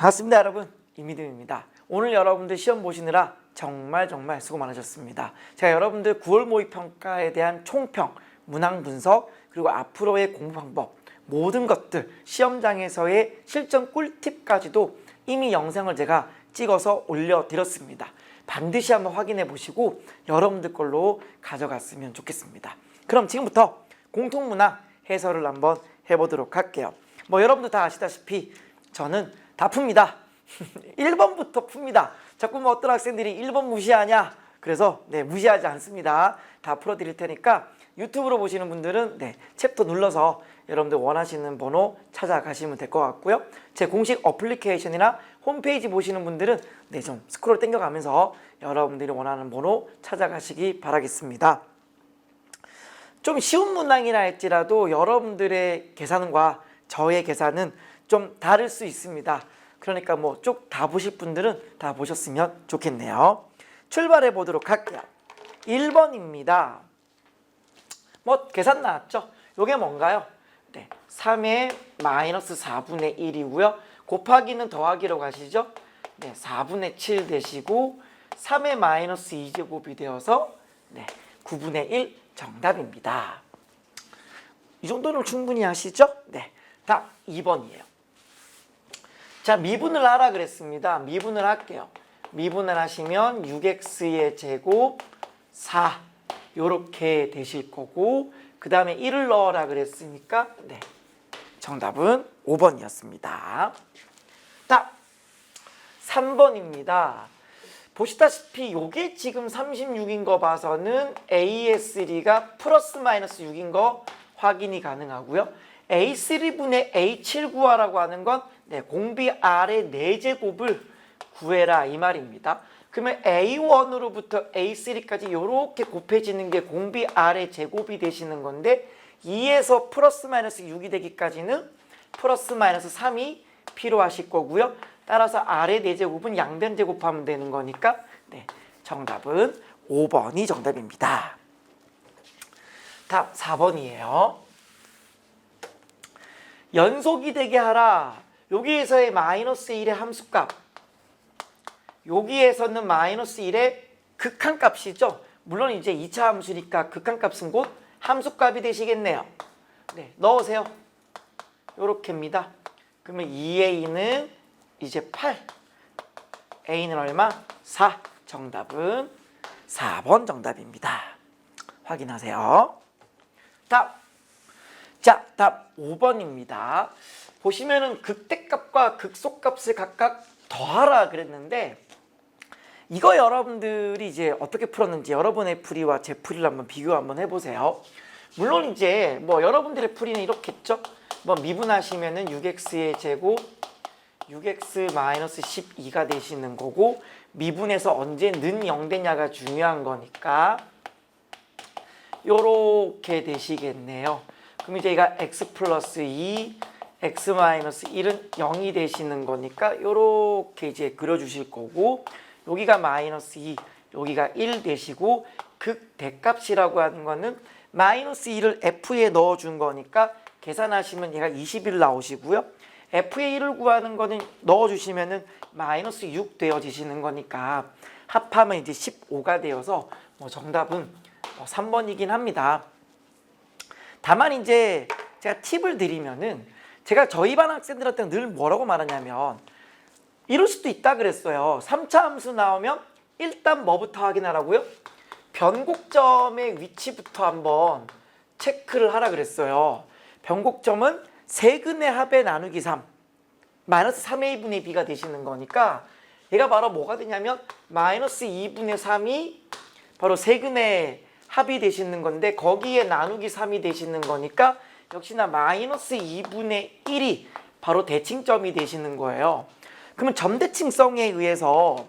반갑습니다 여러분, 이미듬입니다. 오늘 여러분들 시험 보시느라 정말 수고 많으셨습니다. 제가 여러분들 9월 모의평가에 대한 총평, 문항 분석, 그리고 앞으로의 공부 방법, 모든 것들, 시험장에서의 실전 꿀팁까지도 이미 영상을 제가 찍어서 올려드렸습니다. 반드시 한번 확인해 보시고 여러분들 걸로 가져갔으면 좋겠습니다. 그럼 지금부터 공통문항 해설을 한번 해보도록 할게요. 여러분들 다 아시다시피 저는 다 풉니다. 1번부터 풉니다. 자꾸 어떤 학생들이 1번 무시하냐? 그래서 무시하지 않습니다. 다 풀어드릴 테니까 유튜브로 보시는 분들은 챕터 눌러서 여러분들 원하시는 번호 찾아가시면 될 것 같고요. 제 공식 어플리케이션이나 홈페이지 보시는 분들은 좀 스크롤 당겨가면서 여러분들이 원하는 번호 찾아가시기 바라겠습니다. 좀 쉬운 문항이라 할지라도 여러분들의 계산과 저의 계산은 좀 다를 수 있습니다. 그러니까 쭉 다 보실 분들은 다 보셨으면 좋겠네요. 출발해 보도록 할게요. 1번입니다. 계산 나왔죠? 이게 뭔가요? 3의 마이너스 4분의 1이고요. 곱하기는 더하기로 가시죠? 4분의 7 되시고 3의 마이너스 2제곱이 되어서 9분의 1 정답입니다. 이 정도는 충분히 하시죠? 답 2번이에요. 자, 미분을 하라 그랬습니다. 미분을 할게요. 미분을 하시면 6x의 제곱 4 요렇게 되실 거고, 그 다음에 1을 넣어라 그랬으니까 정답은 5번이었습니다. 답 3번입니다. 보시다시피 요게 지금 36인 거 봐서는 A3가 플러스 마이너스 6인 거 확인이 가능하고요. A3분의 A7 구하라고 하는 건 공비 R의 4제곱을 구해라 이 말입니다. 그러면 A1으로부터 A3까지 이렇게 곱해지는 게 공비 R의 제곱이 되시는 건데, 2에서 플러스 마이너스 6이 되기까지는 플러스 마이너스 3이 필요하실 거고요. 따라서 R의 4제곱은 양변 제곱하면 되는 거니까 정답은 5번이 정답입니다. 답 4번이에요. 연속이 되게 하라. 여기에서의 마이너스 1의 함수값, 여기에서는 마이너스 1의 극한값이죠. 물론 이제 2차 함수니까 극한값은 곧 함수값이 되시겠네요. 넣으세요. 요렇게입니다. 그러면 2a는 이제 8, a는 얼마? 4. 정답은 4번 정답입니다. 확인하세요. 답. 자, 답 5번입니다. 보시면은 극대값과 극소값을 각각 더하라 그랬는데, 이거 여러분들이 이제 어떻게 풀었는지 여러분의 풀이와 제 풀이를 한번 비교 한번 해보세요. 물론 이제 여러분들의 풀이는 이렇겠죠. 미분하시면은 6x의 제곱 6x-12가 되시는 거고, 미분해서 언제 는 0 되냐가 중요한 거니까 요렇게 되시겠네요. 그럼 이제 얘가 x 플러스 2, x 마이너스 1은 0이 되시는 거니까 요렇게 이제 그려주실 거고, 여기가 마이너스 2, 여기가 1 되시고, 극대값이라고 하는 거는 마이너스 2를 f에 넣어준 거니까 계산하시면 얘가 21 나오시고요. f의 1을 구하는 거는 넣어주시면은 마이너스 6 되어지시는 거니까 합하면 이제 15가 되어서 정답은 3번이긴 합니다. 다만 이제 제가 팁을 드리면은, 제가 저희 반 학생들한테 늘 뭐라고 말하냐면 이럴 수도 있다 그랬어요. 3차 함수 나오면 일단 뭐부터 확인하라고요? 변곡점의 위치부터 한번 체크를 하라 그랬어요. 변곡점은 세근의 합의 나누기 3 마이너스 3의 2분의 b가 되시는 거니까, 얘가 바로 뭐가 되냐면 마이너스 2분의 3이 바로 세근의 합이 되시는 건데, 거기에 나누기 3이 되시는 거니까 역시나 마이너스 2분의 1이 바로 대칭점이 되시는 거예요. 그러면 점대칭성에 의해서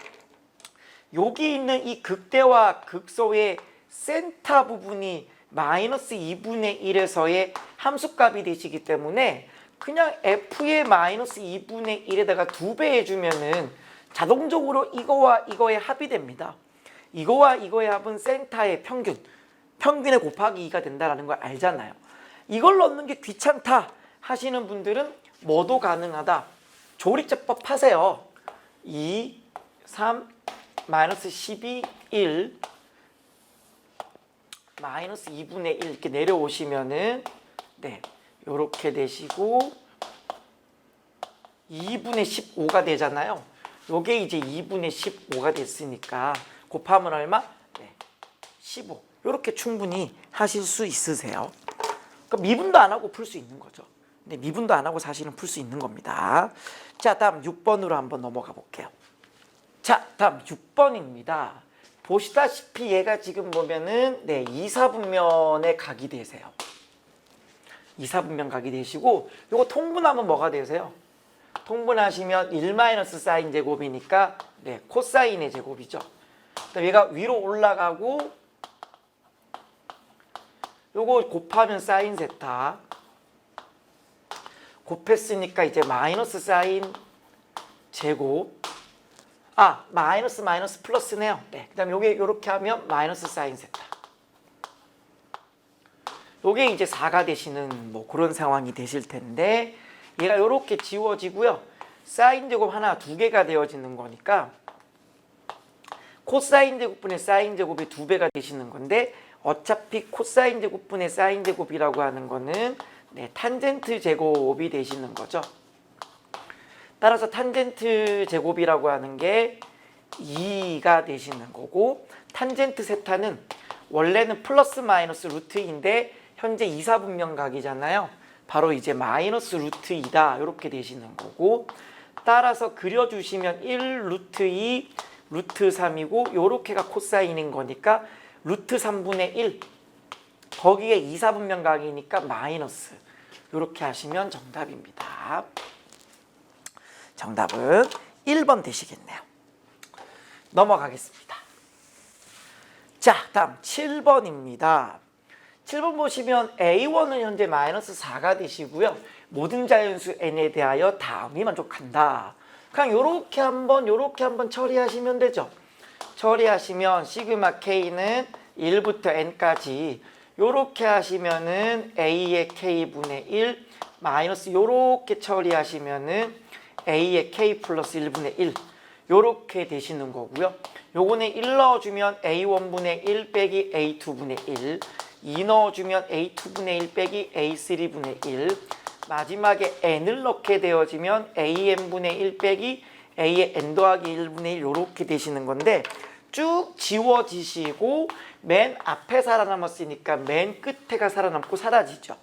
여기 있는 이 극대와 극소의 센터 부분이 마이너스 2분의 1에서의 함수값이 되시기 때문에 그냥 f의 마이너스 2분의 1에다가 2배 해주면은 자동적으로 이거와 이거의 합이 됩니다. 이거와 이거의 합은 센터의 평균의 곱하기 2가 된다는 걸 알잖아요. 이걸 넣는 게 귀찮다 하시는 분들은 뭐도 가능하다. 조리제법 하세요. 2, 3, 마이너스 12, 1, 마이너스 2분의 1 이렇게 내려오시면은 네, 요렇게 되시고 2분의 15가 되잖아요. 요게 이제 2분의 15가 됐으니까 곱하면 얼마? 네, 15. 요렇게 충분히 하실 수 있으세요. 그러니까 미분도 안 하고 풀 수 있는 거죠. 근데 미분도 안 하고 사실은 풀 수 있는 겁니다. 자, 다음 6번으로 한번 넘어가 볼게요. 자, 다음 6번입니다. 보시다시피 얘가 지금 보면은 네, 이사분면의 각이 되세요. 이사분면 각이 되시고 요거 통분하면 뭐가 되세요? 통분하시면 1 마이너스 사인 제곱이니까 네, 코사인의 제곱이죠. 그러니까 얘가 위로 올라가고 요거 곱하면 사인 세타 곱했으니까 이제 마이너스 사인 제곱 마이너스 마이너스 플러스네요. 네, 그 다음에 요게 요렇게 하면 마이너스 사인 세타 요게 이제 4가 되시는 뭐 그런 상황이 되실 텐데 얘가 요렇게 지워지고요. 사인 제곱 하나 두 개가 되어지는 거니까 코사인 제곱분의 사인 제곱이 2배가 되시는 건데 어차피 코사인 제곱분의 사인 제곱이라고 하는 거는 네, 탄젠트 제곱이 되시는 거죠. 따라서 탄젠트 제곱이라고 하는 게 2가 되시는 거고 탄젠트 세타는 원래는 플러스 마이너스 루트인데 현재 이사분면각이잖아요. 바로 이제 마이너스 루트 2다 이렇게 되시는 거고 따라서 그려주시면 1 루트 2 루트 3이고 요렇게가 코사인인 거니까 루트 3분의 1 거기에 이사분면각이니까 마이너스 요렇게 하시면 정답입니다. 정답은 1번 되시겠네요. 넘어가겠습니다. 자, 다음 7번입니다. 7번 보시면 A1은 현재 마이너스 4가 되시고요. 모든 자연수 n에 대하여 다음이 만족한다. 그냥 요렇게 한번 처리하시면 되죠. 처리하시면 시그마 k는 1부터 n까지 요렇게 하시면은 a의 k분의 1 마이너스 요렇게 처리하시면은 a의 k 플러스 1분의 1 요렇게 되시는 거고요. 요거는 1 넣어주면 a1분의 1 빼기 a2분의 1 2 넣어주면 a2분의 1 빼기 a3분의 1 마지막에 n을 넣게 되어지면 an분의 1 빼기 a의 n 더하기 1분의 1 요렇게 되시는 건데 쭉 지워지시고 맨 앞에 살아남았으니까 맨 끝에가 살아남고 사라지죠.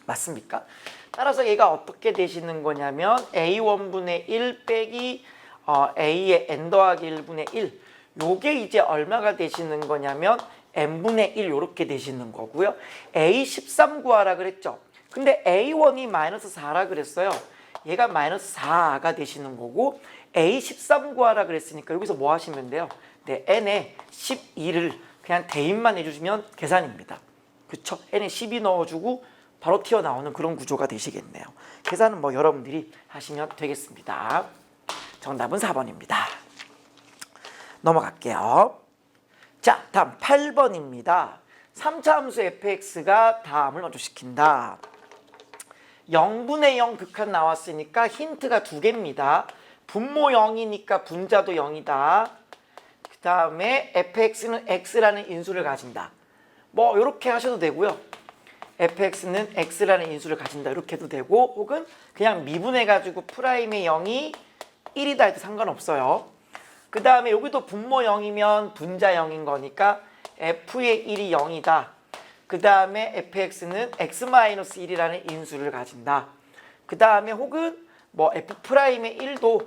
맞습니까? 따라서 얘가 어떻게 되시는 거냐면 a1분의 1 빼기 a의 n 더하기 1분의 1 요게 이제 얼마가 되시는 거냐면 n분의 1 요렇게 되시는 거고요. a13 구하라 그랬죠. 근데 a1이 마이너스 4라 그랬어요. 얘가 마이너스 4가 되시는 거고 a13 구하라 그랬으니까 여기서 뭐 하시면 돼요? 네, n에 12를 그냥 대입만 해주시면 계산입니다. 그쵸? n에 12 넣어주고 바로 튀어나오는 그런 구조가 되시겠네요. 계산은 뭐 여러분들이 하시면 되겠습니다. 정답은 4번입니다. 넘어갈게요. 자, 다음 8번입니다. 3차 함수 fx가 다음을 만족시킨다. 0분의 0 극한 나왔으니까 힌트가 2개입니다. 분모 0이니까 분자도 0이다. 그 다음에 fx는 x라는 인수를 가진다. 뭐 이렇게 하셔도 되고요. fx는 x라는 인수를 가진다 이렇게 해도 되고 혹은 그냥 미분해가지고 프라임의 0이 1이다 해도 상관없어요. 그 다음에 여기도 분모 0이면 분자 0인 거니까 f의 1이 0이다. 그 다음에 fx는 x-1이라는 인수를 가진다. 그 다음에 혹은 뭐 f'의 1도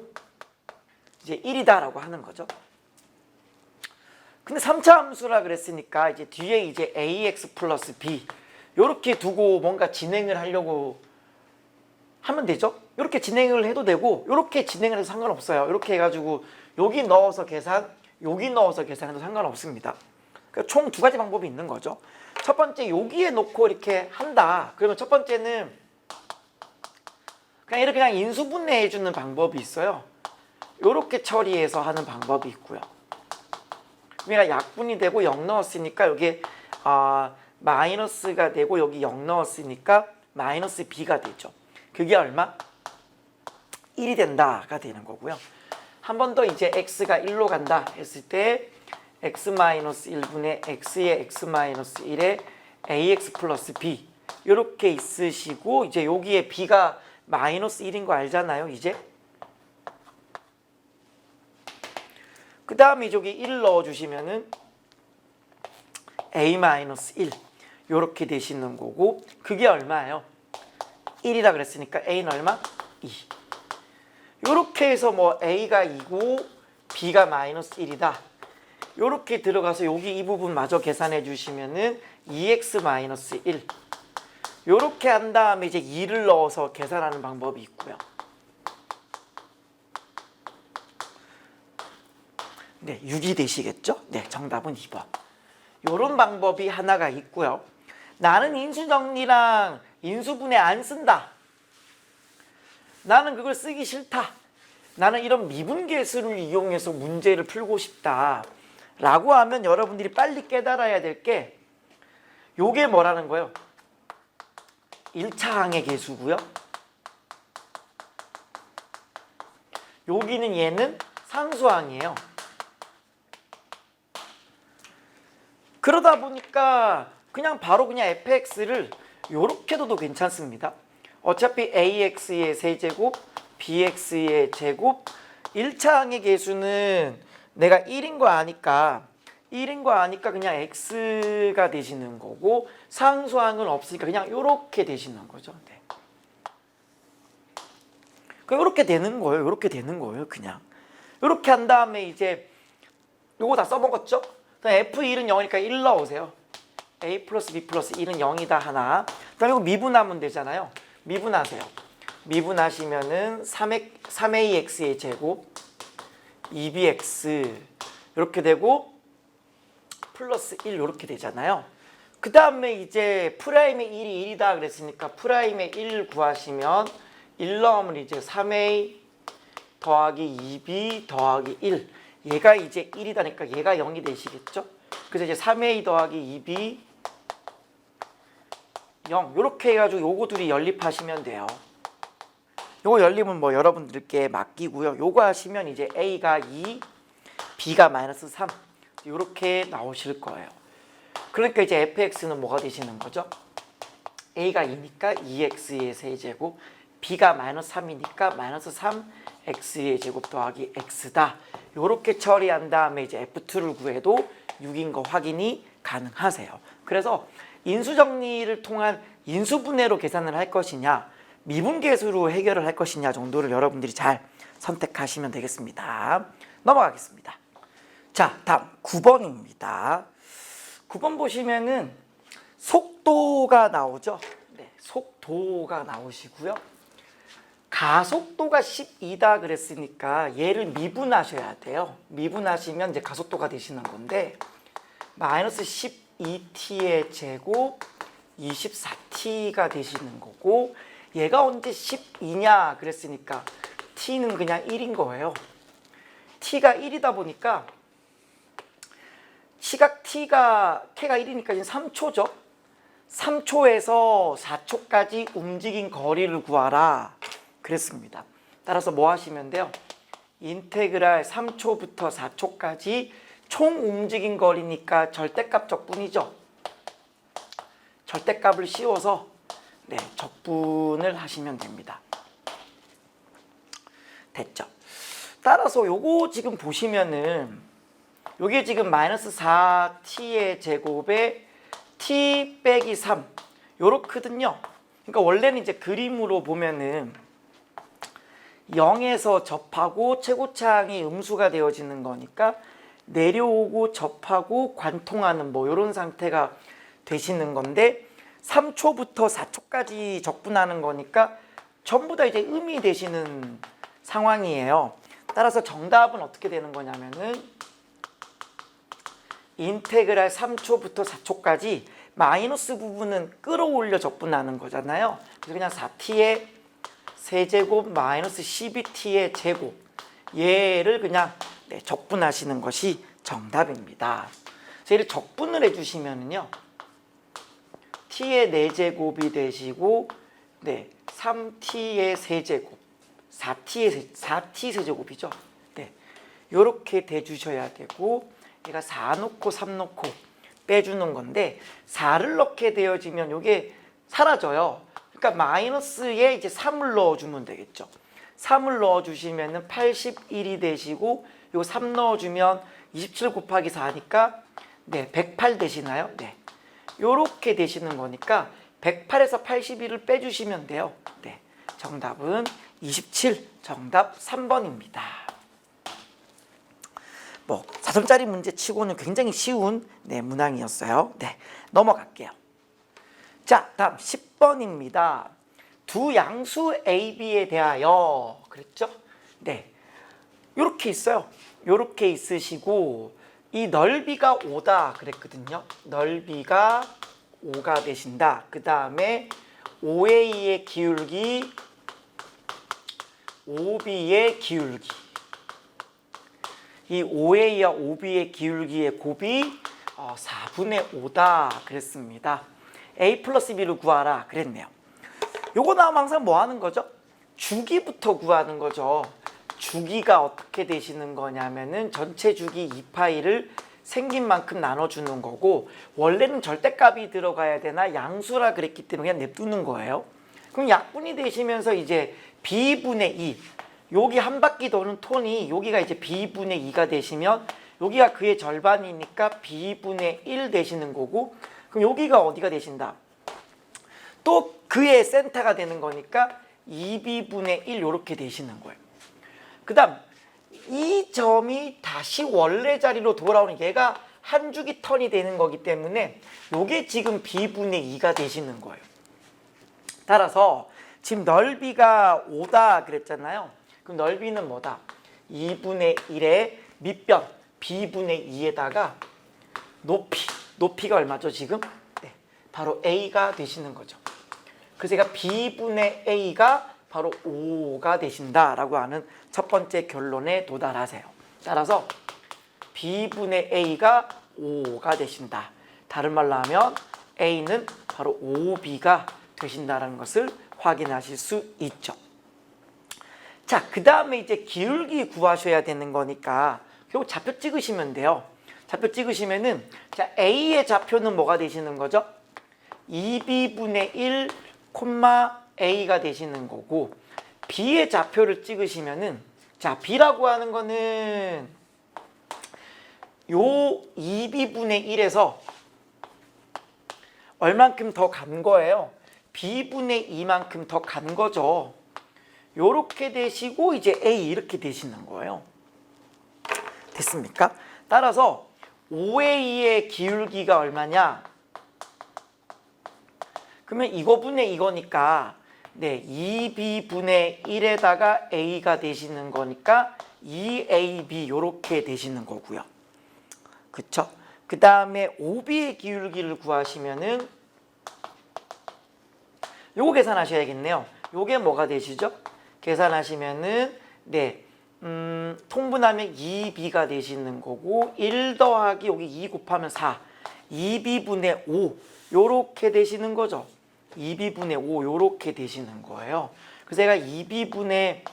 이제 1이다라고 하는 거죠. 근데 3차 함수라 그랬으니까 이제 뒤에 이제 ax 플러스 b 요렇게 두고 뭔가 진행을 하려고 하면 되죠. 이렇게 진행을 해도 되고 이렇게 진행을 해도 상관없어요. 이렇게 해가지고 여기 넣어서 계산, 여기 넣어서 계산해도 상관없습니다. 그러니까 총 2가지 방법이 있는 거죠. 첫 번째 여기에 놓고 이렇게 한다. 그러면 첫 번째는 그냥 이렇게 그냥 인수분해해 주는 방법이 있어요. 이렇게 처리해서 하는 방법이 있고요. 그러니까 약분이 되고 0 넣었으니까 여기 마이너스가 되고 여기 0 넣었으니까 마이너스 b가 되죠. 그게 얼마? 1이 된다가 되는 거고요. 한 번 더 이제 x가 1로 간다 했을 때 x-1분의 x의 x-1에 ax 플러스 b 이렇게 있으시고 이제 여기에 b가 마이너스 1인 거 알잖아요. 이제 그 다음에 여기 1 넣어주시면은 a-1 이렇게 되시는 거고 그게 얼마예요? 1이라 그랬으니까 a는 얼마? 2. 이렇게 해서 뭐 a가 2고 b가 마이너스 1이다. 이렇게 들어가서 여기 이 부분 마저 계산해 주시면은 2x 마이너스 1. 이렇게 한 다음에 이제 2를 넣어서 계산하는 방법이 있고요. 네, 6이 되시겠죠? 네, 정답은 2번. 이런 방법이 하나가 있고요. 나는 인수정리랑 인수분해 안 쓴다. 나는 그걸 쓰기 싫다. 나는 이런 미분계수를 이용해서 문제를 풀고 싶다. 라고 하면 여러분들이 빨리 깨달아야 될 게 요게 뭐라는 거예요? 1차 항의 계수고요. 여기는 얘는 상수항이에요. 그러다 보니까 그냥 바로 그냥 fx를 요렇게 둬도 괜찮습니다. 어차피 ax의 세제곱, bx의 제곱 1차 항의 계수는 내가 1인 거 아니까 그냥 x가 되시는 거고 상수항은 없으니까 그냥 요렇게 되시는 거죠. 네. 요렇게 되는 거예요. 요렇게 되는 거예요. 그냥 요렇게 한 다음에 이제 요거 다 써먹었죠? f1은 0이니까 1 넣으세요. a 플러스 b 플러스 1은 0이다 하나. 그다음에 이거 미분하면 되잖아요. 미분하세요. 미분하시면은 3ax의 제곱 2bx 이렇게 되고 플러스 1 이렇게 되잖아요. 그 다음에 이제 프라임의 1이 1이다 그랬으니까 프라임의 1 구하시면 1 넣으면 이제 3a 더하기 2b 더하기 1 얘가 이제 1이다니까 얘가 0이 되시겠죠? 그래서 이제 3a 더하기 2b 0 이렇게 해가지고 요거 둘이 연립하시면 돼요. 요거 연립은 뭐 여러분들께 맡기고요. 요거 하시면 이제 a가 2, b가 마이너스 3 이렇게 나오실 거예요. 그러니까 이제 fx는 뭐가 되시는 거죠? a가 2니까 2x의 세제곱, b가 마이너스 3이니까 마이너스 3x의 제곱 더하기 x다. 요렇게 처리한 다음에 이제 f2를 구해도 6인 거 확인이 가능하세요. 그래서 인수정리를 통한 인수분해로 계산을 할 것이냐 미분계수로 해결을 할 것이냐 정도를 여러분들이 잘 선택하시면 되겠습니다. 넘어가겠습니다. 자, 다음 9번입니다. 9번 보시면은 속도가 나오죠. 네, 속도가 나오시고요. 가속도가 12다 그랬으니까 얘를 미분하셔야 돼요. 미분하시면 이제 가속도가 되시는 건데 마이너스 12t의 제곱 24t가 되시는 거고 얘가 언제 12냐 그랬으니까 t는 그냥 1인 거예요. t가 1이다 보니까 시각 t가 K가 1이니까 지금 3초죠. 3초에서 4초까지 움직인 거리를 구하라 그랬습니다. 따라서 뭐 하시면 돼요? 인테그랄 3초부터 4초까지 총 움직인 거리니까 절대값 적분이죠. 절대값을 씌워서 네, 적분을 하시면 됩니다. 됐죠? 따라서 요거 지금 보시면은 요게 지금 마이너스 4t의 제곱에 t 빼기 3 요렇거든요. 그러니까 원래는 이제 그림으로 보면은 0에서 접하고 최고차항이 음수가 되어지는 거니까 내려오고 접하고 관통하는 뭐 이런 상태가 되시는 건데 3초부터 4초까지 적분하는 거니까 전부 다 이제 음이 되시는 상황이에요. 따라서 정답은 어떻게 되는 거냐면은 인테그랄 3초부터 4초까지 마이너스 부분은 끌어올려 적분하는 거잖아요. 그래서 그냥 4t의 세제곱 마이너스 12t의 제곱 얘를 그냥 네, 적분하시는 것이 정답입니다. 그래서 얘를 적분을 해주시면은요 t의 4제곱이 되시고 네, 3t의 세제곱 4t 세제곱이죠. 네. 요렇게 대주셔야 되고 얘가 4 놓고 3 놓고 빼주는 건데 4를 넣게 되어지면 요게 사라져요. 그러니까 마이너스에 이제 3을 넣어주면 되겠죠. 3을 넣어주시면은 81이 되시고 요 3 넣어주면 27 곱하기 4니까 네 108 되시나요? 네. 요렇게 되시는 거니까 108에서 81을 빼주시면 돼요. 네. 정답은 27, 정답 3번입니다. 뭐 4점짜리 문제 치고는 굉장히 쉬운 네, 문항이었어요. 네, 넘어갈게요. 자, 다음 10번입니다. 두 양수 A, B에 대하여 그랬죠? 네, 요렇게 있어요. 요렇게 있으시고 이 넓이가 5다 그랬거든요. 넓이가 5가 되신다. 그 다음에 OA의 기울기, OB의 기울기. 이 OA와 OB의 기울기의 곱이 4분의 5다 그랬습니다. A 플러스 B를 구하라 그랬네요. 요거 나오면 항상 뭐 하는 거죠? 주기부터 구하는 거죠. 주기가 어떻게 되시는 거냐면은 전체 주기 2파이를 생긴 만큼 나눠주는 거고 원래는 절대값이 들어가야 되나 양수라 그랬기 때문에 그냥 냅두는 거예요. 그럼 약분이 되시면서 이제 B분의 2 여기 한 바퀴 도는 톤이 여기가 이제 B분의 2가 되시면 여기가 그의 절반이니까 B분의 1 되시는 거고 그럼 여기가 어디가 되신다? 또 그의 센터가 되는 거니까 2B분의 1 이렇게 되시는 거예요. 그 다음 이 점이 다시 원래 자리로 돌아오는 얘가 한 주기 턴이 되는 거기 때문에 이게 지금 B분의 2가 되시는 거예요. 따라서 지금 넓이가 5다 그랬잖아요. 그럼 넓이는 뭐다? 2분의 1의 밑변 B분의 2에다가 높이가 얼마죠 지금? 네, 바로 A가 되시는 거죠. 그래서 제가 B분의 A가 바로 5가 되신다라고 하는 첫 번째 결론에 도달하세요. 따라서 B분의 A가 5가 되신다. 다른 말로 하면 A는 바로 5B가 되신다는 것을 확인하실 수 있죠. 자, 그 다음에 이제 기울기 구하셔야 되는 거니까 결국 좌표 찍으시면 돼요. 좌표 찍으시면은 자 A의 좌표는 뭐가 되시는 거죠? 2B분의 1, A가 되시는 거고 B의 좌표를 찍으시면은 자 B라고 하는 거는 요 2B분의 1에서 얼만큼 더 간 거예요? B분의 2만큼 더 간 거죠. 요렇게 되시고 이제 A 이렇게 되시는 거예요. 됐습니까? 따라서 5A의 기울기가 얼마냐? 그러면 이거분의 이거니까 네, 2B분의 1에다가 A가 되시는 거니까 2AB 요렇게 되시는 거고요. 그쵸? 그 다음에 OB의 기울기를 구하시면은 요거 계산하셔야겠네요. 요게 뭐가 되시죠? 계산하시면은 네, 통분하면 2B가 되시는 거고 1 더하기 여기 2 곱하면 4 2B분의 5 요렇게 되시는 거죠. 2B분의 5 요렇게 되시는 거예요. 그래서 제가 2B분의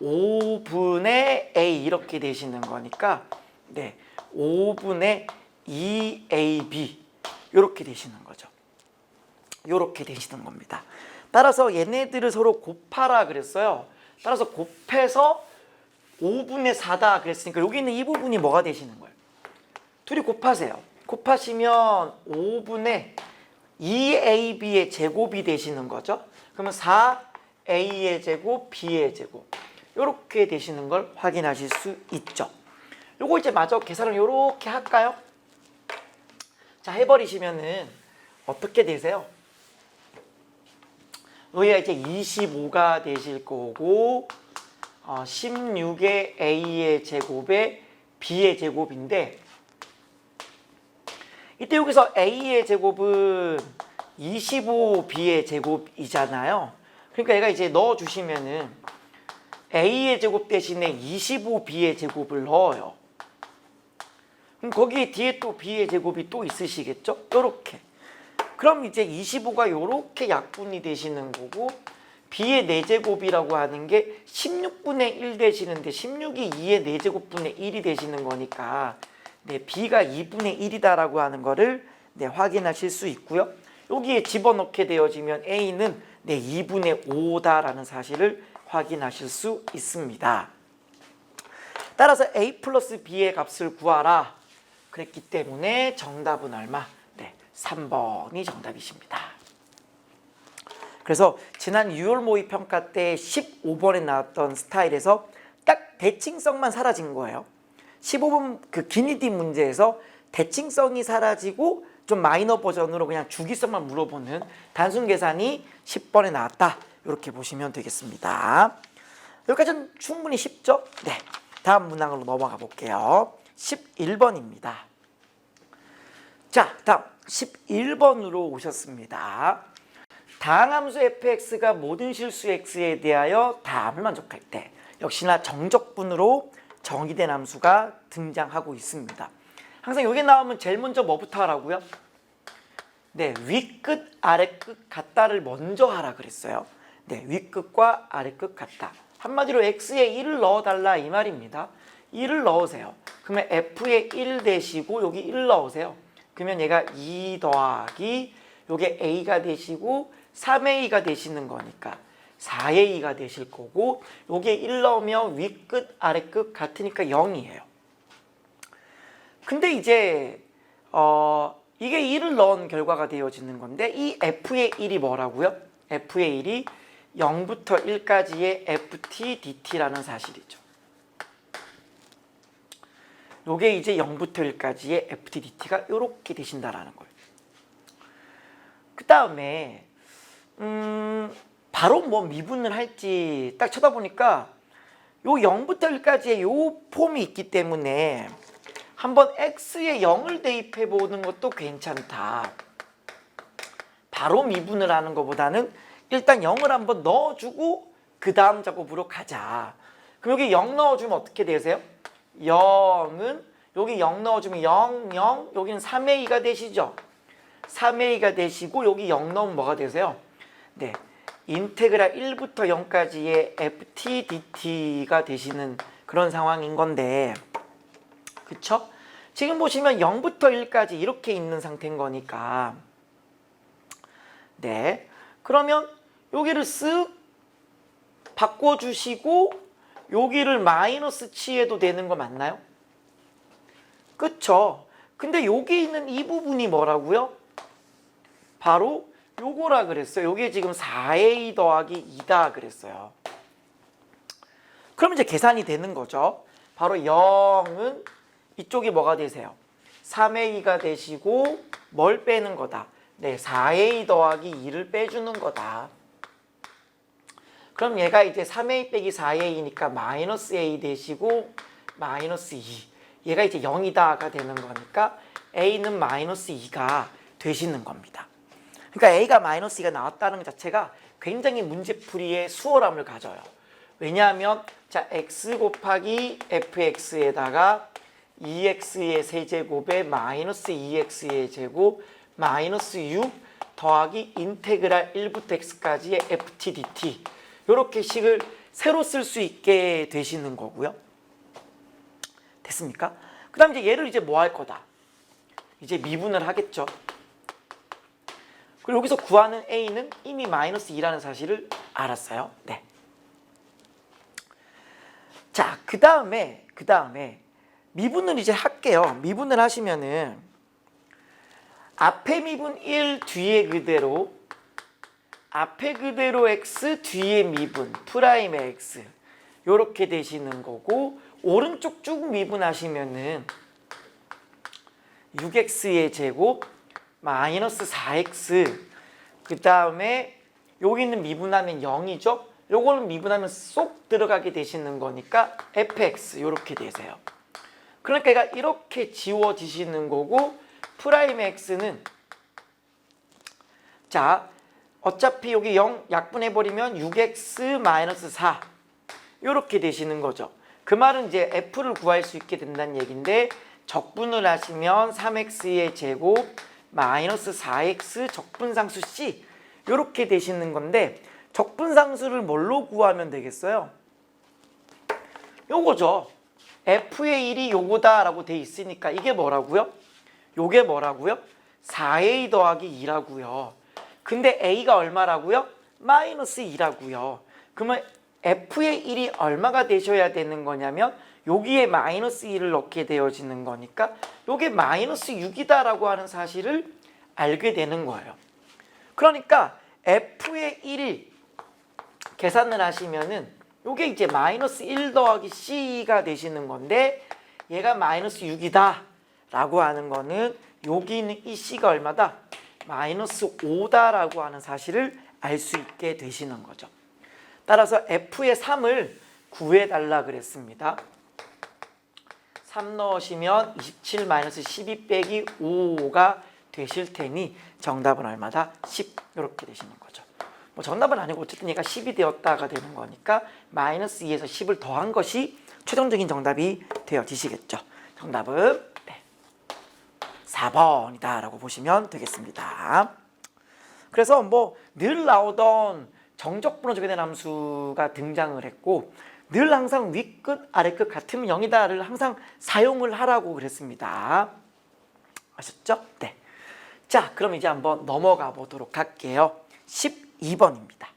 5분의 A 이렇게 되시는 거니까 네, 5분의 2AB 요렇게 되시는 거죠. 요렇게 되시는 겁니다. 따라서 얘네들을 서로 곱하라 그랬어요. 따라서 곱해서 5분의 4다 그랬으니까 여기 있는 이 부분이 뭐가 되시는 거예요? 둘이 곱하세요. 곱하시면 5분의 2AB의 제곱이 되시는 거죠. 그러면 4A의 제곱, B의 제곱 이렇게 되시는 걸 확인하실 수 있죠. 요거 이제 마저 계산을 이렇게 할까요? 자, 해버리시면은 어떻게 되세요? 여기가 이제 25가 되실 거고 16의 A의 제곱에 B의 제곱인데 이때 여기서 A의 제곱은 25B의 제곱이잖아요. 그러니까 얘가 이제 넣어주시면은 A의 제곱 대신에 25B의 제곱을 넣어요. 그럼 거기 뒤에 또 B의 제곱이 또 있으시겠죠? 요렇게. 그럼 이제 25가 요렇게 약분이 되시는 거고 b의 4제곱이라고 하는 게 16분의 1 되시는데 16이 2의 4제곱분의 1이 되시는 거니까 네, b가 2분의 1이다라고 하는 거를 네, 확인하실 수 있고요. 여기에 집어넣게 되어지면 a는 네, 2분의 5다라는 사실을 확인하실 수 있습니다. 따라서 a 플러스 b의 값을 구하라 그랬기 때문에 정답은 얼마? 네, 3번이 정답이십니다. 그래서 지난 6월 모의 평가 때 15번에 나왔던 스타일에서 딱 대칭성만 사라진 거예요. 15번 그 기니디 문제에서 대칭성이 사라지고 좀 마이너 버전으로 그냥 주기성만 물어보는 단순 계산이 10번에 나왔다. 이렇게 보시면 되겠습니다. 여기까지는 충분히 쉽죠? 네. 다음 문항으로 넘어가 볼게요. 11번입니다. 자, 다음 11번으로 오셨습니다. 다항함수 fx가 모든 실수 x에 대하여 다함을 만족할 때 역시나 정적분으로 정의된 함수가 등장하고 있습니다. 항상 여기 나오면 제일 먼저 뭐부터 하라고요? 네, 윗끝, 아래끝 같다를 먼저 하라 그랬어요. 네, 윗끝과 아래끝 같다. 한마디로 x에 1을 넣어달라 이 말입니다. 1을 넣으세요. 그러면 f에 1 대시고 여기 1 넣으세요. 그러면 얘가 2 더하기 요게 a가 되시고 3a가 되시는 거니까 4a가 되실 거고 요게 1 넣으면 윗끝 아래끝 같으니까 0이에요. 근데 이제 이게 1을 넣은 결과가 되어지는 건데 이 f의 1이 뭐라고요? f의 1이 0부터 1까지의 ft dt라는 사실이죠. 요게 이제 0부터 1까지의 ft dt가 이렇게 되신다라는 거예요. 그 다음에 바로 뭐 미분을 할지 딱 쳐다보니까 요 0부터 1까지의 요 폼이 있기 때문에 한번 x에 0을 대입해 보는 것도 괜찮다. 바로 미분을 하는 것보다는 일단 0을 한번 넣어주고 그 다음 작업으로 가자. 그럼 여기 0 넣어주면 어떻게 되세요? 0은 여기 0 넣어주면 0, 0 여기는 3a가 되시죠. 3a가 되시고 여기 0 넣으면 뭐가 되세요? 네, 인테그랄 1부터 0까지의 ft dt가 되시는 그런 상황인 건데 그쵸? 지금 보시면 0부터 1까지 이렇게 있는 상태인 거니까 네, 그러면 여기를 쓱 바꿔주시고 여기를 마이너스 치해도 되는 거 맞나요? 그쵸? 근데 여기 있는 이 부분이 뭐라고요? 바로 요거라 그랬어요. 요게 지금 4a 더하기 2다 그랬어요. 그럼 이제 계산이 되는 거죠. 바로 0은 이쪽이 뭐가 되세요? 3a가 되시고 뭘 빼는 거다? 네, 4a 더하기 2를 빼주는 거다. 그럼 얘가 이제 3a 빼기 4a니까 마이너스 a 되시고 마이너스 2. 얘가 이제 0이다가 되는 거니까 a는 마이너스 2가 되시는 겁니다. 그러니까 a가 마이너스 2가 나왔다는 것 자체가 굉장히 문제풀이의 수월함을 가져요. 왜냐하면 자 x 곱하기 fx에다가 2x의 세제곱에 마이너스 2x의 제곱 마이너스 6 더하기 인테그랄 1부터 x까지의 ft dt 이렇게 식을 새로 쓸 수 있게 되시는 거고요. 됐습니까? 그 다음 이제 얘를 이제 뭐 할 거다? 이제 미분을 하겠죠. 그리고 여기서 구하는 a는 이미 마이너스 2라는 사실을 알았어요. 네. 자, 그 다음에 미분을 이제 할게요. 미분을 하시면은 앞에 미분 1 뒤에 그대로 앞에 그대로 x 뒤에 미분 프라임의 x 요렇게 되시는 거고 오른쪽 쭉 미분하시면은 6x의 제곱 마이너스 4x 그 다음에 여기는 미분하면 0이죠. 요거는 미분하면 쏙 들어가게 되시는 거니까 fx 요렇게 되세요. 그러니까 얘가 이렇게 지워지시는 거고 프라임의 x는 자 어차피 여기 0 약분해버리면 6x 마이너스 4 요렇게 되시는 거죠. 그 말은 이제 f를 구할 수 있게 된다는 얘기인데 적분을 하시면 3x의 제곱 마이너스 4x 적분상수 c 요렇게 되시는 건데 적분상수를 뭘로 구하면 되겠어요? 요거죠. f의 1이 요거다라고 돼 있으니까 이게 뭐라고요? 요게 뭐라고요? 4a 더하기 2라고요. 근데 a가 얼마라고요? 마이너스 2라고요. 그러면 f의 1이 얼마가 되셔야 되는 거냐면 여기에 마이너스 2를 넣게 되어지는 거니까 요게 마이너스 6이다라고 하는 사실을 알게 되는 거예요. 그러니까 f의 1이 계산을 하시면은 요게 이제 마이너스 1 더하기 c가 되시는 건데 얘가 마이너스 6이다 라고 하는 거는 여기 있는 이 c가 얼마다? 마이너스 5다라고 하는 사실을 알 수 있게 되시는 거죠. 따라서 f의 3을 구해달라 그랬습니다. 3 넣으시면 27 마이너스 12 빼기 5가 되실 테니 정답은 얼마다? 10 이렇게 되시는 거죠. 뭐 정답은 아니고 어쨌든 얘가 10이 되었다가 되는 거니까 마이너스 2에서 10을 더한 것이 최종적인 정답이 되어지시겠죠. 정답은 4번이다 라고 보시면 되겠습니다. 그래서 뭐 늘 나오던 정적분호 적용된 함수가 등장을 했고 늘 항상 윗끝 아래끝 같으면 0이다를 항상 사용을 하라고 그랬습니다. 아셨죠? 네. 자, 그럼 이제 한번 넘어가 보도록 할게요. 12번입니다.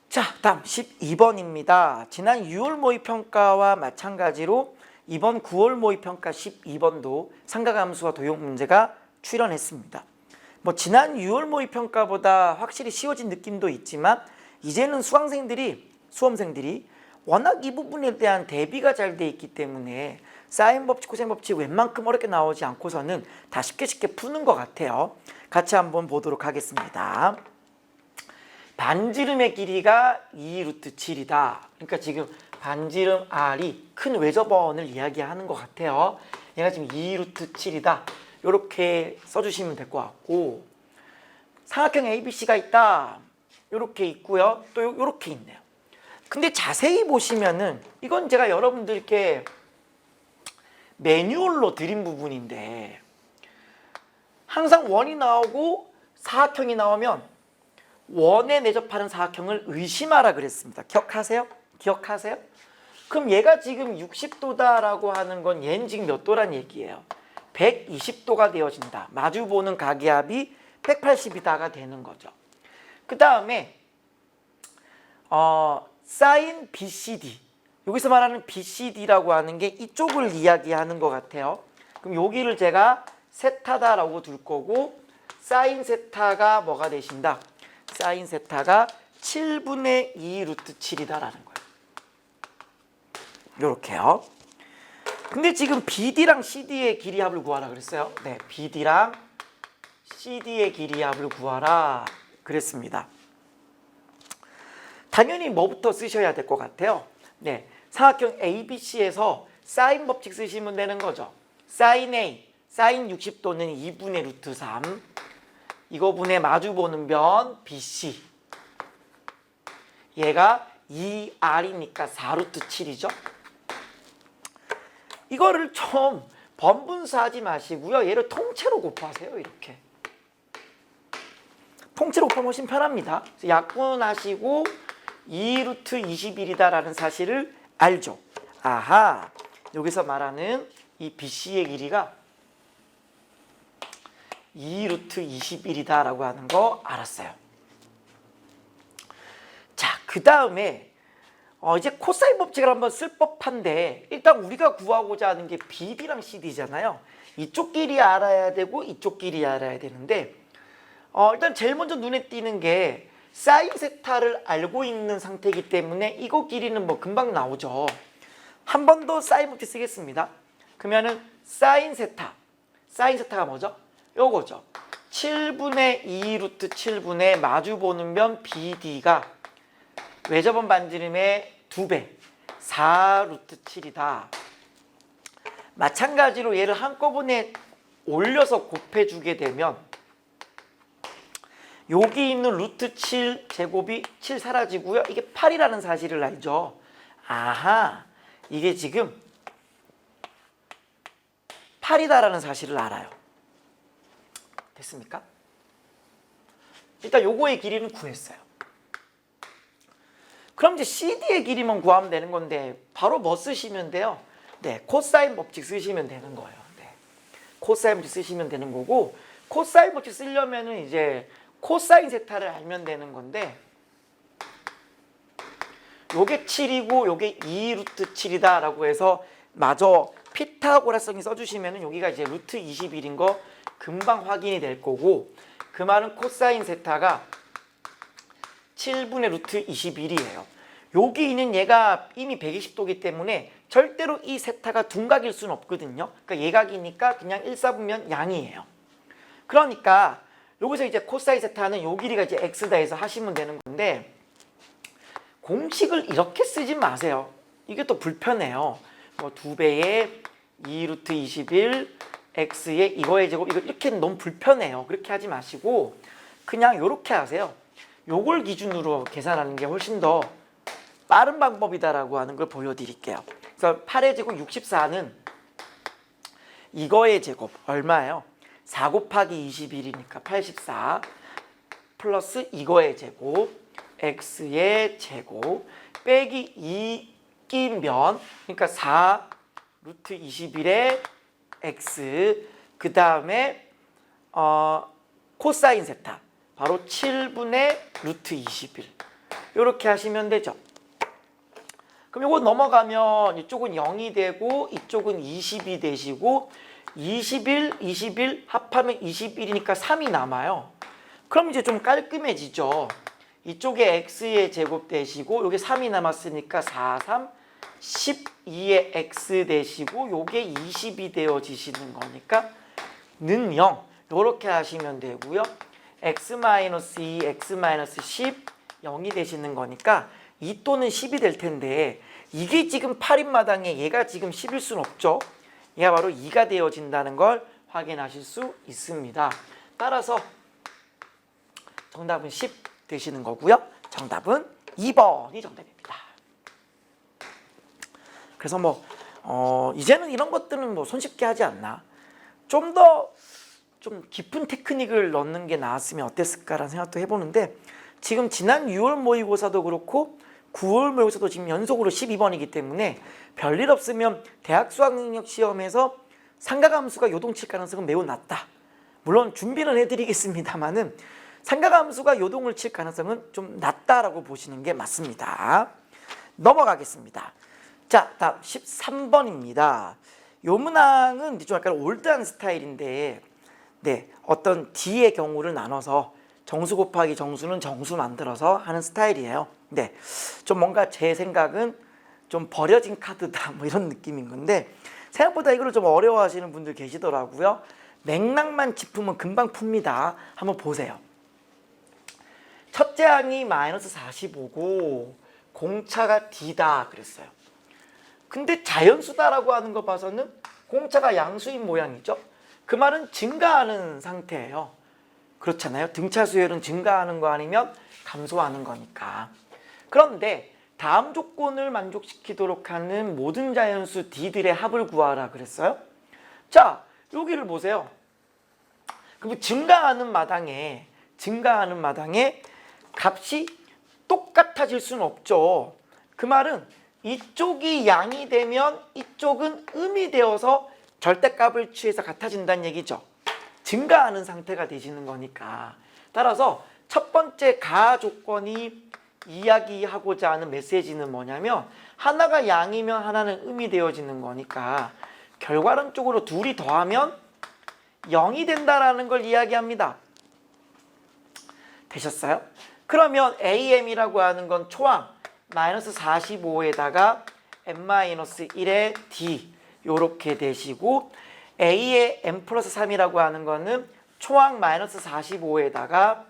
자, 다음 12번입니다. 지난 6월 모의평가와 마찬가지로 이번 9월 모의평가 12번도 삼각함수와 도형 문제가 출연했습니다. 뭐 지난 6월 모의평가보다 확실히 쉬워진 느낌도 있지만 이제는 수험생들이 워낙 이 부분에 대한 대비가 잘 돼 있기 때문에 사인 법칙, 코사인 법칙 웬만큼 어렵게 나오지 않고서는 다 쉽게 푸는 것 같아요. 같이 한번 보도록 하겠습니다. 반지름의 길이가 2루트 7이다. 그러니까 지금 반지름 R이 큰 외접원을 이야기하는 것 같아요. 얘가 지금 2루트 7이다. 이렇게 써주시면 될 것 같고 삼각형 ABC가 있다. 이렇게 있고요. 또 이렇게 있네요. 근데 자세히 보시면은 이건 제가 여러분들께 매뉴얼로 드린 부분인데 항상 원이 나오고 사각형이 나오면 원에 내접하는 사각형을 의심하라 그랬습니다. 기억하세요? 그럼 얘가 지금 60도다라고 하는 건 얘는 지금 몇 도란 얘기예요? 120도가 되어진다. 마주보는 각의 180이다가 되는 거죠. 그 다음에 사인 BCD, 여기서 말하는 BCD라고 하는 게 이쪽을 이야기하는 것 같아요. 그럼 여기를 제가 세타다라고 둘 거고 사인 세타가 뭐가 되신다? 사인 세타가 7분의 2 루트 7이다라는 거예요. 이렇게요. 근데 지금 BD랑 CD의 길이합을 구하라 그랬어요. 네, BD랑 CD의 길이합을 구하라 그랬습니다. 당연히 뭐부터 쓰셔야 될 것 같아요. 네, 삼각형 ABC에서 사인 법칙 쓰시면 되는 거죠. 사인 A, 사인 60도는 2분의 루트 3. 이거 분의 마주보는 변 BC. 얘가 2R이니까 4루트 7이죠. 이거를 좀 번분수하지 마시고요. 얘를 통째로 곱하세요. 이렇게. 통째로 곱하면 훨씬 편합니다. 약분하시고 2루트 21이다라는 사실을 알죠. 아하, 여기서 말하는 이 BC의 길이가 2루트 21이다라고 하는 거 알았어요. 자, 그 다음에 이제 코사인 법칙을 한번 쓸 법한데 일단 우리가 구하고자 하는 게 BD랑 CD잖아요. 이쪽 길이 알아야 되고 이쪽 길이 알아야 되는데 일단 제일 먼저 눈에 띄는 게 사인 세타를 알고 있는 상태이기 때문에 이거 길이는 뭐 금방 나오죠. 한 번 더 사인 법칙 쓰겠습니다. 그러면은 사인 세타가 뭐죠? 요거죠. 7분의 2 루트 7분의 마주보는 면 BD가 외접원 반지름의 2배 4 루트 7이다. 마찬가지로 얘를 한꺼번에 올려서 곱해주게 되면 여기 있는 루트 7 제곱이 7 사라지고요. 이게 8이라는 사실을 알죠. 아하, 이게 지금 8이다라는 사실을 알아요. 됐습니까? 일단 요거의 길이는 구했어요. 그럼 이제 CD의 길이만 구하면 되는 건데 바로 뭐 쓰시면 돼요? 네, 코사인 법칙 쓰시면 되는 거예요. 네, 코사인 법칙 쓰시면 되는 거고, 코사인 법칙 쓰려면은 이제 코사인 세타를 알면 되는 건데, 요게 7이고 요게 2 루트 7이다 라고 해서 마저 피타고라성이 써주시면은 여기가 이제 루트 21인 거 금방 확인이 될 거고, 그 말은 코사인 세타가 7분의 루트 21이에요. 여기 있는 얘가 이미 120도기 때문에 절대로 이 세타가 둔각일 수는 없거든요. 그러니까 예각이니까 그냥 1사분면 양이에요. 그러니까 여기서 이제 코사인 세타는 요 길이가 이제 x다 해서 하시면 되는 건데, 공식을 이렇게 쓰지 마세요. 이게 또 불편해요. 뭐 2배의 2 루트 21 x의 이거의 제곱, 이거 이렇게 너무 불편해요. 그렇게 하지 마시고 그냥 요렇게 하세요. 요걸 기준으로 계산하는 게 훨씬 더 빠른 방법이다라고 하는 걸 보여드릴게요. 그래서 8의 제곱 64는 이거의 제곱 얼마예요? 4 곱하기 21이니까 84 플러스 이거의 제곱 x의 제곱 빼기 2끼면 그러니까 4 루트 21의 x, 그 다음에 코사인 세타 바로 7분의 루트 21 이렇게 하시면 되죠. 그럼 이거 넘어가면 이쪽은 0이 되고 이쪽은 20이 되시고 21, 21 합하면 21이니까 3이 남아요. 그럼 이제 좀 깔끔해지죠. 이쪽에 x의 제곱 되시고 여기 3이 남았으니까 4, 3, 12의 x 되시고 요게 20이 되어지시는 거니까 는 0 이렇게 하시면 되고요. x-2, x-10 0이 되시는 거니까 2 또는 10이 될 텐데 이게 지금 8인 마당에 얘가 지금 10일 수는 없죠. 얘가 바로 2가 되어진다는 걸 확인하실 수 있습니다. 따라서 정답은 10 되시는 거고요. 정답은 2번이 정답입니다. 그래서 뭐 이제는 이런 것들은 뭐 손쉽게 하지 않나. 좀 더 좀 깊은 테크닉을 넣는 게 나았으면 어땠을까라는 생각도 해보는데, 지금 지난 6월 모의고사도 그렇고 9월 모의고사도 지금 연속으로 12번이기 때문에 별일 없으면 대학 수학능력 시험에서 삼각함수가 요동칠 가능성은 매우 낮다. 물론 준비는 해드리겠습니다만은 삼각함수가 요동을 칠 가능성은 좀 낮다라고 보시는 게 맞습니다. 넘어가겠습니다. 자, 다음 13번입니다. 요 문항은 좀 약간 올드한 스타일인데, 네, 어떤 D의 경우를 나눠서 정수 곱하기 정수는 정수 만들어서 하는 스타일이에요. 네, 좀 뭔가 제 생각은 좀 버려진 카드다 뭐 이런 느낌인 건데, 생각보다 이거를 좀 어려워하시는 분들 계시더라고요. 맥락만 짚으면 금방 풉니다. 한번 보세요. 첫째 항이 마이너스 45고 공차가 D다 그랬어요. 근데 자연수다라고 하는 거 봐서는 공차가 양수인 모양이죠. 그 말은 증가하는 상태예요. 그렇잖아요. 등차 수열은 증가하는 거 아니면 감소하는 거니까. 그런데 다음 조건을 만족시키도록 하는 모든 자연수 D들의 합을 구하라 그랬어요. 자, 여기를 보세요. 그럼 증가하는 마당에 값이 똑같아질 수는 없죠. 그 말은 이쪽이 양이 되면 이쪽은 음이 되어서 절대값을 취해서 같아진다는 얘기죠. 증가하는 상태가 되시는 거니까. 따라서 첫 번째 가 조건이 이야기하고자 하는 메시지는 뭐냐면 하나가 양이면 하나는 음이 되어지는 거니까 결과론적으로 둘이 더하면 0이 된다라는 걸 이야기합니다. 되셨어요? 그러면 AM이라고 하는 건 초항 마이너스 45에다가 n-1의 D 요렇게 되시고, A의 n 플러스 3이라고 하는 거는 초항 마이너스 45에다가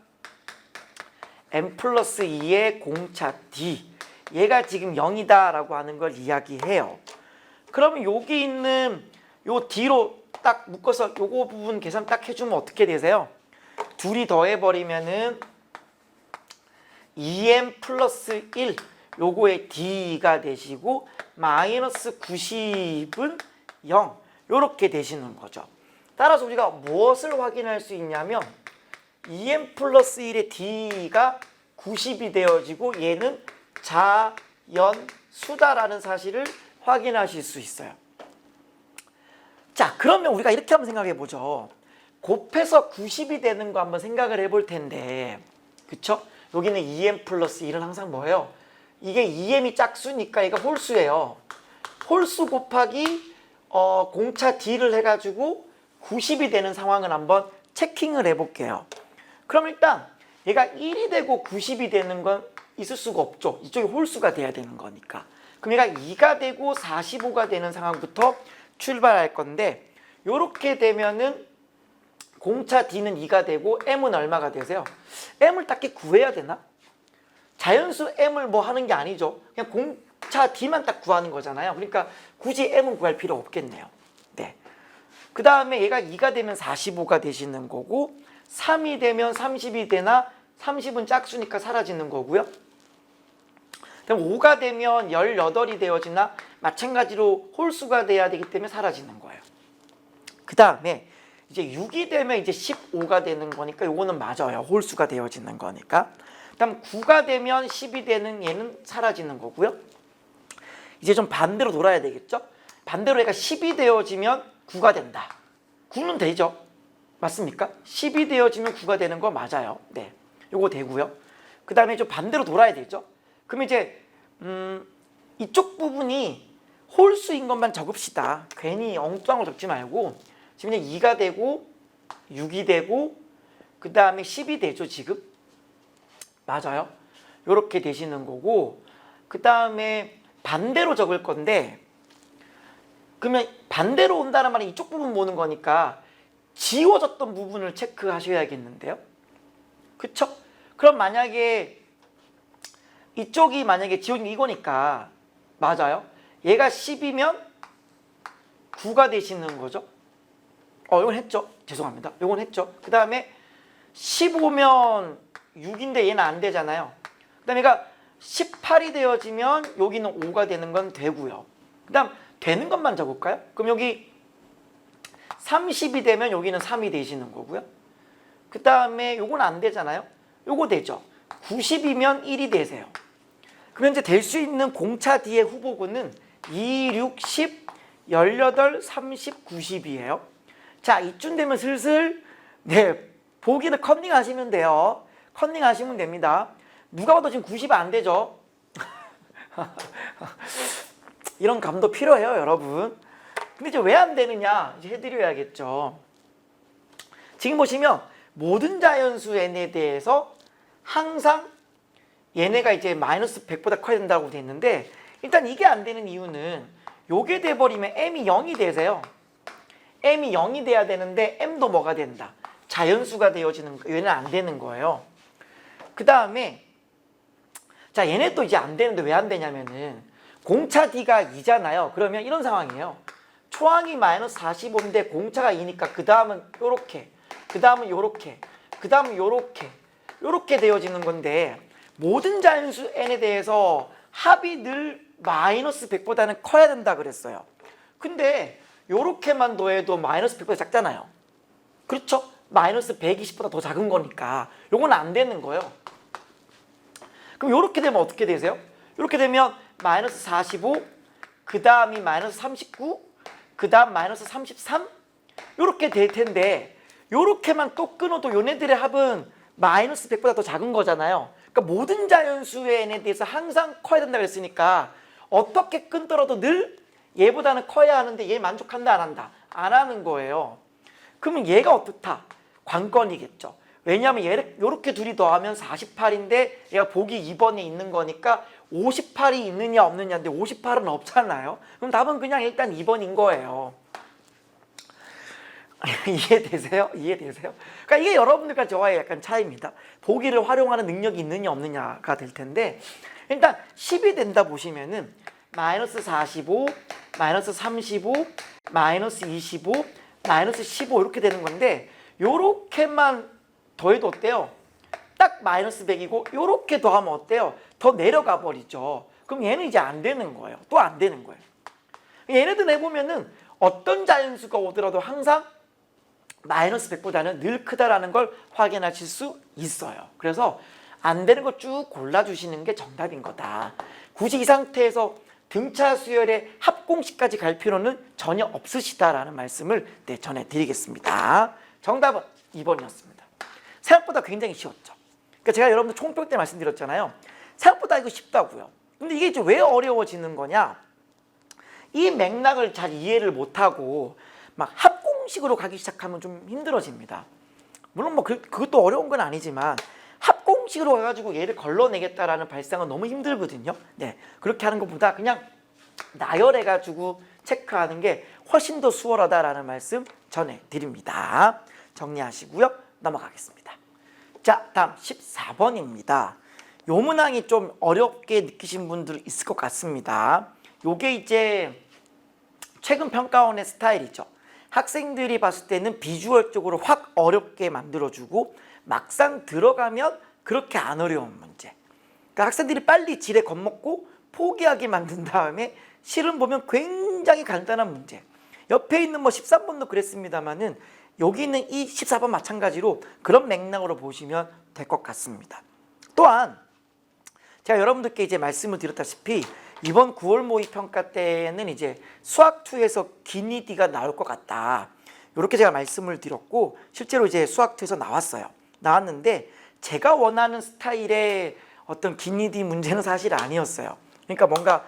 n 플러스 2의 공차 D, 얘가 지금 0이다 라고 하는 걸 이야기해요. 그러면 여기 있는 요 D로 딱 묶어서 요거 부분 계산 딱 해주면 어떻게 되세요? 둘이 더해버리면은 2m 플러스 1 요거의 D가 되시고 마이너스 90은 0 요렇게 되시는 거죠. 따라서 우리가 무엇을 확인할 수 있냐면 2m 플러스 1의 D가 90이 되어지고 얘는 자연수다라는 사실을 확인하실 수 있어요. 자, 그러면 우리가 이렇게 한번 생각해 보죠. 곱해서 90이 되는 거 한번 생각을 해볼 텐데, 그쵸? 여기는 2m 플러스 1은 항상 뭐예요? 이게 2m이 짝수니까 얘가 홀수예요. 홀수 곱하기 공차 D를 해가지고 90이 되는 상황을 한번 체킹을 해볼게요. 그럼 일단 얘가 1이 되고 90이 되는 건 있을 수가 없죠. 이쪽이 홀수가 돼야 되는 거니까. 그럼 얘가 2가 되고 45가 되는 상황부터 출발할 건데, 요렇게 되면은 공차 D는 2가 되고 M은 얼마가 되세요? M을 딱히 구해야 되나? 자연수 M을 뭐 하는 게 아니죠. 그냥 공차 D만 딱 구하는 거잖아요. 그러니까 굳이 M은 구할 필요 없겠네요. 네. 그 다음에 얘가 2가 되면 45가 되시는 거고, 3이 되면 30이 되나, 30은 짝수니까 사라지는 거고요. 그럼 5가 되면 18이 되어지나, 마찬가지로 홀수가 돼야 되기 때문에 사라지는 거예요. 그 다음에 이제 6이 되면 이제 15가 되는 거니까 요거는 맞아요. 홀수가 되어지는 거니까. 그다음 9가 되면 10이 되는 얘는 사라지는 거고요. 이제 좀 반대로 돌아야 되겠죠? 반대로 얘가 10이 되어지면 9가 된다. 9는 되죠? 맞습니까? 10이 되어지면 9가 되는 거 맞아요. 네, 요거 되고요. 그 다음에 좀 반대로 돌아야 되죠? 그럼 이제 이쪽 부분이 홀수인 것만 적읍시다. 괜히 엉뚱한 거 적지 말고 지금 이제 2가 되고 6이 되고 그 다음에 10이 되죠 지금? 맞아요. 요렇게 되시는 거고, 그 다음에 반대로 적을 건데, 그러면 반대로 온다는 말은 이쪽 부분 보는 거니까 지워졌던 부분을 체크하셔야겠는데요. 그쵸? 그럼 만약에 이쪽이 만약에 지워진 게 이거니까 맞아요. 얘가 10이면 9가 되시는 거죠. 이건 했죠. 죄송합니다. 이건 했죠. 그 다음에 15면 6인데 얘는 안 되잖아요. 그 다음에 얘가 18이 되어지면 여기는 5가 되는 건 되고요. 그 다음 되는 것만 적을까요? 그럼 여기 30이 되면 여기는 3이 되시는 거고요. 그 다음에 요건 안 되잖아요. 요거 되죠. 90이면 1이 되세요. 그럼 이제 될 수 있는 공차 D의 후보군은 2, 6, 10, 18, 30, 90이에요. 자, 이쯤 되면 슬슬 보기는 컨닝 하시면 돼요. 컨닝 하시면 됩니다. 누가 봐도 지금 90이 안 되죠. 이런 감도 필요해요, 여러분. 근데 이제 왜 안 되느냐 이제 해드려야겠죠. 지금 보시면 모든 자연수 n에 대해서 항상 얘네가 이제 마이너스 100보다 커야 된다고 돼 있는데, 일단 이게 안 되는 이유는 요게 돼버리면 m이 0이 되세요. m이 0이 돼야 되는데 m도 뭐가 된다? 자연수가 되어지는 거. 얘는 안 되는 거예요. 그 다음에 자, 얘네 또 이제 안 되는데 왜 안 되냐면은 공차 D가 2잖아요. 그러면 이런 상황이에요. 초항이 마이너스 45인데 공차가 2니까 그 다음은 요렇게, 그 다음은 요렇게, 그 다음은 요렇게, 요렇게 되어지는 건데, 모든 자연수 n에 대해서 합이 늘 마이너스 100보다는 커야 된다 그랬어요. 근데 요렇게만 더해도 마이너스 100보다 작잖아요. 그렇죠? 마이너스 120보다 더 작은 거니까 요건 안 되는 거예요. 그럼 요렇게 되면 어떻게 되세요? 요렇게 되면 마이너스 45, 그 다음이 마이너스 39, 그 다음 마이너스 33 요렇게 될 텐데, 요렇게만 또 끊어도 요네들의 합은 마이너스 100보다 더 작은 거잖아요. 그러니까 모든 자연수의 n에 대해서 항상 커야 된다고 했으니까 어떻게 끊더라도 늘 얘보다는 커야 하는데 얘 만족한다 안 한다? 안 하는 거예요. 그러면 얘가 어떻다? 관건이겠죠. 왜냐하면 얘를 요렇게 둘이 더하면 48인데 얘가 보기 2번에 있는 거니까 58이 있느냐 없느냐인데 58은 없잖아요. 그럼 답은 그냥 일단 2번인 거예요. 이해되세요? 이해되세요? 그러니까 이게 여러분들과 저와의 약간 차이입니다. 보기를 활용하는 능력이 있느냐 없느냐가 될 텐데, 일단 10이 된다 보시면은 마이너스 45, 마이너스 35, 마이너스 25, 마이너스 15 이렇게 되는 건데, 요렇게만 더해도 어때요? 딱 마이너스 100이고 요렇게 더하면 어때요? 더 내려가 버리죠. 그럼 얘는 이제 안 되는 거예요. 또 안 되는 거예요. 얘네들 해보면은 어떤 자연수가 오더라도 항상 마이너스 100보다는 늘 크다라는 걸 확인하실 수 있어요. 그래서 안 되는 거 쭉 골라주시는 게 정답인 거다. 굳이 이 상태에서 등차 수열의 합공식까지 갈 필요는 전혀 없으시다라는 말씀을 전해드리겠습니다. 정답은 2번이었습니다. 생각보다 굉장히 쉬웠죠. 그러니까 제가 여러분들 총평 때 말씀드렸잖아요. 생각보다 이거 쉽다고요. 근데 이게 이제 왜 어려워지는 거냐? 이 맥락을 잘 이해를 못하고 막 합공식으로 가기 시작하면 좀 힘들어집니다. 물론 뭐 그것도 어려운 건 아니지만 합공식으로 가가지고 얘를 걸러내겠다라는 발상은 너무 힘들거든요. 네, 그렇게 하는 것보다 그냥 나열해가지고 체크하는 게 훨씬 더 수월하다라는 말씀 전해드립니다. 정리하시고요. 넘어가겠습니다. 자, 다음 14번입니다. 요 문항이 좀 어렵게 느끼신 분들 있을 것 같습니다. 요게 이제 최근 평가원의 스타일이죠. 학생들이 봤을 때는 비주얼적으로 확 어렵게 만들어주고 막상 들어가면 그렇게 안 어려운 문제. 그러니까 학생들이 빨리 지레 겁먹고 포기하게 만든 다음에 실은 보면 굉장히 간단한 문제. 옆에 있는 뭐 13번도 그랬습니다만은 여기 있는 이 14번 마찬가지로 그런 맥락으로 보시면 될 것 같습니다. 또한 제가 여러분들께 이제 말씀을 드렸다시피 이번 9월 모의평가 때는 이제 수학2에서 기니디가 나올 것 같다. 이렇게 제가 말씀을 드렸고 실제로 이제 수학2에서 나왔어요. 나왔는데 제가 원하는 스타일의 어떤 기니디 문제는 사실 아니었어요. 그러니까 뭔가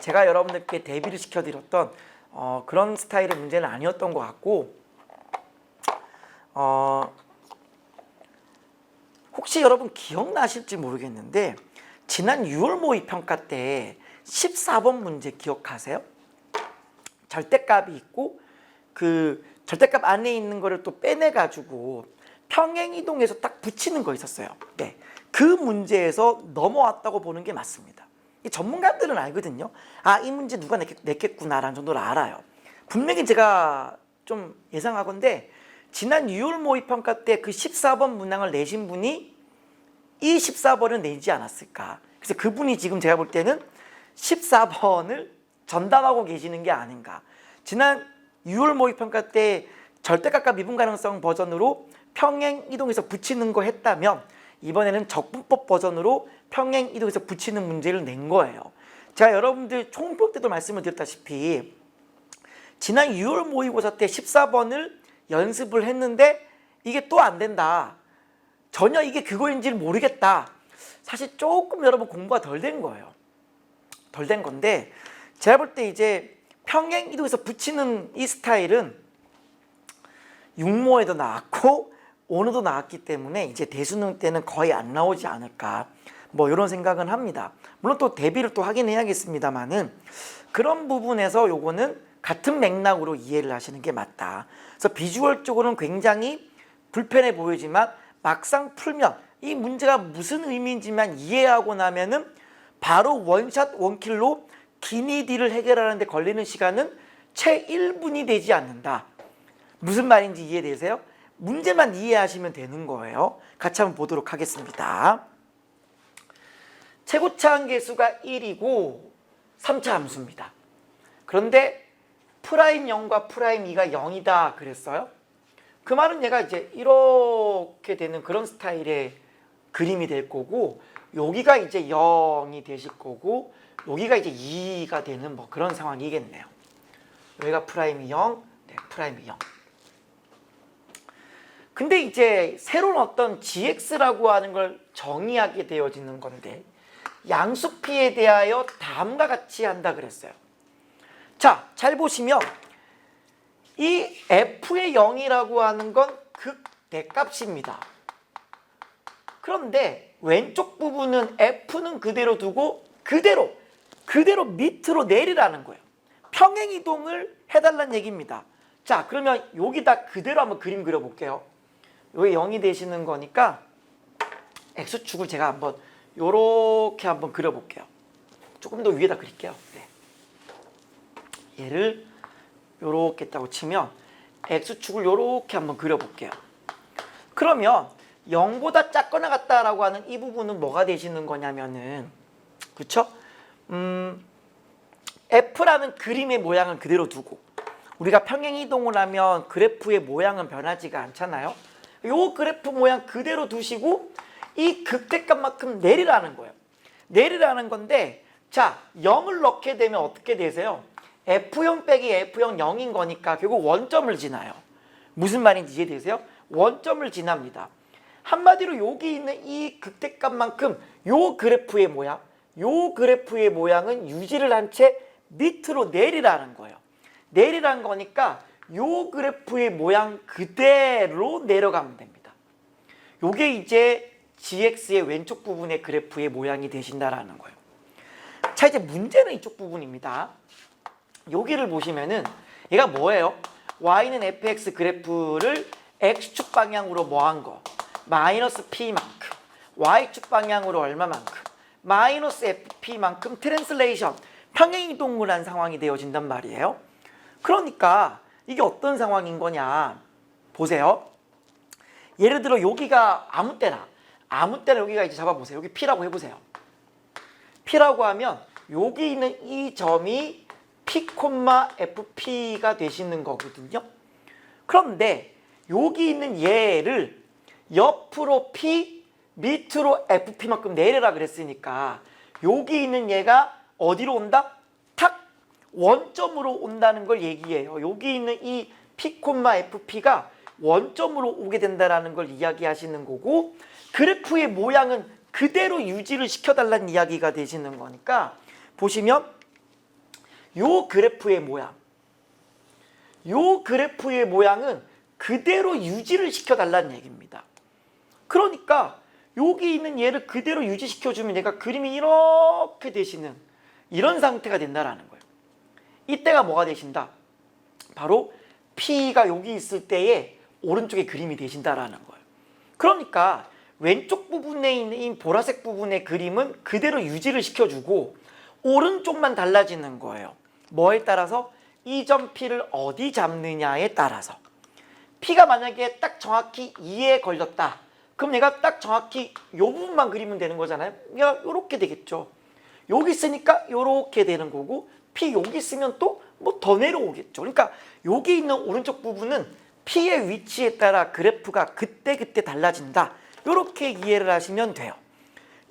제가 여러분들께 대비를 시켜드렸던 그런 스타일의 문제는 아니었던 것 같고 혹시 여러분 기억나실지 모르겠는데 지난 6월 모의평가 때 14번 문제 기억하세요? 절대값이 있고 그 절대값 안에 있는 거를 또 빼내가지고 평행이동해서 딱 붙이는 거 있었어요. 네, 그 문제에서 넘어왔다고 보는 게 맞습니다. 이 전문가들은 알거든요. 아, 이 문제 누가 냈겠구나라는 정도로 알아요. 분명히 제가 좀 예상하건데 지난 6월 모의평가 때 그 14번 문항을 내신 분이 이 14번을 내지 않았을까. 그래서 그분이 지금 제가 볼 때는 14번을 전담하고 계시는 게 아닌가. 지난 6월 모의평가 때 절대값과 미분가능성 버전으로 평행 이동해서 붙이는 거 했다면 이번에는 적분법 버전으로 평행 이동해서 붙이는 문제를 낸 거예요. 제가 여러분들 총평 때도 말씀을 드렸다시피 지난 6월 모의고사 때 14번을 연습을 했는데 이게 또 안 된다. 전혀 이게 그거인지를 모르겠다. 사실 조금 여러분 공부가 덜 된 거예요. 덜 된 건데 제가 볼 때 이제 평행 이동해서 붙이는 이 스타일은 육모에도 나왔고 오늘도 나왔기 때문에 이제 대수능 때는 거의 안 나오지 않을까 뭐 이런 생각은 합니다. 물론 또 대비를 또 하긴 해야겠습니다만은 그런 부분에서 요거는 같은 맥락으로 이해를 하시는 게 맞다. 그래서 비주얼적으로는 굉장히 불편해 보이지만 막상 풀면 이 문제가 무슨 의미인지만 이해하고 나면은 바로 원샷 원킬로 기니디를 해결하는 데 걸리는 시간은 채 1분이 되지 않는다. 무슨 말인지 이해되세요? 문제만 이해하시면 되는 거예요. 같이 한번 보도록 하겠습니다. 최고차 한계수가 1이고 3차 함수입니다. 그런데 프라임 0과 프라임 2가 0이다 그랬어요. 그 말은 얘가 이제 이렇게 되는 그런 스타일의 그림이 될 거고 여기가 이제 0이 되실 거고 여기가 이제 2가 되는 뭐 그런 상황이겠네요. 여기가 프라임이 0, 네, 프라임이 0. 근데 이제 새로운 어떤 gx라고 하는 걸 정의하게 되어지는 건데 양수피에 대하여 다음과 같이 한다 그랬어요. 자, 잘 보시면 이 f의 0이라고 하는 건 극대값입니다. 그런데 왼쪽 부분은 f는 그대로 두고 그대로 밑으로 내리라는 거예요. 평행이동을 해달라는 얘기입니다. 자, 그러면 여기다 그대로 한번 그림 그려볼게요. 여기 0이 되시는 거니까 x축을 제가 한번 요렇게 한번 그려볼게요. 조금 더 위에다 그릴게요. 네. 얘를 요렇게 했다고 치면 x축을 요렇게 한번 그려볼게요. 그러면 0보다 작거나 같다라고 하는 이 부분은 뭐가 되시는 거냐면은 그쵸? F라는 그림의 모양은 그대로 두고 우리가 평행이동을 하면 그래프의 모양은 변하지가 않잖아요. 요 그래프 모양 그대로 두시고 이 극대값만큼 내리라는 거예요. 내리라는 건데 자 0을 넣게 되면 어떻게 되세요? F형 빼기 F형 0인 거니까 결국 원점을 지나요. 무슨 말인지 이해되세요? 원점을 지납니다. 한마디로 여기 있는 이 극대값만큼 요 그래프의 모양은 유지를 한 채 밑으로 내리라는 거예요. 내리라는 거니까 요 그래프의 모양 그대로 내려가면 됩니다. 요게 이제 GX의 왼쪽 부분의 그래프의 모양이 되신다라는 거예요. 자 이제 문제는 이쪽 부분입니다. 여기를 보시면은 얘가 뭐예요? Y는 fx 그래프를 x축 방향으로 뭐한 거? 마이너스 p만큼 y축 방향으로 얼마만큼? 마이너스 fp만큼 트랜슬레이션 평행이동을 한 상황이 되어진단 말이에요. 그러니까 이게 어떤 상황인 거냐 보세요. 예를 들어 여기가 아무 때나 여기가 이제 잡아보세요. 여기 P라고 해보세요. P라고 하면 여기 있는 이 점이 P, FP가 되시는 거거든요. 그런데 여기 있는 얘를 옆으로 P, 밑으로 FP만큼 내려라 그랬으니까 여기 있는 얘가 어디로 온다? 탁! 원점으로 온다는 걸 얘기해요. 여기 있는 이 P, FP가 원점으로 오게 된다는 걸 이야기하시는 거고 그래프의 모양은 그대로 유지를 시켜달라는 이야기가 되시는 거니까 보시면 요 그래프의 모양은 그대로 유지를 시켜달라는 얘기입니다. 그러니까 여기 있는 얘를 그대로 유지시켜주면 얘가 그림이 이렇게 되시는 이런 상태가 된다라는 거예요. 이때가 뭐가 되신다? 바로 P가 여기 있을 때의 오른쪽에 그림이 되신다라는 거예요. 그러니까 왼쪽 부분에 있는 이 보라색 부분의 그림은 그대로 유지를 시켜주고 오른쪽만 달라지는 거예요. 뭐에 따라서? 이 점 P를 어디 잡느냐에 따라서. P가 만약에 딱 정확히 2에 걸렸다. 그럼 얘가 딱 정확히 이 부분만 그리면 되는 거잖아요. 얘가 이렇게 되겠죠. 여기 있으니까 이렇게 되는 거고 P 여기 있으면 또 뭐 더 내려오겠죠. 그러니까 여기 있는 오른쪽 부분은 P의 위치에 따라 그래프가 그때그때 달라진다. 이렇게 이해를 하시면 돼요.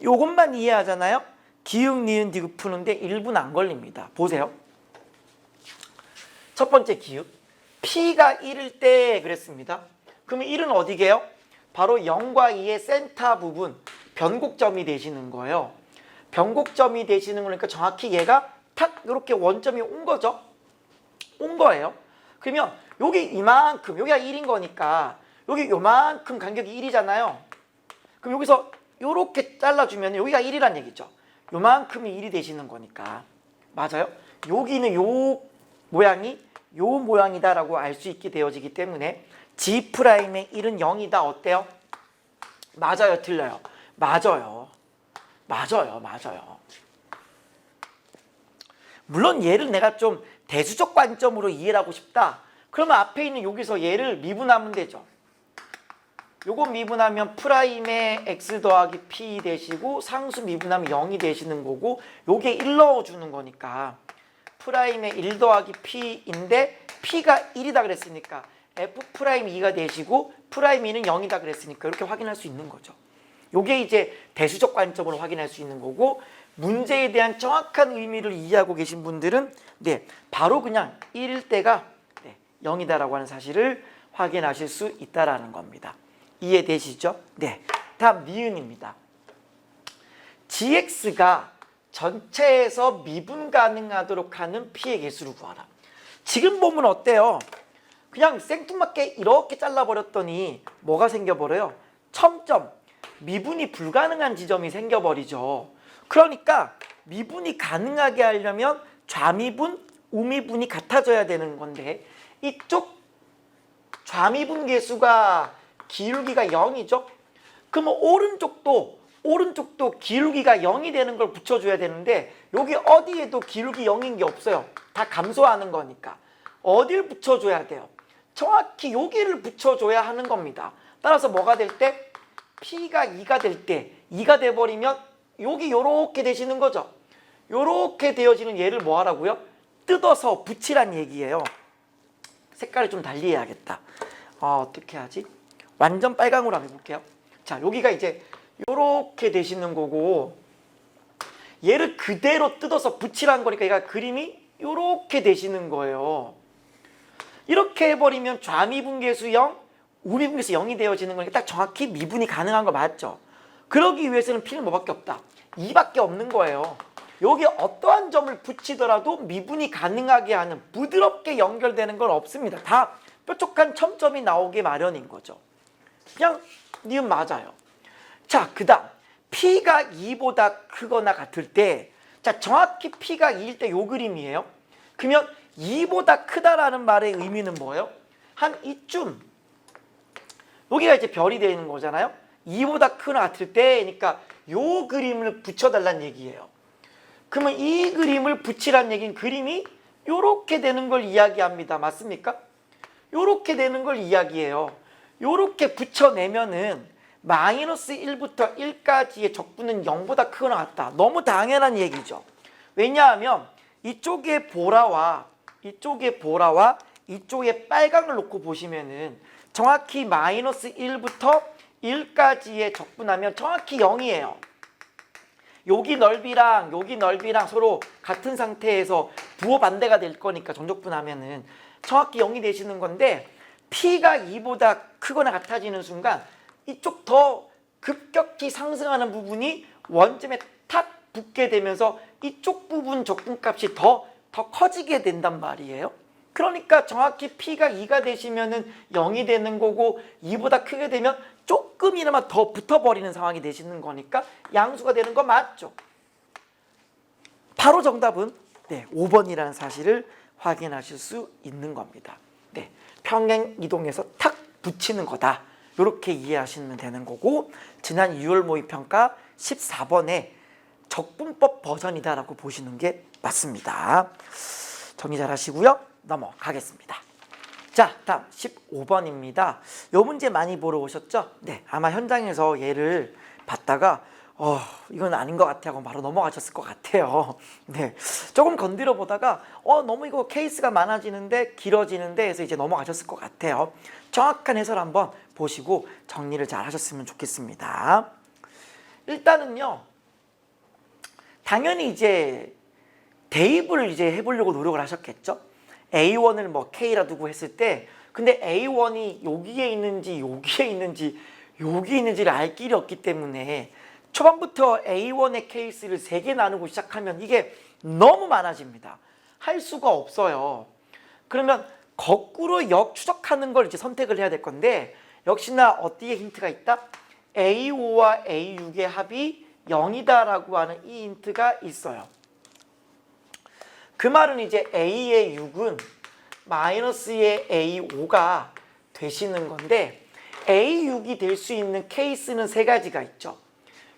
요것만 이해하잖아요. 기역, 니은, 디귿 푸는데 1분 안 걸립니다. 보세요. 첫 번째 기역. P가 1일 때 그랬습니다. 그러면 1은 어디게요? 바로 0과 2의 센터 부분, 변곡점이 되시는 거예요. 변곡점이 되시는 거니까 정확히 얘가 탁 이렇게 원점이 온 거죠. 온 거예요. 그러면 여기 이만큼, 여기가 1인 거니까 여기 요만큼 간격이 1이잖아요. 그럼 여기서 요렇게 잘라주면 여기가 1이란 얘기죠. 요만큼이 1이 되시는 거니까. 맞아요? 여기는 요 모양이 요 모양이다라고 알 수 있게 되어지기 때문에 G'의 1은 0이다. 어때요? 맞아요? 틀려요? 맞아요. 물론 얘를 내가 좀 대수적 관점으로 이해를 하고 싶다. 그러면 앞에 있는 여기서 얘를 미분하면 되죠. 요거 미분하면 프라임의 x 더하기 p 되시고 상수 미분하면 0이 되시는 거고 요게 1 넣어주는 거니까 프라임의 1 더하기 p인데 p가 1이다 그랬으니까 f 프라임 2가 되시고 프라임 2는 0이다 그랬으니까 이렇게 확인할 수 있는 거죠. 요게 이제 대수적 관점으로 확인할 수 있는 거고 문제에 대한 정확한 의미를 이해하고 계신 분들은 네 바로 그냥 1일 때가 0이다라고 하는 사실을 확인하실 수 있다라는 겁니다. 이해되시죠? 네. 다음 니은입니다. GX가 전체에서 미분 가능하도록 하는 P의 개수를 구하라. 지금 보면 어때요? 그냥 생뚱맞게 이렇게 잘라버렸더니 뭐가 생겨버려요? 첨점, 미분이 불가능한 지점이 생겨버리죠. 그러니까 미분이 가능하게 하려면 좌미분, 우미분이 같아져야 되는 건데 이쪽 좌미분 개수가 기울기가 0이죠. 그러면 오른쪽도 기울기가 0이 되는 걸 붙여줘야 되는데 여기 어디에도 기울기 0인 게 없어요. 다 감소하는 거니까. 어딜 붙여줘야 돼요? 정확히 여기를 붙여줘야 하는 겁니다. 따라서 뭐가 될 때? P가 2가 될 때 2가 돼버리면 여기 요렇게 되시는 거죠. 요렇게 되어지는 얘를 뭐 하라고요? 뜯어서 붙이란 얘기예요. 색깔을 좀 달리 해야겠다. 어떻게 하지? 완전 빨강으로 한번 해볼게요. 자, 여기가 이제 요렇게 되시는 거고, 얘를 그대로 뜯어서 붙이라는 거니까 얘가 그림이 요렇게 되시는 거예요. 이렇게 해버리면 좌미분계수 0, 우미분계수 0이 되어지는 거니까 딱 정확히 미분이 가능한 거 맞죠? 그러기 위해서는 P는 뭐밖에 없다? 2밖에 없는 거예요. 여기 어떠한 점을 붙이더라도 미분이 가능하게 하는, 부드럽게 연결되는 건 없습니다. 다 뾰족한 첨점이 나오게 마련인 거죠. 그냥 니은 맞아요. 자, 그 다음 P가 2보다 크거나 같을 때, 자, 정확히 P가 2일 때 요 그림이에요. 그러면 2보다 크다라는 말의 의미는 뭐예요? 한 이쯤, 여기가 이제 별이 되는 거잖아요. 2보다 크거나 같을 때, 그러니까 요 그림을 붙여달라는 얘기예요. 그러면 이 그림을 붙이라는 얘기는 그림이 요렇게 되는 걸 이야기합니다. 맞습니까? 요렇게 되는 걸 이야기해요. 요렇게 붙여내면은 마이너스 1부터 1까지의 적분은 0보다 크거나 같다. 너무 당연한 얘기죠. 왜냐하면 이쪽에 보라와 이쪽에 빨강을 놓고 보시면은 정확히 마이너스 1부터 1까지의 적분하면 정확히 0이에요. 여기 넓이랑 여기 넓이랑 서로 같은 상태에서 부호 반대가 될 거니까 정적분하면은 정확히 0이 되시는 건데, P가 2보다 크거나 같아지는 순간 이쪽 더 급격히 상승하는 부분이 원점에 탁 붙게 되면서 이쪽 부분 적분값이 더 커지게 된단 말이에요. 그러니까 정확히 P가 2가 되시면은 0이 되는 거고, 2보다 크게 되면 조금이나마 더 붙어버리는 상황이 되시는 거니까 양수가 되는 거 맞죠? 바로 정답은 5번이라는 사실을 확인하실 수 있는 겁니다. 평행 이동해서 탁 붙이는 거다. 이렇게 이해하시면 되는 거고, 지난 6월 모의평가 14번에 적분법 버전이다라고 보시는 게 맞습니다. 정리 잘 하시고요. 넘어가겠습니다. 자, 다음 15번입니다. 요 문제 많이 보러 오셨죠? 네, 아마 현장에서 얘를 봤다가 이건 아닌 것 같아 하고 바로 넘어가셨을 것 같아요. 네, 조금 건드려 보다가 너무 이거 케이스가 많아지는데 길어지는데 해서 이제 넘어가셨을 것 같아요. 정확한 해설 한번 보시고 정리를 잘 하셨으면 좋겠습니다. 일단은요, 당연히 이제 대입을 이제 해보려고 노력을 하셨겠죠? A1을 뭐 K라 두고 했을 때, 근데 A1이 여기에 있는지 여기에 있는지 여기에 있는지를 알 길이 없기 때문에 초반부터 A1의 케이스를 3개 나누고 시작하면 이게 너무 많아집니다. 할 수가 없어요. 그러면 거꾸로 역추적하는 걸 이제 선택을 해야 될 건데, 역시나 어디에 힌트가 있다? A5와 A6의 합이 0이다라고 하는 이 힌트가 있어요. 그 말은 이제 A의 6은 마이너스의 A5가 되시는 건데, A6이 될 수 있는 케이스는 3가지가 있죠.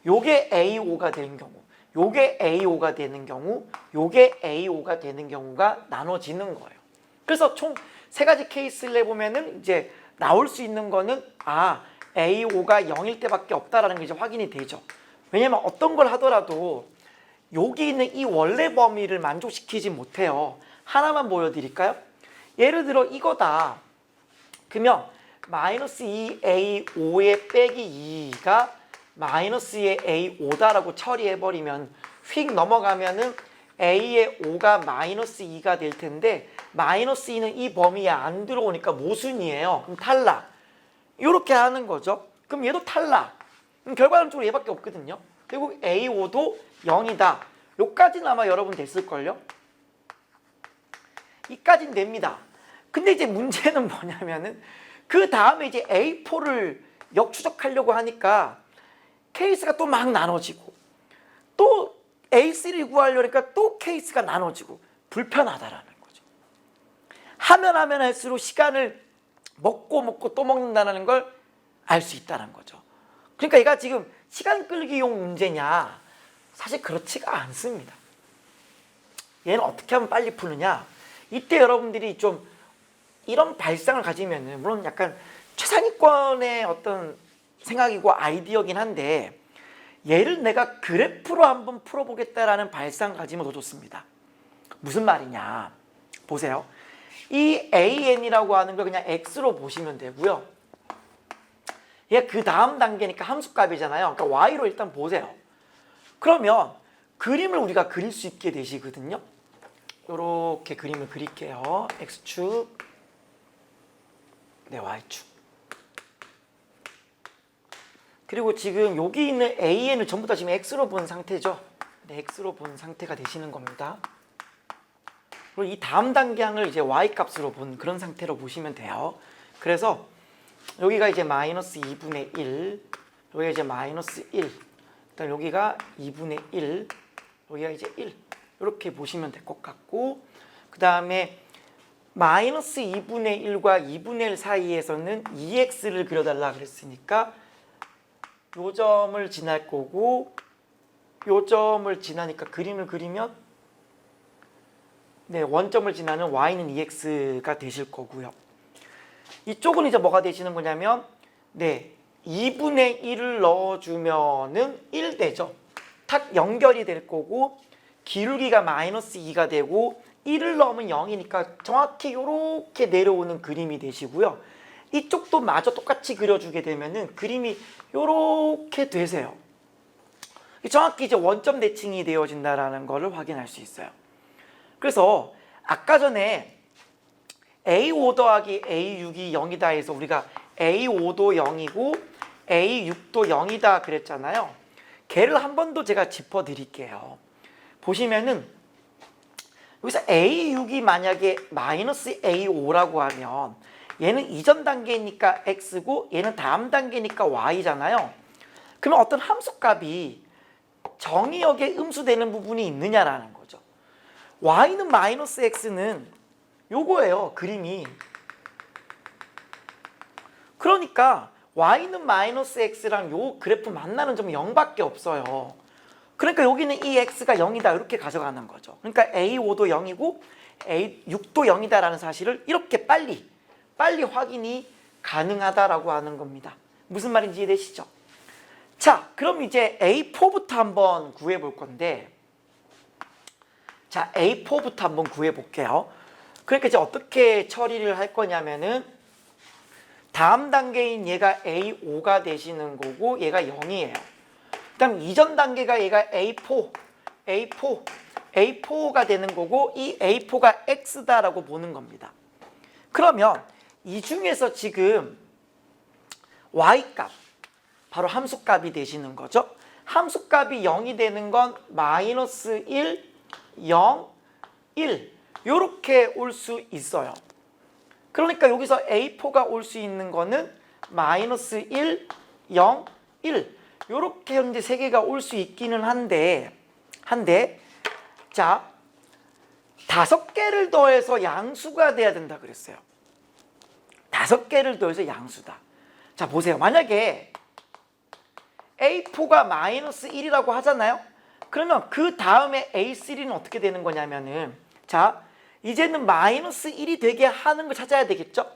요게 A5가 되는 경우, 요게 A5가 되는 경우, 요게 A5가 되는 경우가 나눠지는 거예요. 그래서 총 3가지 케이스를 해보면은 이제 나올 수 있는 거는 A5가 0일 때밖에 없다라는 게 이제 확인이 되죠. 왜냐면 어떤 걸 하더라도 여기 있는 이 원래 범위를 만족시키지 못해요. 하나만 보여드릴까요? 예를 들어 이거다. 그러면 마이너스 2A5의 빼기 2가 마이너스의 A5다라고 처리해버리면 휙 넘어가면은 A의 5가 마이너스 2가 될 텐데, 마이너스 2는 이 범위에 안 들어오니까 모순이에요. 그럼 탈락. 이렇게 하는 거죠. 그럼 얘도 탈락. 그럼 결과론적으로 얘밖에 없거든요. 그리고 A5도 0이다. 요까지는 아마 여러분 됐을걸요? 이까지는 됩니다. 근데 이제 문제는 뭐냐면은 그 다음에 이제 A4를 역추적하려고 하니까 케이스가 또 막 나눠지고, 또 A3를 구하려니까 또 케이스가 나눠지고 불편하다라는 거죠. 하면 할수록 시간을 먹고 또 먹는다는 걸 알 수 있다는 거죠. 그러니까 얘가 지금 시간 끌기용 문제냐? 사실 그렇지가 않습니다. 얘는 어떻게 하면 빨리 푸느냐? 이때 여러분들이 좀 이런 발상을 가지면은, 물론 약간 최상위권의 어떤 생각이고 아이디어긴 한데, 얘를 내가 그래프로 한번 풀어보겠다라는 발상 가지면 더 좋습니다. 무슨 말이냐? 보세요. 이 AN이라고 하는 걸 그냥 X로 보시면 되고요. 얘가 그 다음 단계니까 함수값이잖아요. 그러니까 y로 일단 보세요. 그러면 그림을 우리가 그릴 수 있게 되시거든요. 이렇게 그림을 그릴게요. x축, 네, y축. 그리고 지금 여기 있는 AN을 전부 다 지금 x로 본 상태죠. 네, x로 본 상태가 되시는 겁니다. 그리고 이 다음 단계항을 이제 y 값으로 본 그런 상태로 보시면 돼요. 그래서 여기가 이제 마이너스 2분의 1, 여기가 이제 마이너스 1, 그다음 여기가 2분의 1, 여기가 이제 1 이렇게 보시면 될 것 같고, 그 다음에 마이너스 2분의 1과 2분의 1 사이에서는 2x를 그려달라 그랬으니까 요 점을 지날 거고, 요 점을 지나니까 그림을 그리면 네, 원점을 지나는 y는 2x가 되실 거고요. 이쪽은 이제 뭐가 되시는 거냐면 네, 2분의 1을 넣어주면은 1 되죠. 탁 연결이 될 거고, 기울기가 마이너스 2가 되고 1을 넣으면 0이니까 정확히 이렇게 내려오는 그림이 되시고요. 이쪽도 마저 똑같이 그려주게 되면은 그림이 이렇게 되세요. 정확히 이제 원점 대칭이 되어진다라는 것을 확인할 수 있어요. 그래서 아까 전에 A5 더하기 A6이 0이다 해서 우리가 A5도 0이고 A6도 0이다 그랬잖아요. 걔를 한 번 더 제가 짚어 드릴게요. 보시면은 여기서 A6이 만약에 마이너스 A5라고 하면 얘는 이전 단계니까 X고 얘는 다음 단계니까 Y잖아요. 그러면 어떤 함수값이 정의역에 음수되는 부분이 있느냐라는 거죠. Y는 마이너스 X는 요거예요, 그림이. 그러니까 Y는 마이너스 X랑 요 그래프 만나는 점은 0밖에 없어요. 그러니까 여기는 이 X가 0이다 이렇게 가져가는 거죠. 그러니까 A5도 0이고 A6도 0이다라는 사실을 이렇게 빨리 확인이 가능하다라고 하는 겁니다. 무슨 말인지 이해되시죠? 자, 그럼 이제 A4부터 한번 구해볼 건데, 자, A4부터 한번 구해볼게요. 그러니까 이제 어떻게 처리를 할 거냐면은 다음 단계인 얘가 A5가 되시는 거고 얘가 0이에요. 그다음 이전 단계가 얘가 A4가 되는 거고 이 A4가 X다라고 보는 겁니다. 그러면 이 중에서 지금 Y값, 바로 함수값이 되시는 거죠. 함수값이 0이 되는 건 마이너스 1, 0, 1 이렇게 올 수 있어요. 그러니까 여기서 A4가 올 수 있는 거는 마이너스 1, 0, 1 이렇게 현재 세 개가 올 수 있기는 한데 자, 5개를 더해서 양수가 돼야 된다 그랬어요. 5개를 더해서 양수다. 자, 보세요. 만약에 A4가 마이너스 1이라고 하잖아요. 그러면 그 다음에 A3는 어떻게 되는 거냐면은, 자, 이제는 마이너스 1이 되게 하는 걸 찾아야 되겠죠?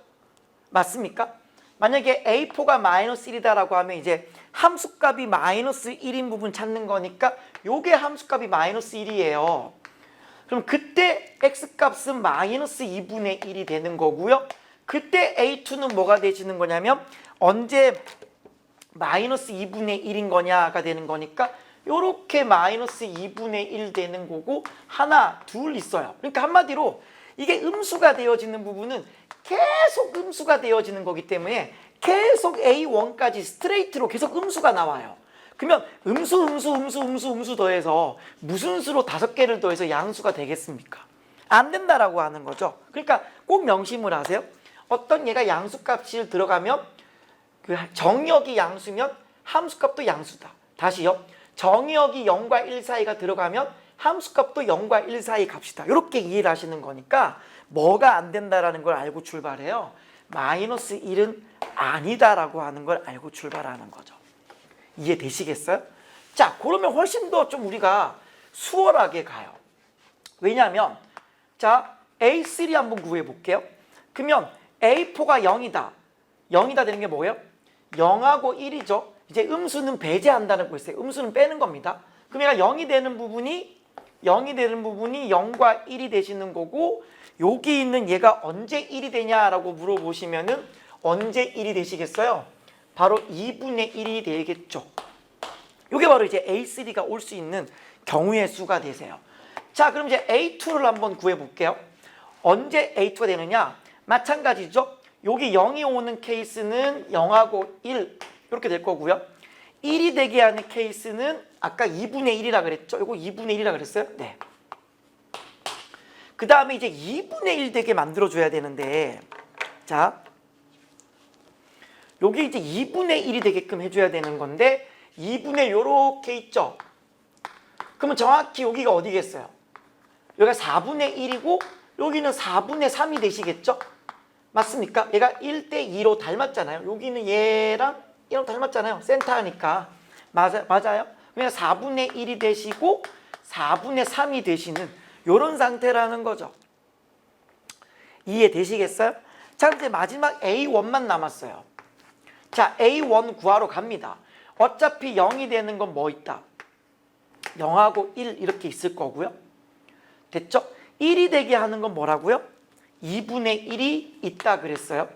맞습니까? 만약에 A4가 마이너스 1이다라고 하면 이제 함수값이 마이너스 1인 부분 찾는 거니까 요게 함수값이 마이너스 1이에요. 그럼 그때 X값은 마이너스 2분의 1이 되는 거고요. 그때 A2는 뭐가 되시는 거냐면 언제 마이너스 2분의 1인 거냐가 되는 거니까 요렇게 마이너스 2분의 1 되는 거고 하나, 둘 있어요. 그러니까 한마디로 이게 음수가 되어지는 부분은 계속 음수가 되어지는 거기 때문에 계속 A1까지 스트레이트로 계속 음수가 나와요. 그러면 음수 더해서 무슨 수로 5개를 더해서 양수가 되겠습니까? 안 된다라고 하는 거죠. 그러니까 꼭 명심을 하세요. 어떤 얘가 양수값이 들어가면 그 정의역이 양수면 함수값도 양수다. 다시요. 정의역이 0과 1 사이가 들어가면 함수값도 0과 1 사이 값이다. 이렇게 이해를 하시는 거니까 뭐가 안 된다라는 걸 알고 출발해요. 마이너스 1은 아니다라고 하는 걸 알고 출발하는 거죠. 이해되시겠어요? 자, 그러면 훨씬 더 좀 우리가 수월하게 가요. 왜냐하면 자, A3 한번 구해 볼게요. 그러면 A4가 0이다. 0이다 되는 게 뭐예요? 0하고 1이죠. 이제 음수는 배제한다는 거 있어요. 음수는 빼는 겁니다. 그럼 얘가 0이 되는 부분이 0과 1이 되시는 거고, 여기 있는 얘가 언제 1이 되냐라고 물어보시면은 언제 1이 되시겠어요? 바로 2분의 1이 되겠죠. 이게 바로 이제 A3가 올 수 있는 경우의 수가 되세요. 자, 그럼 이제 A2를 한번 구해볼게요. 언제 A2가 되느냐? 마찬가지죠. 여기 0이 오는 케이스는 0하고 1 이렇게 될 거고요. 1이 되게 하는 케이스는 아까 2분의 1이라 그랬죠. 이거 2분의 1이라 그랬어요? 네. 그 다음에 이제 2분의 1 되게 만들어줘야 되는데, 자, 여기 이제 2분의 1이 되게끔 해줘야 되는 건데 2분의 요렇게 있죠. 그러면 정확히 여기가 어디겠어요? 여기가 4분의 1이고 여기는 4분의 3이 되시겠죠? 맞습니까? 얘가 1대2로 닮았잖아요. 여기는 얘랑 닮았잖아요. 센터니까. 맞아요? 그러니까 4분의 1이 되시고 4분의 3이 되시는 이런 상태라는 거죠. 이해되시겠어요? 자, 이제 마지막 A1만 남았어요. 자, A1 구하러 갑니다. 어차피 0이 되는 건 뭐 있다? 0하고 1 이렇게 있을 거고요. 됐죠? 1이 되게 하는 건 뭐라고요? 2분의 1이 있다 그랬어요.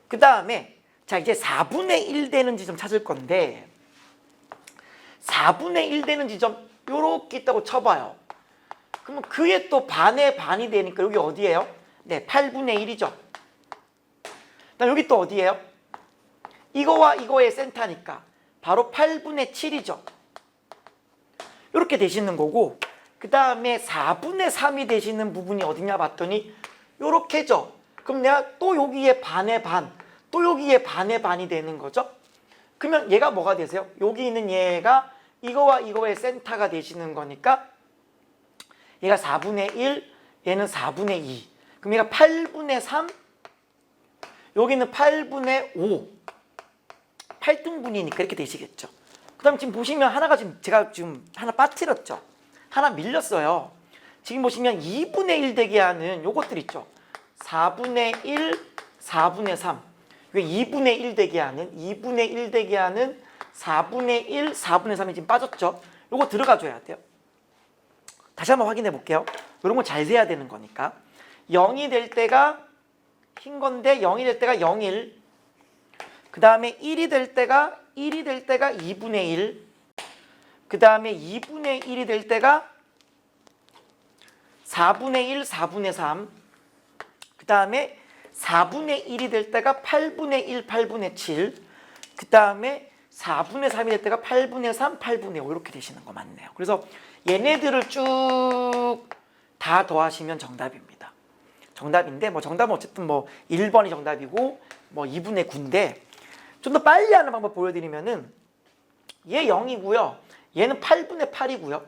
그 다음에 자, 이제 4분의 1 되는 지점 찾을 건데 4분의 1 되는 지점 요렇게 있다고 쳐봐요. 그러면 그게 또 반의 반이 되니까 여기 어디예요? 네, 8분의 1이죠. 그다음 여기 또 어디예요? 이거와 이거의 센터니까 바로 8분의 7이죠. 이렇게 되시는 거고, 그 다음에 4분의 3이 되시는 부분이 어디냐 봤더니 요렇게죠. 그럼 내가 또 여기에 반의 반, 또 여기에 반의 반이 되는 거죠. 그러면 얘가 뭐가 되세요? 여기 있는 얘가 이거와 이거의 센터가 되시는 거니까 얘가 4분의 1, 얘는 4분의 2. 그럼 얘가 8분의 3, 여기는 8분의 5. 8등분이니까 이렇게 되시겠죠. 그 다음에 지금 보시면 하나가 제가 지금 하나 빠뜨렸죠. 하나 밀렸어요. 지금 보시면 2분의 1 되게 하는 요것들 있죠. 4분의 1, 4분의 3. 이게 2분의 1 되게 하는 2분의 1 되게 하는 4분의 1, 4분의 3이 지금 빠졌죠. 요거 들어가 줘야 돼요. 다시 한번 확인해 볼게요. 이런 거 잘 세야 되는 거니까. 0이 될 때가 흰 건데 0이 될 때가 0, 1. 그 다음에 1이 될 때가 2분의 1. 그 다음에 2분의 1이 될 때가 4분의 1, 4분의 3. 그 다음에 4분의 1이 될 때가 8분의 1, 8분의 7. 그 다음에 4분의 3이 될 때가 8분의 3, 8분의 5 이렇게 되시는 거 맞네요. 그래서 얘네들을 쭉 다 더하시면 정답입니다. 정답인데 뭐 정답은 어쨌든 뭐 1번이 정답이고 뭐 2분의 9인데 좀 더 빨리 하는 방법 보여드리면은 얘 0이고요. 얘는 8분의 8이고요.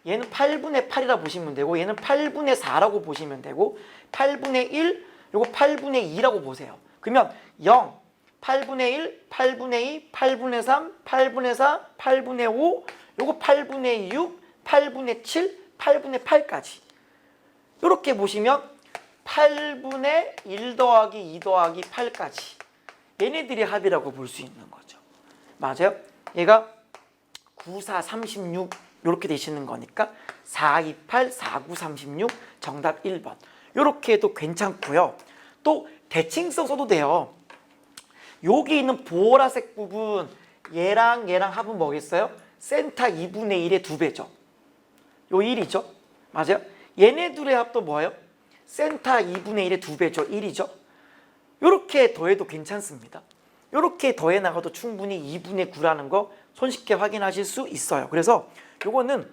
얘는 8분의 8이라 보시면 되고 얘는 8분의 4라고 보시면 되고 8분의 1, 요거 8분의 2라고 보세요. 그러면 0, 8분의 1, 8분의 2, 8분의 3, 8분의 4, 8분의 5, 요거 8분의 6, 8분의 7, 8분의 8까지 이렇게 보시면 8분의 1 더하기 2 더하기 8까지 얘네들이 합이라고 볼 수 있는 거죠. 맞아요? 얘가 9, 4, 36 이렇게 되시는 거니까 4, 2, 8, 4, 9, 36 정답 1번 이렇게 해도 괜찮고요. 또 대칭성 써도 돼요. 여기 있는 보라색 부분 얘랑 합은 뭐겠어요? 센터 2분의 1의 2배죠. 요 1이죠. 맞아요? 얘네 둘의 합도 뭐예요? 센터 2분의 1의 2배죠. 1이죠. 이렇게 더해도 괜찮습니다. 이렇게 더해 나가도 충분히 2분의 9라는 거 손쉽게 확인하실 수 있어요. 그래서 요거는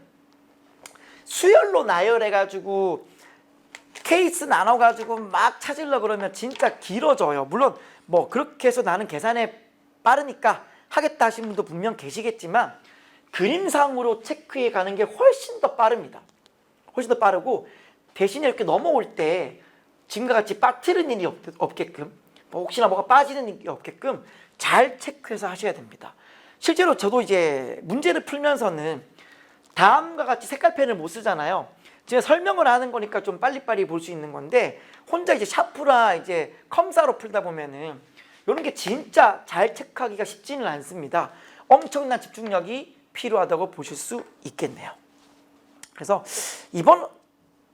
수열로 나열해가지고 케이스 나눠가지고 막 찾으려고 그러면 진짜 길어져요. 물론 뭐 그렇게 해서 나는 계산에 빠르니까 하겠다 하신 분도 분명 계시겠지만 그림상으로 체크해 가는 게 훨씬 더 빠릅니다. 훨씬 더 빠르고 대신에 이렇게 넘어올 때 지금과 같이 빠뜨리는 일이 없게끔 뭐 혹시나 뭐가 빠지는 일이 없게끔 잘 체크해서 하셔야 됩니다. 실제로 저도 이제 문제를 풀면서는 다음과 같이 색깔펜을 못 쓰잖아요. 제가 설명을 하는 거니까 좀 빨리빨리 볼 수 있는 건데 혼자 이제 샤프나 이제 컴사로 풀다 보면은 이런 게 진짜 잘 체크하기가 쉽지는 않습니다. 엄청난 집중력이 필요하다고 보실 수 있겠네요. 그래서 이번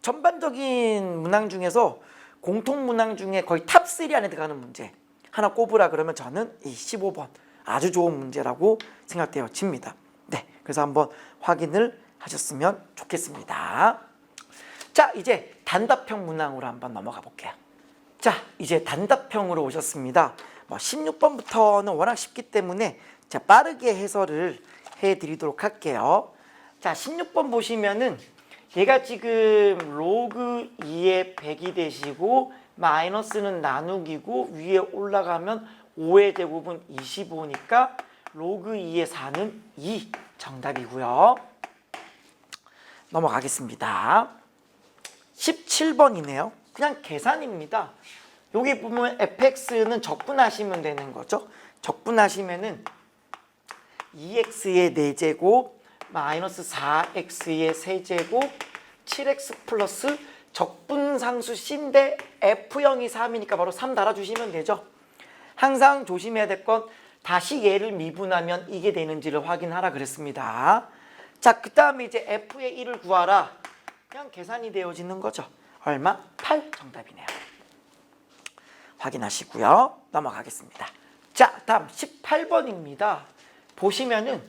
전반적인 문항 중에서 공통 문항 중에 거의 탑3 안에 들어가는 문제 하나 꼽으라 그러면 저는 이 15번 아주 좋은 문제라고 생각되어집니다. 네, 그래서 한번 확인을 하셨으면 좋겠습니다. 자, 이제 단답형 문항으로 한번 넘어가 볼게요. 자, 이제 단답형으로 오셨습니다. 16번부터는 워낙 쉽기 때문에 자, 빠르게 해설을 해드리도록 할게요. 자, 16번 보시면은 얘가 지금 로그 2의 100이 되시고 마이너스는 나누기고 위에 올라가면 5의 제곱은 25니까 로그 2의 4는 2 정답이고요. 넘어가겠습니다. 17번이네요. 그냥 계산입니다. 여기 보면 fx는 적분하시면 되는 거죠. 적분하시면은 2x의 4제곱 마이너스 4x의 세제곱 7x 플러스 적분상수 c인데 f형이 3이니까 바로 3 달아주시면 되죠. 항상 조심해야 될 건 다시 얘를 미분하면 이게 되는지를 확인하라 그랬습니다. 자, 그 다음에 이제 f의 1을 구하라. 그냥 계산이 되어지는 거죠. 얼마? 8 정답이네요. 확인하시고요. 넘어가겠습니다. 자, 다음 18번입니다. 보시면은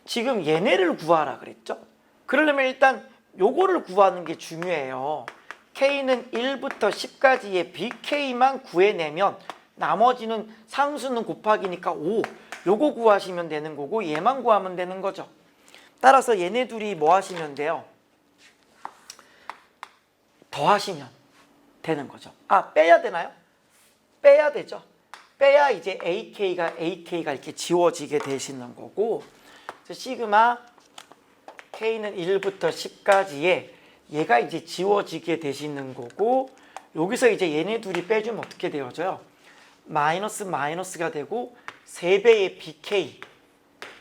지금 얘네를 구하라 그랬죠. 그러려면 일단 요거를 구하는 게 중요해요. K는 1부터 10까지의 BK만 구해내면 나머지는 상수는 곱하기니까 5 요거 구하시면 되는 거고 얘만 구하면 되는 거죠. 따라서 얘네 둘이 뭐 하시면 돼요? 더하시면 되는 거죠. 아, 빼야 되나요? 빼야 되죠. 빼야 이제 AK가 이렇게 지워지게 되시는 거고 시그마 K는 1부터 10까지에 얘가 이제 지워지게 되시는 거고 여기서 이제 얘네 둘이 빼주면 어떻게 되어져요? 마이너스 마이너스가 되고 3배의 BK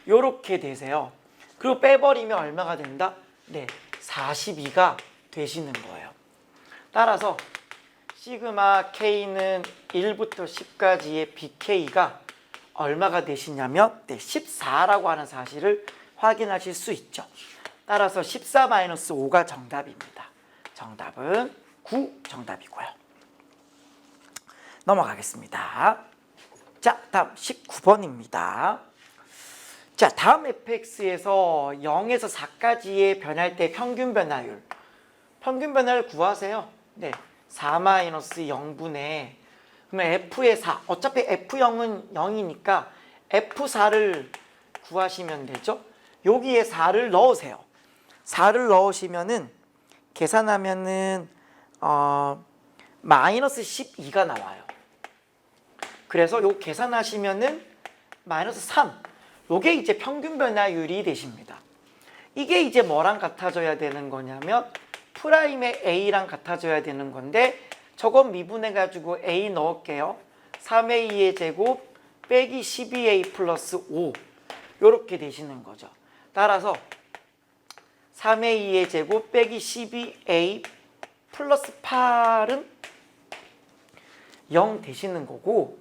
요렇게 되세요. 그리고 빼버리면 얼마가 된다? 네, 42가 되시는 거예요. 따라서 시그마 K는 1부터 10까지의 BK가 얼마가 되시냐면 네, 14라고 하는 사실을 확인하실 수 있죠. 따라서 14-5가 정답입니다. 정답은 9 정답이고요. 넘어가겠습니다. 자, 다음 19번입니다. 자, 다음 fx에서 0에서 4까지의 변할 때 평균 변화율. 평균 변화를 구하세요. 네, 4-0분의 그러면 f의 4. 어차피 f0은 0이니까 f4를 구하시면 되죠. 여기에 4를 넣으세요. 4를 넣으시면은 계산하면은 마이너스 12가 나와요. 그래서 요 계산하시면은 마이너스 3. 요게 이제 평균 변화율이 되십니다. 이게 이제 뭐랑 같아져야 되는 거냐면 프라임의 a랑 같아져야 되는 건데 저건 미분해 가지고 a 넣을게요. 3a의 제곱 빼기 12a 플러스 5 요렇게 되시는 거죠. 따라서 3a의 제곱 빼기 12a 플러스 8은 0 되시는 거고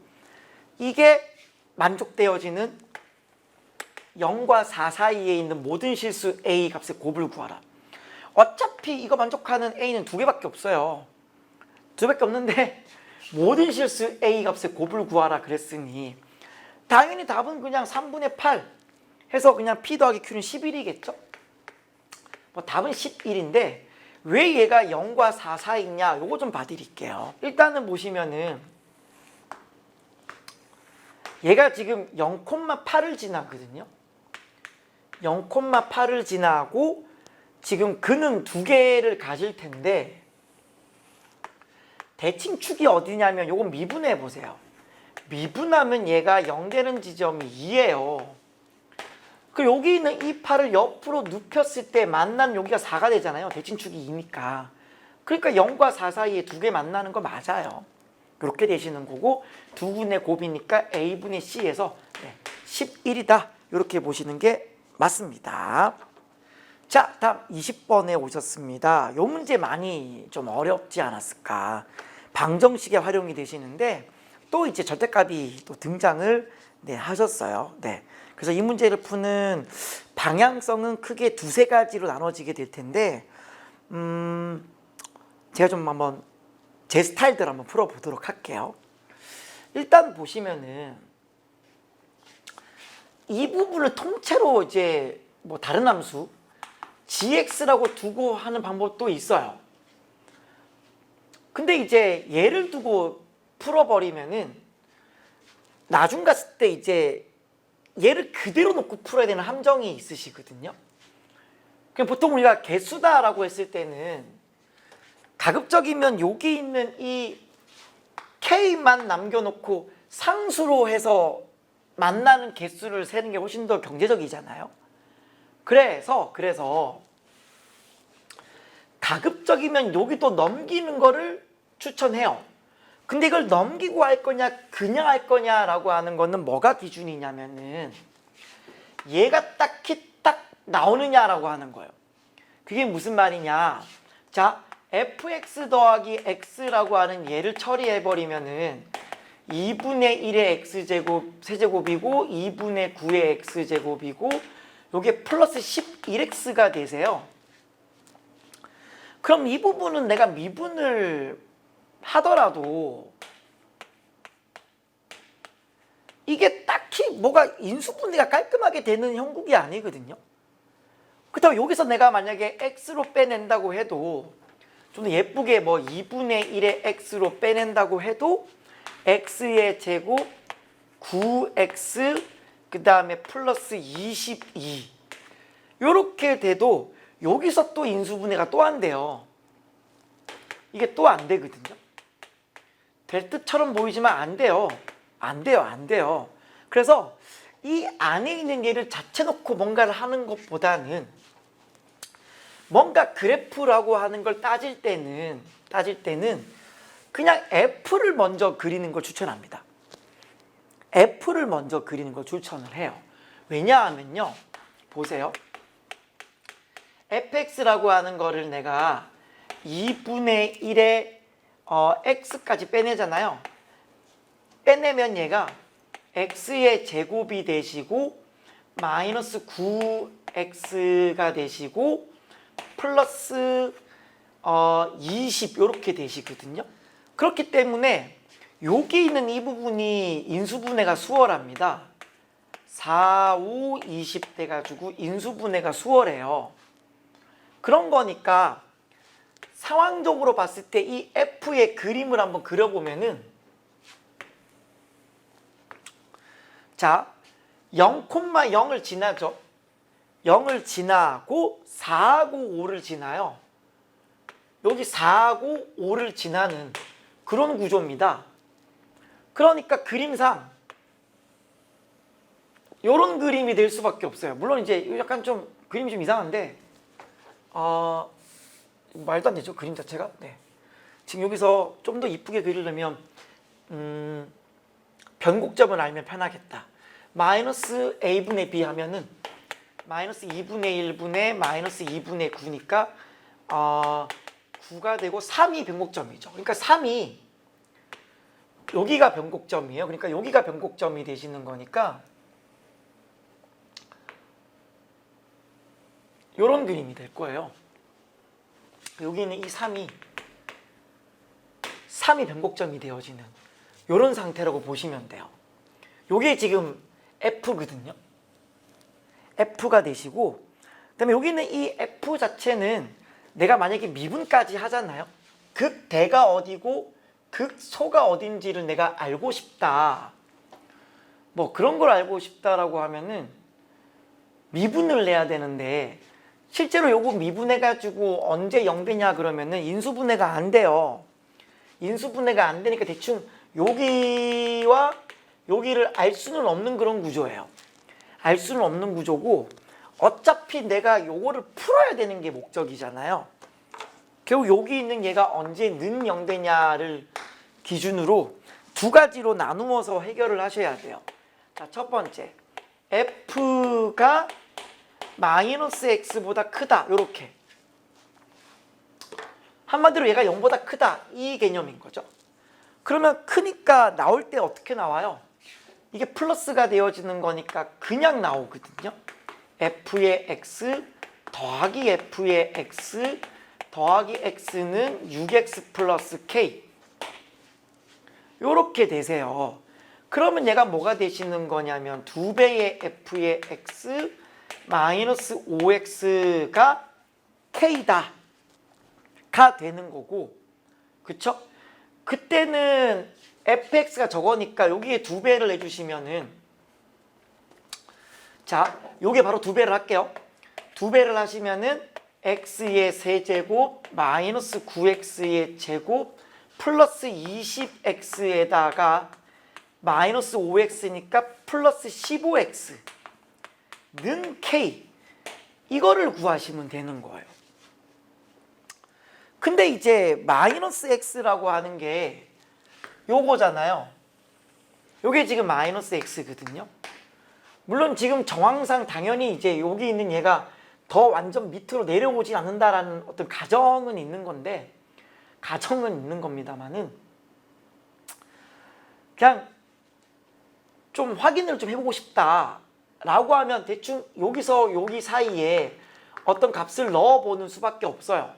이게 만족되어지는 0과 4 사이에 있는 모든 실수 a 값의 곱을 구하라. 어차피 이거 만족하는 a는 2개밖에 없어요. 2개밖에 없는데 모든 실수 a 값의 곱을 구하라 그랬으니 당연히 답은 그냥 3분의 8 해서 그냥 p 더하기 q는 11이겠죠. 답은 11인데 왜 얘가 0과 4 사이냐 요거 좀 봐드릴게요. 일단은 보시면은 얘가 지금 0,8을 지나거든요. 0,8을 지나고 지금 근은 2개를 가질 텐데 대칭축이 어디냐면 요건 미분해 보세요. 미분하면 얘가 0 되는 지점이 2예요. 그 여기 있는 이 8을 옆으로 눕혔을 때 만난 여기가 4가 되잖아요. 대칭축이 2니까. 그러니까 0과 4 사이에 2개 만나는 거 맞아요. 이렇게 되시는 거고 2분의 곱이니까 a분의 c에서 11이다. 이렇게 보시는 게 맞습니다. 자, 다음 20번에 오셨습니다. 요 문제 많이 좀 어렵지 않았을까. 방정식에 활용이 되시는데 또 이제 절대값이 또 등장을 하셨어요. 네. 그래서 이 문제를 푸는 방향성은 크게 2-3가지로 나눠지게 될 텐데 제가 좀 한번 제 스타일대로 한번 풀어보도록 할게요. 일단 보시면은 이 부분을 통째로 이제 뭐 다른 함수 gx라고 두고 하는 방법도 있어요. 근데 이제 얘를 두고 풀어버리면은 나중 갔을 때 이제 얘를 그대로 놓고 풀어야 되는 함정이 있으시거든요. 그냥 보통 우리가 개수다라고 했을 때는 가급적이면 여기 있는 이 k만 남겨놓고 상수로 해서 만나는 개수를 세는 게 훨씬 더 경제적이잖아요. 그래서 가급적이면 여기도 넘기는 거를 추천해요. 근데 이걸 넘기고 할 거냐 그냥 할 거냐라고 하는 거는 뭐가 기준이냐면은 얘가 딱히 딱 나오느냐라고 하는 거예요. 그게 무슨 말이냐. 자, fx 더하기 x라고 하는 얘를 처리해버리면은 2분의 1의 x제곱 세제곱이고 2분의 9의 x제곱이고 요게 플러스 11x가 되세요. 그럼 이 부분은 내가 미분을 하더라도 이게 딱히 뭐가 인수분해가 깔끔하게 되는 형국이 아니거든요. 그렇다고 여기서 내가 만약에 x로 빼낸다고 해도 좀 더 예쁘게 뭐 2분의 1의 x로 빼낸다고 해도 x의 제곱 9x 그 다음에 플러스 22 요렇게 돼도 여기서 또 인수분해가 또 안 돼요. 이게 또 안 되거든요. 될 뜻처럼 보이지만 안 돼요. 안 돼요. 그래서 이 안에 있는 얘를 자체 놓고 뭔가를 하는 것보다는 뭔가 그래프라고 하는 걸 따질 때는 그냥 F를 먼저 그리는 걸 추천합니다. F를 먼저 그리는 걸 추천을 해요. 왜냐하면요. 보세요. fx라고 하는 거를 내가 2분의 1의 x까지 빼내잖아요. 빼내면 얘가 x의 제곱이 되시고 마이너스 9x가 되시고 플러스 20 이렇게 되시거든요. 그렇기 때문에 여기 있는 이 부분이 인수분해가 수월합니다. 4, 5, 20 돼가지고 인수분해가 수월해요. 그런 거니까 상황적으로 봤을 때 이 F의 그림을 한번 그려보면은 자 0,0을 지나죠. 0을 지나고 4하고 5를 지나요. 여기 4하고 5를 지나는 그런 구조입니다. 그러니까 그림상 이런 그림이 될 수밖에 없어요. 물론 이제 약간 좀 그림이 좀 이상한데 말도 안 되죠. 그림 자체가. 네. 지금 여기서 좀 더 이쁘게 그리려면 변곡점을 알면 편하겠다. 마이너스 a분의 b 하면은 마이너스 2분의 1분의 마이너스 2분의 9니까 9가 되고 3이 변곡점이죠. 그러니까 3이 여기가 변곡점이에요. 그러니까 여기가 변곡점이 되시는 거니까 이런 그림이 될 거예요. 여기는 이 3이 변곡점이 되어지는 이런 상태라고 보시면 돼요. 이게 지금 F거든요. F가 되시고 그다음에 여기는 이 F 자체는 내가 만약에 미분까지 하잖아요. 극대가 어디고 극소가 어딘지를 내가 알고 싶다. 뭐 그런 걸 알고 싶다라고 하면은 미분을 내야 되는데 실제로 요거 미분해가지고 언제 0 되냐 그러면은 인수분해가 안 돼요. 인수분해가 안 되니까 대충 여기와 여기를 알 수는 없는 그런 구조예요. 알 수는 없는 구조고 어차피 내가 요거를 풀어야 되는 게 목적이잖아요. 결국 여기 있는 얘가 언제 는 0 되냐를 기준으로 두 가지로 나누어서 해결을 하셔야 돼요. 자, 첫 번째 F가 마이너스 x보다 크다. 요렇게 한마디로 얘가 0보다 크다 이 개념인 거죠. 그러면 크니까 나올 때 어떻게 나와요? 이게 플러스가 되어지는 거니까 그냥 나오거든요. f의 x 더하기 f의 x 더하기 x는 6x 플러스 k 요렇게 되세요. 그러면 얘가 뭐가 되시는 거냐면 2배의 f의 x 마이너스 5x가 k다 가 되는 거고, 그쵸? 그때는 fx가 저거니까 여기에 2배를 해주시면은, 자, 요게 바로 2배를 할게요. 2배를 하시면은 x의 세제곱 마이너스 9x의 제곱 플러스 20x에다가 마이너스 5x니까 플러스 15x는 k, 이거를 구하시면 되는 거예요. 근데 이제 마이너스 x라고 하는 게 요거잖아요. 요게 지금 마이너스 x거든요. 물론 지금 정황상 당연히 이제 여기 있는 얘가 더 완전 밑으로 내려오지 않는다라는 어떤 가정은 있는 건데, 가정은 있는 겁니다만은 그냥 좀 확인을 좀 해보고 싶다라고 하면 대충 여기서 여기 사이에 어떤 값을 넣어보는 수밖에 없어요.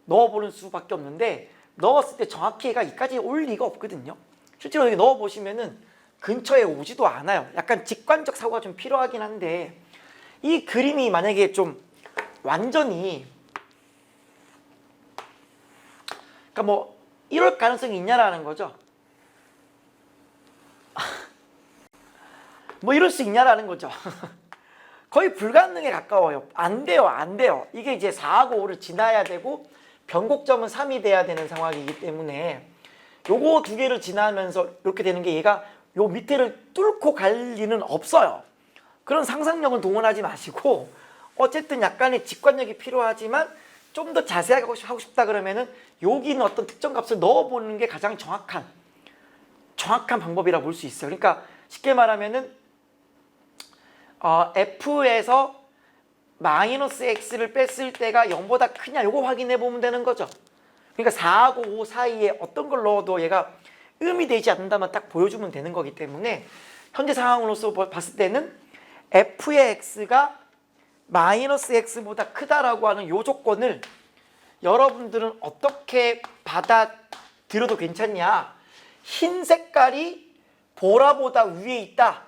넣어보는 수밖에 없는데, 넣었을 때 정확히 얘가 이까지 올 리가 없거든요. 실제로 여기 넣어보시면은 근처에 오지도 않아요. 약간 직관적 사고가 좀 필요하긴 한데, 이 그림이 만약에 좀 완전히, 그러니까 뭐 이럴 가능성이 있냐라는 거죠. 뭐 이럴 수 있냐라는 거죠. 거의 불가능에 가까워요. 안 돼요, 안 돼요. 이게 이제 4하고 5를 지나야 되고 변곡점은 3이 돼야 되는 상황이기 때문에 요거 두 개를 지나면서 이렇게 되는 게, 얘가 요 밑에를 뚫고 갈 리는 없어요. 그런 상상력은 동원하지 마시고, 어쨌든 약간의 직관력이 필요하지만 좀 더 자세하게 하고 싶다 그러면은 여기는 어떤 특정 값을 넣어보는 게 가장 정확한 방법이라 볼 수 있어요. 그러니까 쉽게 말하면은 f에서 마이너스 x를 뺐을 때가 0보다 크냐, 요거 확인해 보면 되는 거죠. 그러니까 4하고 5 사이에 어떤 걸 넣어도 얘가 음이 되지 않는다면 딱 보여주면 되는 거기 때문에, 현재 상황으로서 봤을 때는 f의 x가 마이너스 x보다 크다라고 하는 요 조건을 여러분들은 어떻게 받아들여도 괜찮냐, 흰 색깔이 보라보다 위에 있다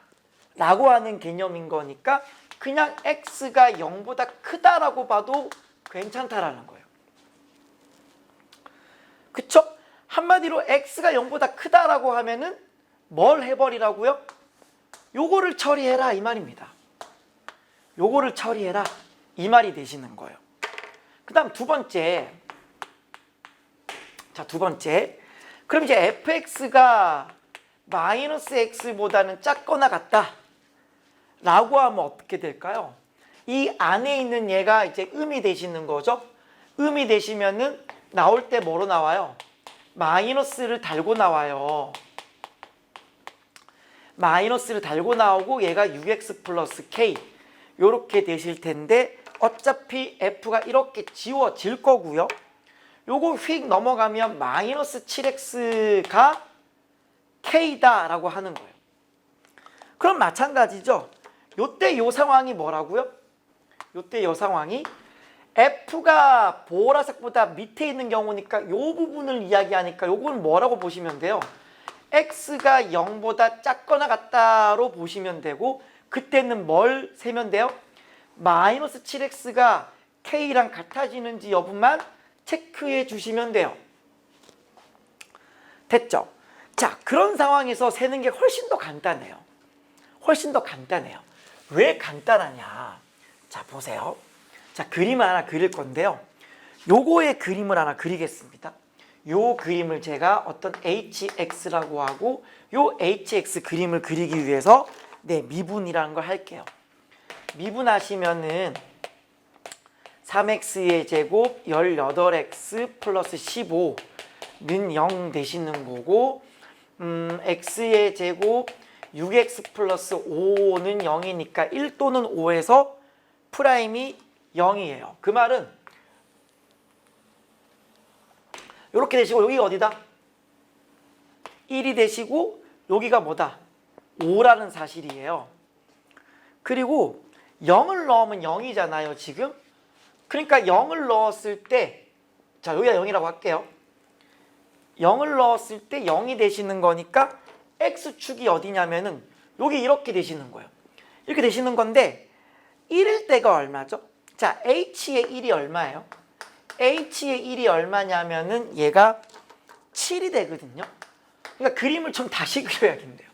라고 하는 개념인 거니까 그냥 x가 0보다 크다라고 봐도 괜찮다라는 거예요. 그쵸? 한마디로 x가 0보다 크다라고 하면은 뭘 해버리라고요? 요거를 처리해라 이 말입니다. 요거를 처리해라 이 말이 되시는 거예요. 그 다음 두 번째, 자, 두 번째, 그럼 이제 fx가 마이너스 x보다는 작거나 같다 라고 하면 어떻게 될까요? 이 안에 있는 얘가 이제 음이 되시는 거죠. 음이 되시면은 나올 때 뭐로 나와요? 마이너스를 달고 나와요. 마이너스를 달고 나오고 얘가 6x 플러스 k 요렇게 되실 텐데, 어차피 f가 이렇게 지워질 거고요. 요거 휙 넘어가면 마이너스 7x가 k다 라고 하는 거예요. 그럼 마찬가지죠. 요때 요 상황이 뭐라고요? 요때 요 상황이 f가 보라색보다 밑에 있는 경우니까 요 부분을 이야기하니까 요건 뭐라고 보시면 돼요? x가 0보다 작거나 같다로 보시면 되고, 그때는 뭘 세면 돼요? 마이너스 7x가 k랑 같아지는지 여부만 체크해 주시면 돼요. 됐죠? 자, 그런 상황에서 세는 게 훨씬 더 간단해요. 훨씬 더 간단해요. 왜 간단하냐? 자, 보세요. 자, 그림을 하나 그릴 건데요. 요거의 그림을 하나 그리겠습니다. 요 그림을 제가 어떤 hx라고 하고, 요 hx 그림을 그리기 위해서 미분이라는 걸 할게요. 미분하시면은 3x의 제곱 18x 플러스 15는 0 되시는 거고, x의 제곱 6x 플러스 5는 0이니까 1 또는 5에서 프라임이 0이에요. 그 말은 이렇게 되시고, 여기가 어디다? 1이 되시고 여기가 뭐다? 5라는 사실이에요. 그리고 0을 넣으면 0이잖아요 지금. 그러니까 0을 넣었을 때, 자, 여기가 0이라고 할게요. 0을 넣었을 때 0이 되시는 거니까 x축이 어디냐면은 여기 이렇게 되시는 거예요. 이렇게 되시는 건데 1일 때가 얼마죠? 자, h의 1이 얼마예요? h의 1이 얼마냐면은 얘가 7이 되거든요. 그러니까 그림을 좀 다시 그려야겠네요.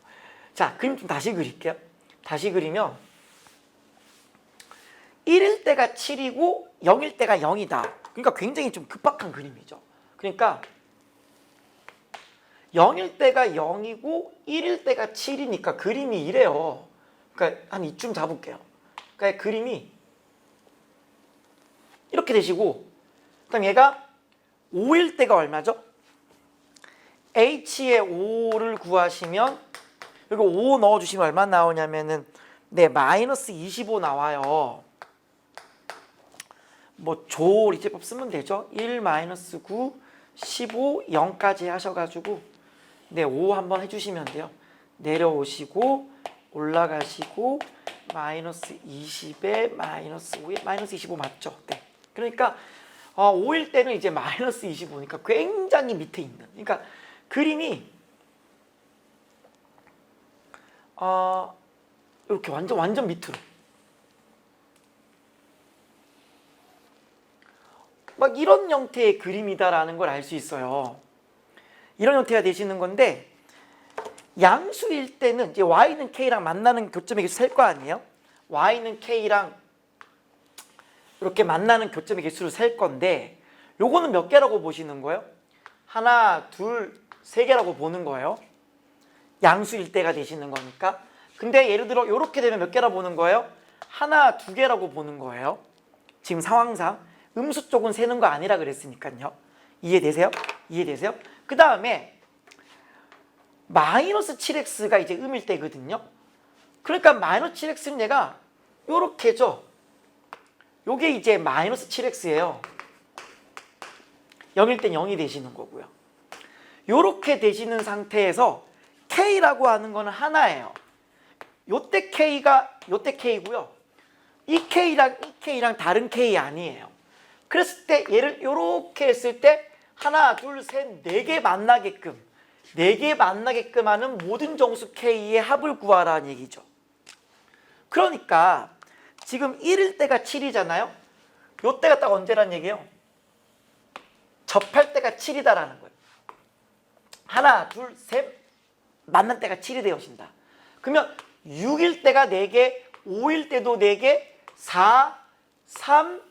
자, 그림 좀 다시 그릴게요. 다시 그리면 1일 때가 7이고 0일 때가 0이다. 그러니까 굉장히 좀 급박한 그림이죠. 그러니까 0일 때가 0이고 1일 때가 7이니까 그림이 이래요. 그러니까 한 이쯤 잡을게요. 그러니까 그림이 이렇게 되시고, 그다음 얘가 5일 때가 얼마죠? h의 5를 구하시면 여기 5 넣어주시면 얼마 나오냐면은 마이너스 25 나와요. 뭐 조리제법 쓰면 되죠. 1 마이너스 9 15 0까지 하셔가지고 5 한번 해주시면 돼요. 내려오시고 올라가시고 마이너스 20에 마이너스 5에 마이너스 25 맞죠? 네. 그러니까 5일 때는 이제 마이너스 25니까 굉장히 밑에 있는, 그러니까 그림이 이렇게 완전 밑으로 막 이런 형태의 그림이다라는 걸 알 수 있어요. 이런 형태가 되시는 건데, 양수일 때는 이제 y는 k랑 만나는 교점의 개수 셀 거 아니에요? y는 k랑 이렇게 만나는 교점의 개수를 셀 건데, 요거는 몇 개라고 보시는 거예요? 하나, 둘, 세 개라고 보는 거예요. 양수일 때가 되시는 거니까. 근데 예를 들어 이렇게 되면 몇 개라고 보는 거예요? 하나, 두 개라고 보는 거예요. 지금 상황상 음수 쪽은 세는 거 아니라 그랬으니까요. 이해되세요? 이해되세요? 그 다음에 마이너스 7x가 이제 음일 때거든요. 그러니까 마이너스 7x는 얘가 요렇게죠. 요게 이제 마이너스 7x예요. 0일 땐 0이 되시는 거고요. 요렇게 되시는 상태에서 k라고 하는 거는 하나예요. 요때 k가 요때 k고요. 이 k랑 다른 k 아니에요. 그랬을 때 얘를 요렇게 했을 때 하나, 둘, 셋, 네 개 만나게끔 하는 모든 정수 k의 합을 구하라는 얘기죠. 그러니까 지금 1일 때가 7이잖아요. 요 때가 딱 언제란 얘기예요? 접할 때가 7이다라는 거예요. 하나, 둘, 셋 만날 때가 7이 되어진다. 그러면 6일 때가 4개, 5일 때도 4개, 4, 3,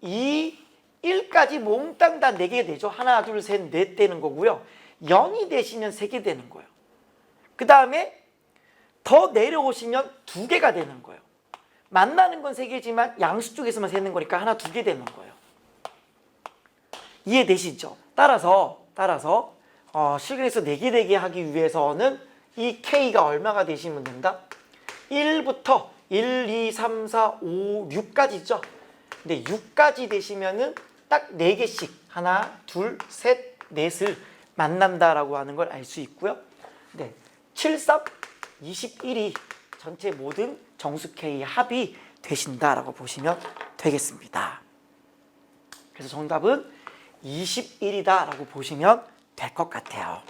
2, 1까지 몽땅 다 4개 되죠. 하나, 둘, 셋, 넷 되는 거고요. 0이 되시면 3개 되는 거예요. 그 다음에 더 내려오시면 2개가 되는 거예요. 만나는 건 3개지만 양수 쪽에서만 세는 거니까 하나, 2개 되는 거예요. 이해되시죠? 따라서 실근에서 4개 되게 하기 위해서는 이 K가 얼마가 되시면 된다? 1부터 1, 2, 3, 4, 5, 6까지 있죠? 근데 6까지 되시면은 딱 4개씩 하나, 둘, 셋, 넷을 만난다라고 하는 걸 알 수 있고요. 7, 3, 21이 전체 모든 정수 K의 합이 되신다라고 보시면 되겠습니다. 그래서 정답은 21이다라고 보시면 될 것 같아요.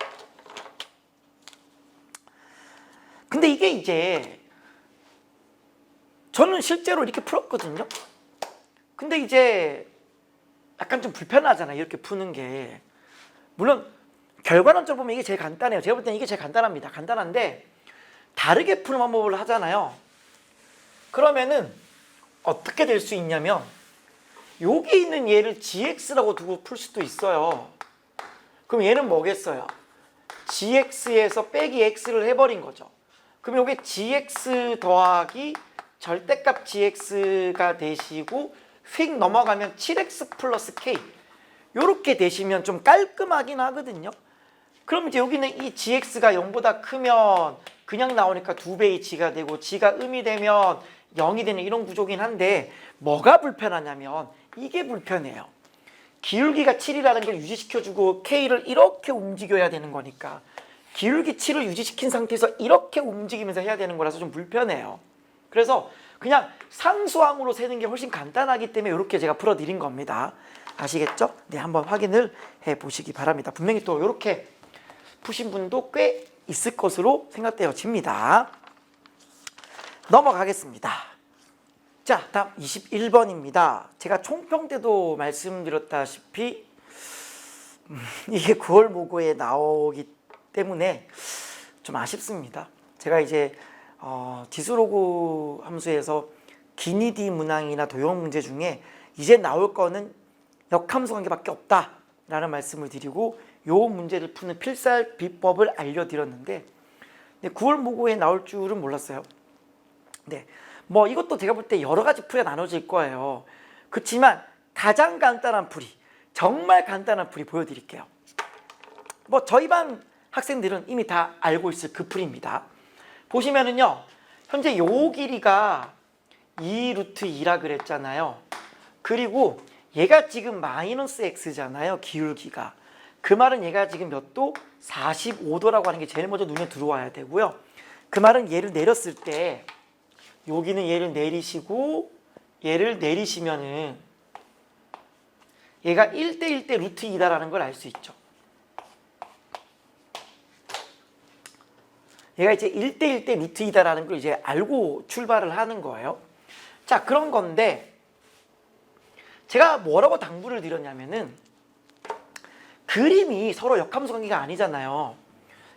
근데 이게 이제 저는 실제로 이렇게 풀었거든요. 근데 이제 약간 좀 불편하잖아요. 이렇게 푸는 게. 물론 결과론적으로 보면 이게 제일 간단해요. 제가 볼 때는 이게 제일 간단합니다. 간단한데 다르게 푸는 방법을 하잖아요. 그러면은 어떻게 될 수 있냐면 여기 있는 얘를 gx라고 두고 풀 수도 있어요. 그럼 얘는 뭐겠어요? gx에서 빼기 x를 해버린 거죠. 그럼 이게 gx 더하기 절대값 gx가 되시고 휙 넘어가면 7x 플러스 k 이렇게 되시면 좀 깔끔하긴 하거든요. 그럼 이제 여기는 이 gx가 0보다 크면 그냥 나오니까 2배의 g가 되고 g가 음이 되면 0이 되는 이런 구조긴 한데 뭐가 불편하냐면 이게 불편해요. 기울기가 7이라는 걸 유지시켜주고 k를 이렇게 움직여야 되는 거니까 기울기 7을 유지시킨 상태에서 이렇게 움직이면서 해야 되는 거라서 좀 불편해요. 그래서 그냥 상수항으로 세는 게 훨씬 간단하기 때문에 이렇게 제가 풀어드린 겁니다. 아시겠죠? 네, 한번 확인을 해 보시기 바랍니다. 분명히 또 이렇게 푸신 분도 꽤 있을 것으로 생각되어집니다. 넘어가겠습니다. 자, 다음 21번입니다. 제가 총평 때도 말씀드렸다시피 이게 9월 모고에 나오기 때문에 좀 아쉽습니다. 제가 이제 디스로그 함수에서 기니디 문항이나 도형 문제 중에 이제 나올 거는 역함수 관계밖에 없다라는 말씀을 드리고 요 문제를 푸는 필살 비법을 알려드렸는데 9월 모고에 나올 줄은 몰랐어요. 네, 뭐 이것도 제가 볼 때 여러 가지 풀이가 나눠질 거예요. 그렇지만 가장 간단한 풀이, 정말 간단한 풀이 보여드릴게요. 뭐 저희 반 학생들은 이미 다 알고 있을 그 풀입니다. 보시면은요, 현재 요 길이가 2루트 2라 그랬잖아요. 그리고 얘가 지금 마이너스 x잖아요, 기울기가. 그 말은 얘가 지금 몇 도? 45도라고 하는 게 제일 먼저 눈에 들어와야 되고요. 그 말은 얘를 내렸을 때 여기는 얘를 내리시고 얘를 내리시면은 얘가 1대1대 루트 2다라는 걸 알 수 있죠. 얘가 이제 1대1대 루트 2다라는 걸 이제 알고 출발을 하는 거예요. 자, 그런 건데 제가 뭐라고 당부를 드렸냐면은 그림이 서로 역함수 관계가 아니잖아요.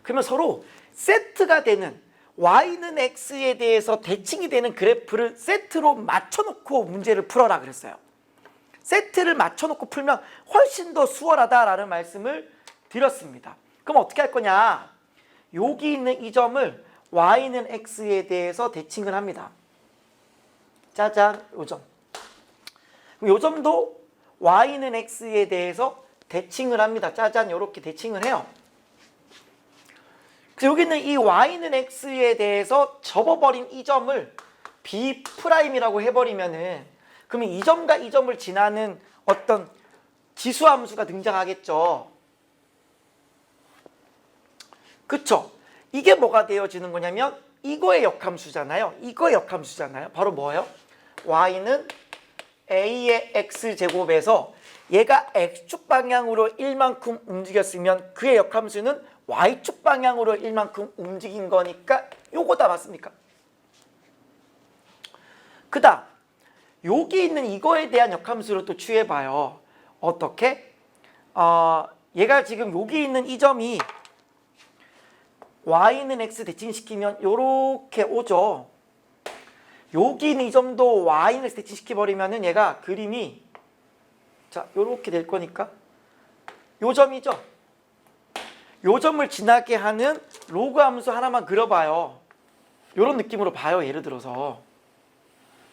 그러면 서로 세트가 되는 y는 x에 대해서 대칭이 되는 그래프를 세트로 맞춰놓고 문제를 풀어라 그랬어요. 세트를 맞춰놓고 풀면 훨씬 더 수월하다라는 말씀을 드렸습니다. 그럼 어떻게 할 거냐? 여기 있는 이 점을 y는 x에 대해서 대칭을 합니다. 짜잔, 요 점. 요 점도 y는 x에 대해서 대칭을 합니다. 짜잔, 요렇게 대칭을 해요. 여기는 이 y는 x에 대해서 접어버린 이 점을 b'이라고 해버리면은 그러면 이 점과 이 점을 지나는 어떤 지수함수가 등장하겠죠. 그쵸? 이게 뭐가 되어지는 거냐면 이거의 역함수잖아요. 이거의 역함수잖아요. 바로 뭐예요? y는 a의 x제곱에서 얘가 x축 방향으로 1만큼 움직였으면 그의 역함수는 y축 방향으로 1만큼 움직인 거니까 요거다, 맞습니까? 그 다음 여기 있는 이거에 대한 역함수를 또 취해봐요. 어떻게? 얘가 지금 여기 있는 이 점이 y는 x 대칭시키면 요렇게 오죠. 여기 있는 이 점도 y는 x 대칭시켜버리면은 얘가 그림이 자 요렇게 될 거니까 요 점이죠. 요 점을 지나게 하는 로그 함수 하나만 그려봐요. 요런 느낌으로 봐요. 예를 들어서.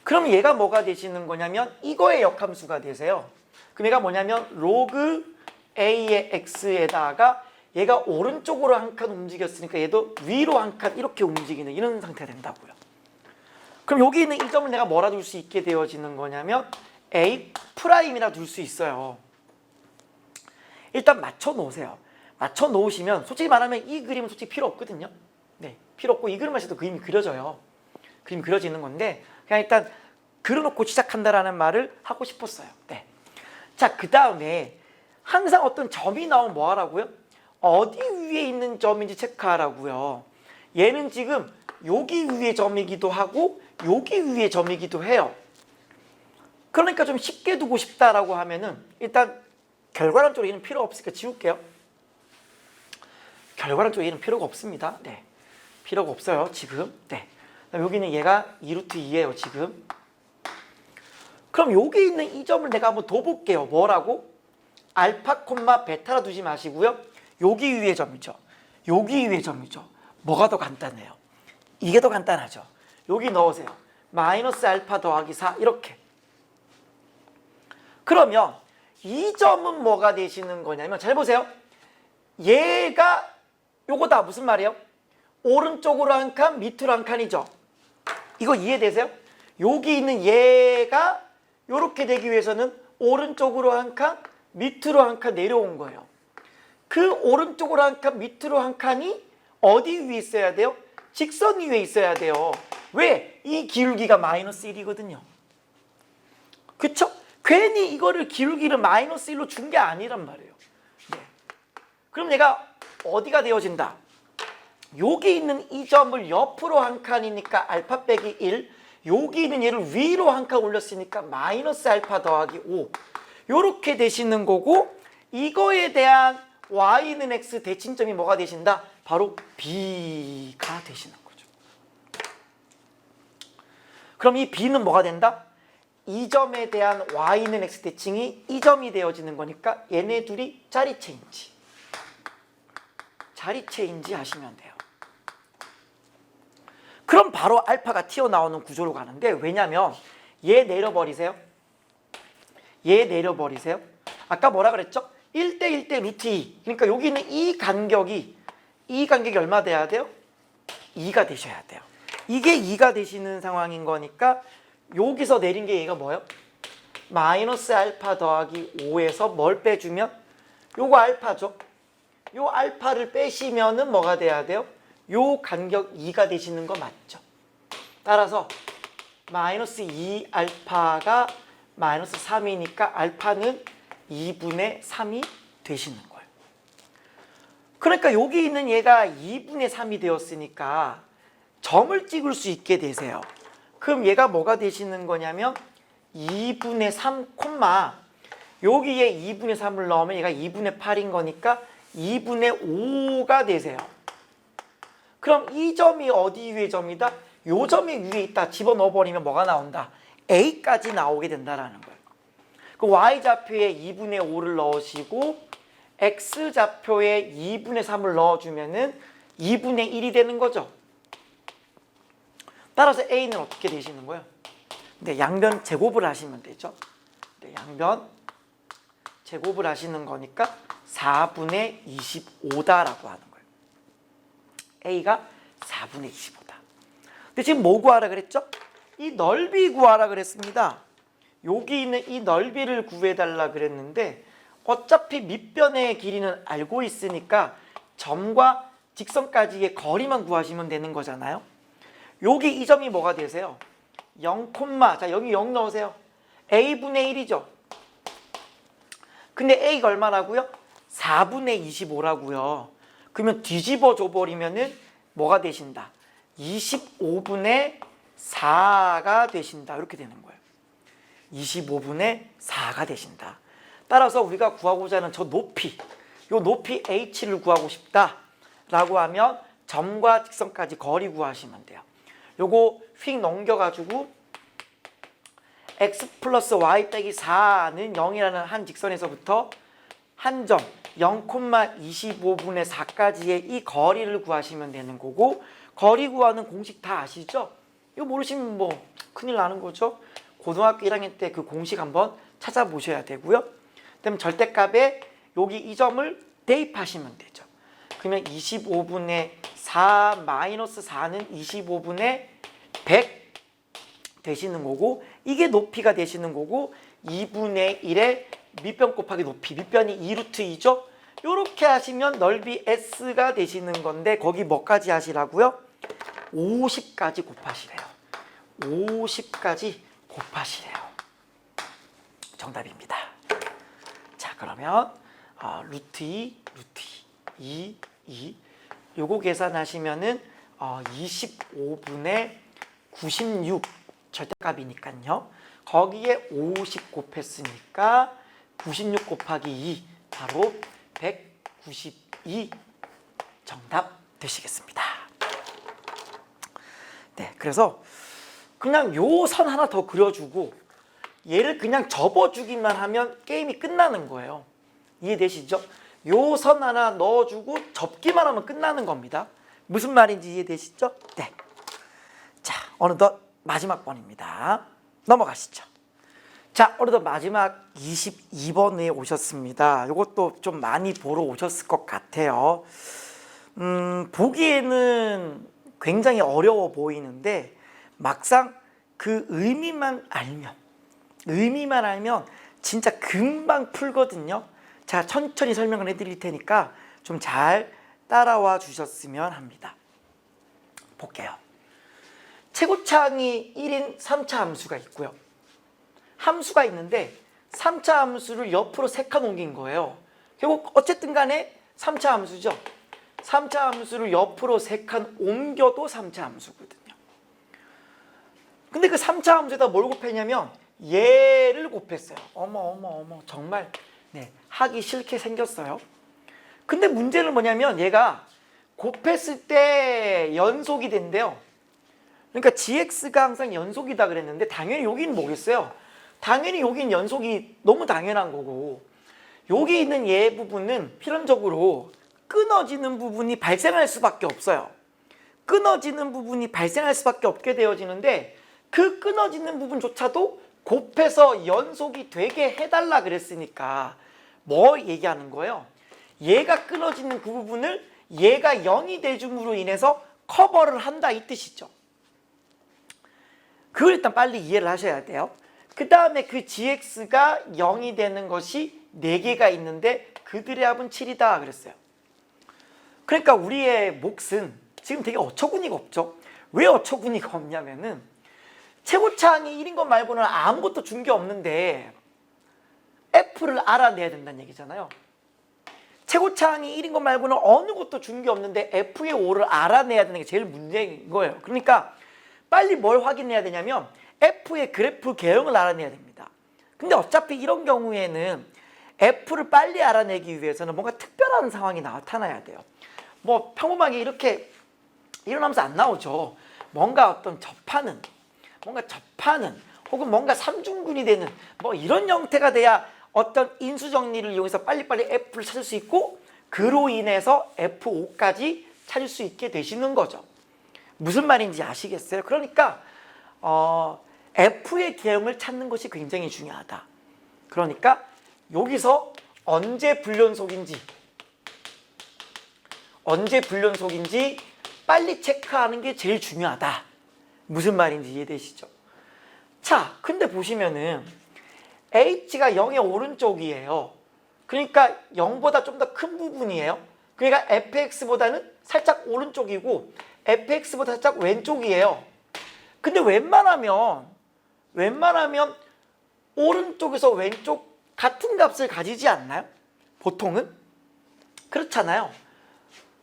그럼 얘가 뭐가 되시는 거냐면 이거의 역함수가 되세요. 그럼 얘가 뭐냐면 로그 a의 x에다가 얘가 오른쪽으로 한 칸 움직였으니까 얘도 위로 한 칸 이렇게 움직이는 이런 상태가 된다고요. 그럼 여기 있는 이 점을 내가 뭐라 둘 수 있게 되어지는 거냐면 A'이라 둘 수 있어요. 일단 맞춰 놓으세요. 맞춰 놓으시면 솔직히 말하면 이 그림은 솔직히 필요 없거든요. 네, 필요 없고 이 그림만 해도 그림이 그려져요. 그림이 그려지는 건데 그냥 일단 그려놓고 시작한다라는 말을 하고 싶었어요. 네. 자, 그 다음에 항상 어떤 점이 나오면 뭐 하라고요? 어디 위에 있는 점인지 체크하라고요. 얘는 지금 여기 위에 점이기도 하고 여기 위에 점이기도 해요. 그러니까 좀 쉽게 두고 싶다라고 하면은 일단 결과론적으로 얘는 필요 없으니까 지울게요. 결과론적으로 얘는 필요가 없습니다. 네, 필요가 없어요 지금. 네, 여기는 얘가 2루트 2예요 지금. 그럼 여기 있는 이 점을 내가 한번 더 볼게요. 뭐라고? 알파, 베타라 두지 마시고요. 여기 위에 점이죠. 여기 위에 점이죠. 뭐가 더 간단해요? 이게 더 간단하죠. 여기 넣으세요. 마이너스 알파 더하기 4 이렇게. 그러면 이 점은 뭐가 되시는 거냐면 잘 보세요. 얘가 요거다. 무슨 말이에요? 오른쪽으로 한 칸, 밑으로 한 칸이죠. 이거 이해되세요? 여기 있는 얘가 요렇게 되기 위해서는 오른쪽으로 한 칸, 밑으로 한 칸 내려온 거예요. 그 오른쪽으로 한 칸, 밑으로 한 칸이 어디 위에 있어야 돼요? 직선 위에 있어야 돼요. 왜? 이 기울기가 마이너스 1이거든요. 그쵸? 괜히 이거를 기울기를 마이너스 1로 준 게 아니란 말이에요. 네. 그럼 얘가 어디가 되어진다? 여기 있는 이 점을 옆으로 한 칸이니까 알파 빼기 1, 여기 있는 얘를 위로 한 칸 올렸으니까 마이너스 알파 더하기 5 요렇게 되시는 거고, 이거에 대한 y는 x 대칭점이 뭐가 되신다? 바로 b가 되시는 거죠. 그럼 이 b는 뭐가 된다? 이 점에 대한 y는 x 대칭이 이 점이 되어지는 거니까 얘네 둘이 자리 체인지 하시면 돼요. 그럼 바로 알파가 튀어나오는 구조로 가는데, 왜냐면 얘 내려버리세요. 아까 뭐라 그랬죠? 1대 1대 루트 2. 그러니까 여기 있는 이 간격이 얼마 돼야 돼요? 2가 되셔야 돼요. 이게 2가 되시는 상황인 거니까 여기서 내린 게 얘가 뭐예요? 마이너스 알파 더하기 5에서 뭘 빼주면? 요거 알파죠. 요 알파를 빼시면은 뭐가 돼야 돼요? 요 간격 2가 되시는 거 맞죠? 따라서 마이너스 2 알파가 마이너스 3이니까 알파는 2분의 3이 되시는 거예요. 그러니까 여기 있는 얘가 2분의 3이 되었으니까 점을 찍을 수 있게 되세요. 그럼 얘가 뭐가 되시는 거냐면 2분의 3 콤마 여기에 2분의 3을 넣으면 얘가 2분의 8인 거니까 2분의 5가 되세요. 그럼 이 점이 어디 위의 점이다? 요 점이 위에 있다 집어넣어 버리면 뭐가 나온다? A까지 나오게 된다라는 거예요. 그 Y좌표에 2분의 5를 넣으시고 X좌표에 2분의 3을 넣어주면은 2분의 1이 되는 거죠. 따라서 A는 어떻게 되시는 거예요? 네, 양변 제곱을 하시면 되죠. 네, 양변 제곱을 하시는 거니까 4분의 25다라고 하는 거예요. A가 4분의 25다. 근데 지금 뭐 구하라 그랬죠? 이 넓이 구하라 그랬습니다. 여기 있는 이 넓이를 구해달라 그랬는데 어차피 밑변의 길이는 알고 있으니까 점과 직선까지의 거리만 구하시면 되는 거잖아요. 여기 이 점이 뭐가 되세요? 0, 자 여기 0 넣으세요. A분의 1이죠. 근데 A가 얼마라고요? 4분의 25라고요. 그러면 뒤집어 줘버리면은 뭐가 되신다? 25분의 4가 되신다. 이렇게 되는 거예요. 25분의 4가 되신다. 따라서 우리가 구하고자 하는 저 높이, 요 높이 h를 구하고 싶다라고 하면 점과 직선까지 거리 구하시면 돼요. 요거 휙 넘겨가지고 x 플러스 y 빼기 4는 0이라는 한 직선에서부터 한 점 0,25분의 4까지의 이 거리를 구하시면 되는 거고, 거리 구하는 공식 다 아시죠? 이거 모르시면 뭐 큰일 나는 거죠. 고등학교 1학년 때 그 공식 한번 찾아보셔야 되고요. 그다음에 절대값에 여기 이 점을 대입하시면 되죠. 그러면 25분의 4 마이너스 4는 25분의 100 되시는 거고, 이게 높이가 되시는 거고, 2분의 1의 밑변 곱하기 높이, 밑변이 2루트 2죠. 이렇게 하시면 넓이 S가 되시는 건데, 거기 뭐까지 하시라고요? 50까지 곱하시래요. 50까지 곱하시래요. 정답입니다. 자, 그러면 루트 2, 루트 2 요거 계산하시면은 25분의 96 절대값이니까요. 거기에 50 곱했으니까 96 곱하기 2 바로 192 정답 되시겠습니다. 네, 그래서 그냥 요 선 하나 더 그려주고 얘를 그냥 접어주기만 하면 게임이 끝나는 거예요. 이해되시죠? 요 선 하나 넣어주고 접기만 하면 끝나는 겁니다. 무슨 말인지 이해되시죠? 네. 자, 어느덧 마지막 번입니다. 넘어가시죠. 자, 어느덧 마지막 22번에 오셨습니다. 이것도 좀 많이 보러 오셨을 것 같아요. 보기에는 굉장히 어려워 보이는데 막상 그 의미만 알면 진짜 금방 풀거든요. 자, 천천히 설명을 해드릴 테니까 좀 잘 따라와 주셨으면 합니다. 볼게요. 최고차항이 1인 3차 함수가 있고요. 함수가 있는데 3차 함수를 옆으로 3칸 옮긴 거예요. 결국 어쨌든 간에 3차 함수죠. 3차 함수를 옆으로 3칸 옮겨도 3차 함수거든요. 근데 그 3차 함수에다 뭘 곱했냐면 얘를 곱했어요. 어머 정말 하기 싫게 생겼어요. 근데 문제는 뭐냐면 얘가 곱했을 때 연속이 된대요. 그러니까 gx가 항상 연속이다 그랬는데 당연히 여기는 뭐겠어요? 당연히 여긴 연속이 너무 당연한 거고, 여기 있는 얘 부분은 필연적으로 끊어지는 부분이 발생할 수밖에 없어요. 끊어지는 부분이 발생할 수밖에 없게 되어지는데, 그 끊어지는 부분조차도 곱해서 연속이 되게 해달라 그랬으니까 뭐 얘기하는 거예요? 얘가 끊어지는 그 부분을 얘가 0이 돼줌으로 인해서 커버를 한다 이 뜻이죠. 그걸 일단 빨리 이해를 하셔야 돼요. 그 다음에 그 gx가 0이 되는 것이 4개가 있는데 그들의 합은 7이다 그랬어요. 그러니까 우리의 몫은 지금 되게 어처구니가 없죠. 왜 어처구니가 없냐면은 최고차항이 1인 것 말고는 아무것도 준 게 없는데 f를 알아내야 된다는 얘기잖아요. 최고차항이 1인 것 말고는 어느 것도 준 게 없는데 f의 5를 알아내야 되는 게 제일 문제인 거예요. 그러니까 빨리 뭘 확인해야 되냐면 f의 그래프 개형을 알아내야 됩니다. 근데 어차피 이런 경우에는 f를 빨리 알아내기 위해서는 뭔가 특별한 상황이 나타나야 돼요. 뭐 평범하게 이렇게 일어나면서 안 나오죠. 뭔가 어떤 접하는 혹은 뭔가 삼중근이 되는 뭐 이런 형태가 돼야 어떤 인수정리를 이용해서 빨리빨리 f를 찾을 수 있고, 그로 인해서 f5까지 찾을 수 있게 되시는 거죠. 무슨 말인지 아시겠어요? 그러니까 f의 개형을 찾는 것이 굉장히 중요하다. 그러니까 여기서 언제 불연속인지 빨리 체크하는 게 제일 중요하다. 무슨 말인지 이해되시죠? 자, 근데 보시면은 h가 0의 오른쪽이에요. 그러니까 0보다 좀 더 큰 부분이에요. 그러니까 fx보다는 살짝 오른쪽이고 fx보다 살짝 왼쪽이에요. 근데 웬만하면 오른쪽에서 왼쪽 같은 값을 가지지 않나요? 보통은? 그렇잖아요.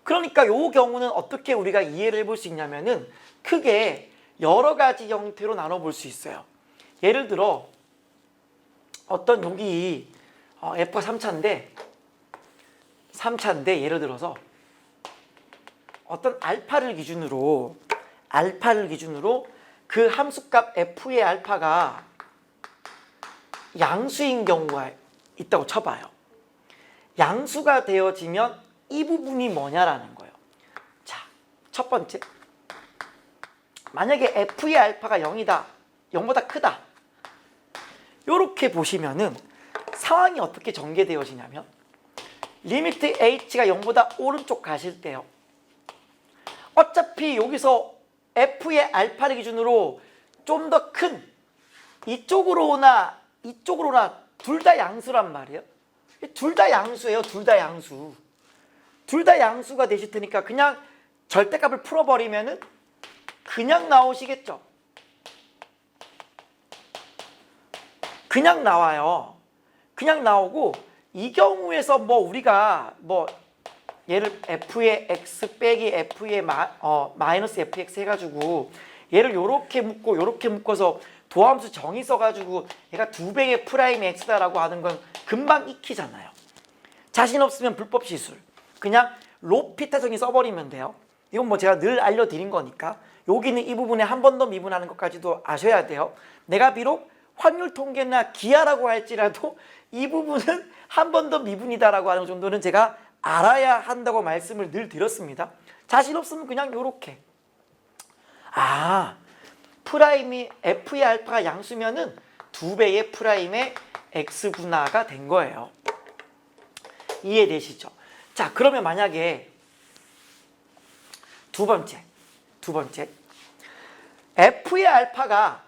그러니까 이 경우는 어떻게 우리가 이해를 해볼 수 있냐면은 크게 여러 가지 형태로 나눠볼 수 있어요. 예를 들어 어떤 여기 f가 3차인데 예를 들어서 어떤 알파를 기준으로 그 함수값 f의 알파가 양수인 경우가 있다고 쳐봐요. 양수가 되어지면 이 부분이 뭐냐라는 거예요. 자, 첫 번째, 만약에 f의 알파가 0이다, 0보다 크다, 이렇게 보시면은 상황이 어떻게 전개되어지냐면 리미트 h가 0보다 오른쪽 가실 때요, 어차피 여기서 f의 알파를 기준으로 좀 더 큰 이쪽으로 오나 둘 다 양수란 말이에요. 둘 다 양수예요. 둘 다 양수가 되실 테니까 그냥 절대값을 풀어버리면은 그냥 나오시겠죠. 그냥 나와요. 그냥 나오고, 이 경우에서 우리가 얘를 f의 x 빼기 f의 마이너스 fx 해가지고 얘를 요렇게 묶어서 도함수 정의 써가지고 얘가 2배의 프라임 x다라고 하는 건 금방 익히잖아요. 자신 없으면 불법 시술 그냥 로피타 정의 써버리면 돼요. 이건 제가 늘 알려드린 거니까 여기는 이 부분에 한 번 더 미분하는 것까지도 아셔야 돼요. 내가 비록 확률 통계나 기하라고 할지라도 이 부분은 한 번 더 미분이다라고 하는 정도는 제가 알아야 한다고 말씀을 늘 드렸습니다. 자신 없으면 그냥 요렇게 프라임이 f의 알파가 양수면은 2배의 프라임의 x분화가 된 거예요. 이해되시죠? 자, 그러면 만약에 두 번째 f의 알파가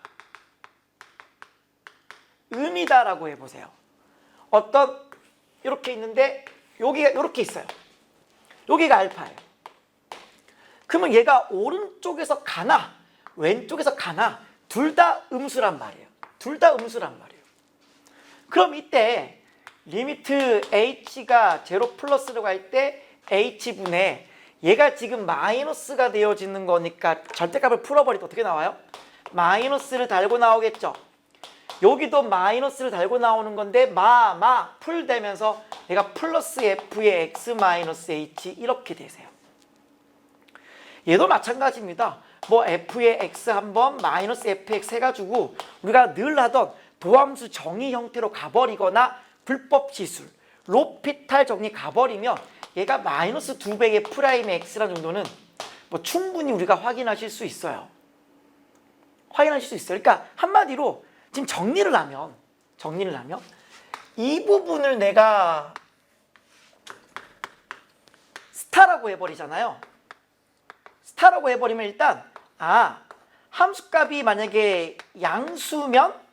음이다라고 해보세요. 어떤 이렇게 있는데 여기가 이렇게 있어요. 여기가 알파예요. 그러면 얘가 오른쪽에서 가나 둘 다 음수란 말이에요. 그럼 이때 리미트 h가 제로 플러스로 갈 때 h분의 얘가 지금 마이너스가 되어지는 거니까 절대값을 풀어버릴 때 어떻게 나와요? 마이너스를 달고 나오겠죠. 여기도 마이너스를 달고 나오는 건데 풀되면서 얘가 플러스 f의 x 마이너스 h 이렇게 되세요. 얘도 마찬가지입니다. 뭐 f의 x 한번 마이너스 fx 해가지고 우리가 늘 하던 도함수 정의 형태로 가버리거나 불법 시술 로피탈 정리 가버리면 얘가 마이너스 2배의 프라임의 x라는 정도는 뭐 충분히 우리가 확인하실 수 있어요. 그러니까 한마디로 지금 정리를 하면 이 부분을 내가 스타라고 해버리잖아요. 스타라고 해버리면 일단 함수값이 만약에 양수면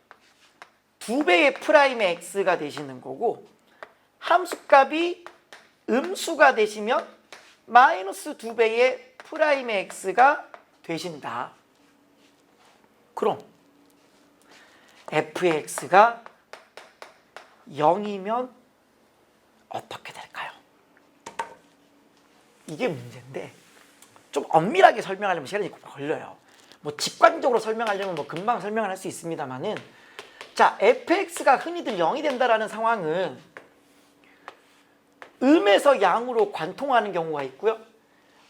2배의 프라임의 x가 되시는 거고 함수값이 음수가 되시면 마이너스 2배의 프라임의 x가 되신다. 그럼 f의 x가 0이면 어떻게 될까요? 이게 문제인데 좀 엄밀하게 설명하려면 시간이 걸려요. 뭐 직관적으로 설명하려면 뭐 금방 설명을 할 수 있습니다만은 자, fx가 흔히들 0이 된다라는 상황은 음에서 양으로 관통하는 경우가 있고요.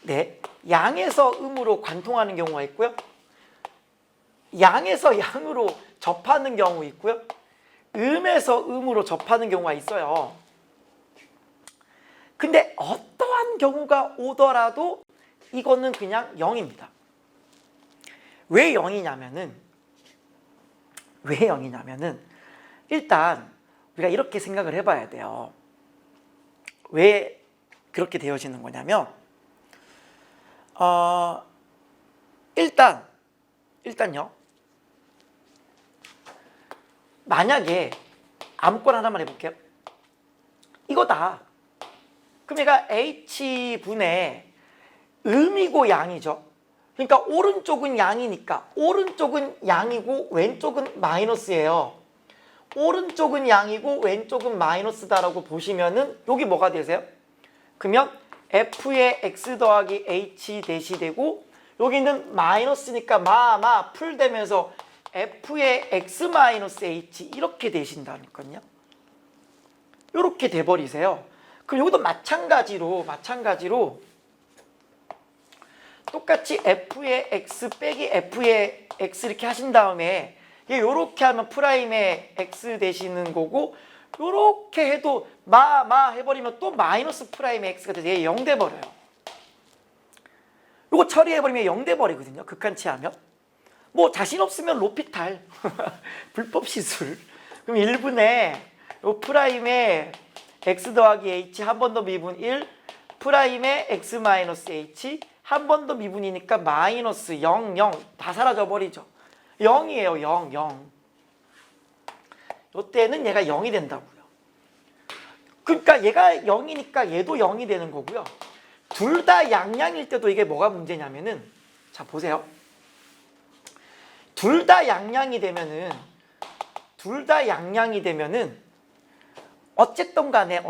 네, 양에서 음으로 관통하는 경우가 있고요. 양에서 양으로 접하는 경우 있고요. 음에서 음으로 접하는 경우가 있어요. 근데 어떠한 경우가 오더라도 이거는 그냥 0입니다. 왜 0이냐면은 일단 우리가 이렇게 생각을 해봐야 돼요. 왜 그렇게 되어지는 거냐면 일단요. 만약에 아무거나 하나만 해볼게요. 이거다. 그럼 얘가 h분의 음이고 양이죠. 그러니까 오른쪽은 양이니까 오른쪽은 양이고 왼쪽은 마이너스예요. 오른쪽은 양이고 왼쪽은 마이너스다라고 보시면은 여기 뭐가 되세요? 그러면 f의 x 더하기 h 대시 되고 여기는 마이너스니까 풀되면서 f의 x 마이너스 h 이렇게 되신다니까요. 이렇게 돼버리세요. 그럼 여기도 마찬가지로 똑같이 f의 x 빼기 f의 x 이렇게 하신 다음에 이렇게 하면 프라임의 x 되시는 거고 이렇게 해도 해버리면 또 마이너스 프라임의 x가 돼서 얘 0 돼버려요. 이거 처리해버리면 0 돼버리거든요. 극한치하면. 뭐 자신 없으면 로피탈 불법 시술. 그럼 1분의 요 프라임의 x 더하기 h 한 번 더 미분 1 프라임의 x 마이너스 h 한 번 더 미분이니까 마이너스 0 다 사라져 버리죠. 0이에요. 0. 이때는 얘가 0이 된다고요. 그러니까 얘가 0이니까 얘도 0이 되는 거고요. 둘 다 양양일 때도 이게 뭐가 문제냐면은 자 보세요. 둘 다 양양이 되면은 어쨌든 간에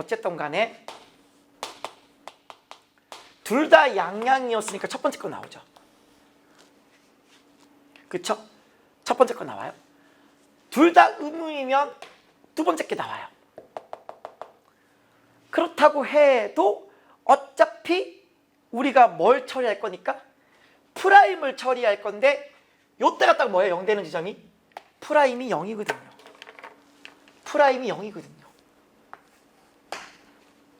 둘 다 양양이었으니까 첫 번째 거 나오죠. 그쵸? 첫 번째 거 나와요. 둘 다 음이면 두 번째 게 나와요. 그렇다고 해도 어차피 우리가 뭘 처리할 거니까 프라임을 처리할 건데 요때가 딱 뭐예요? 0 되는 지점이? 프라임이 0이거든요.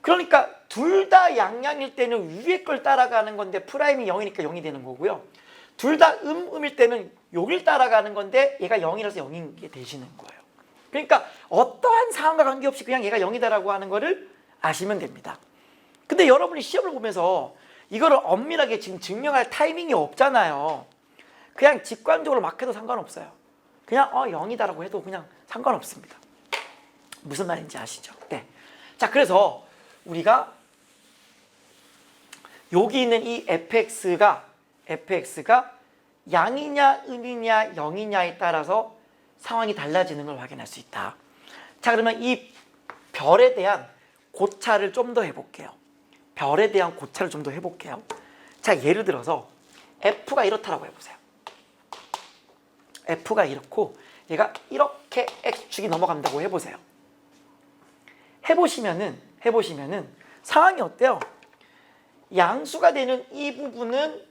그러니까 둘 다 양양일 때는 위에 걸 따라가는 건데 프라임이 0이니까 0이 되는 거고요. 둘 다 음일 때는 여길 따라가는 건데 얘가 0이라서 0인 게 되시는 거예요. 그러니까 어떠한 상황과 관계없이 그냥 얘가 0이다라고 하는 거를 아시면 됩니다. 근데 여러분이 시험을 보면서 이거를 엄밀하게 지금 증명할 타이밍이 없잖아요. 그냥 직관적으로 막 해도 상관없어요. 그냥 0이다라고 해도 그냥 상관없습니다. 무슨 말인지 아시죠? 네. 자, 그래서 우리가 여기 있는 이 fx가 양이냐 음이냐 0이냐에 따라서 상황이 달라지는 걸 확인할 수 있다. 자, 그러면 이 별에 대한 고차를 좀 더 해볼게요. 별에 대한 고차를 좀 더 해볼게요. 자, 예를 들어서 F가 이렇다라고 해보세요. F가 이렇고 얘가 이렇게 X축이 넘어간다고 해보세요. 해보시면은 상황이 어때요? 양수가 되는 이 부분은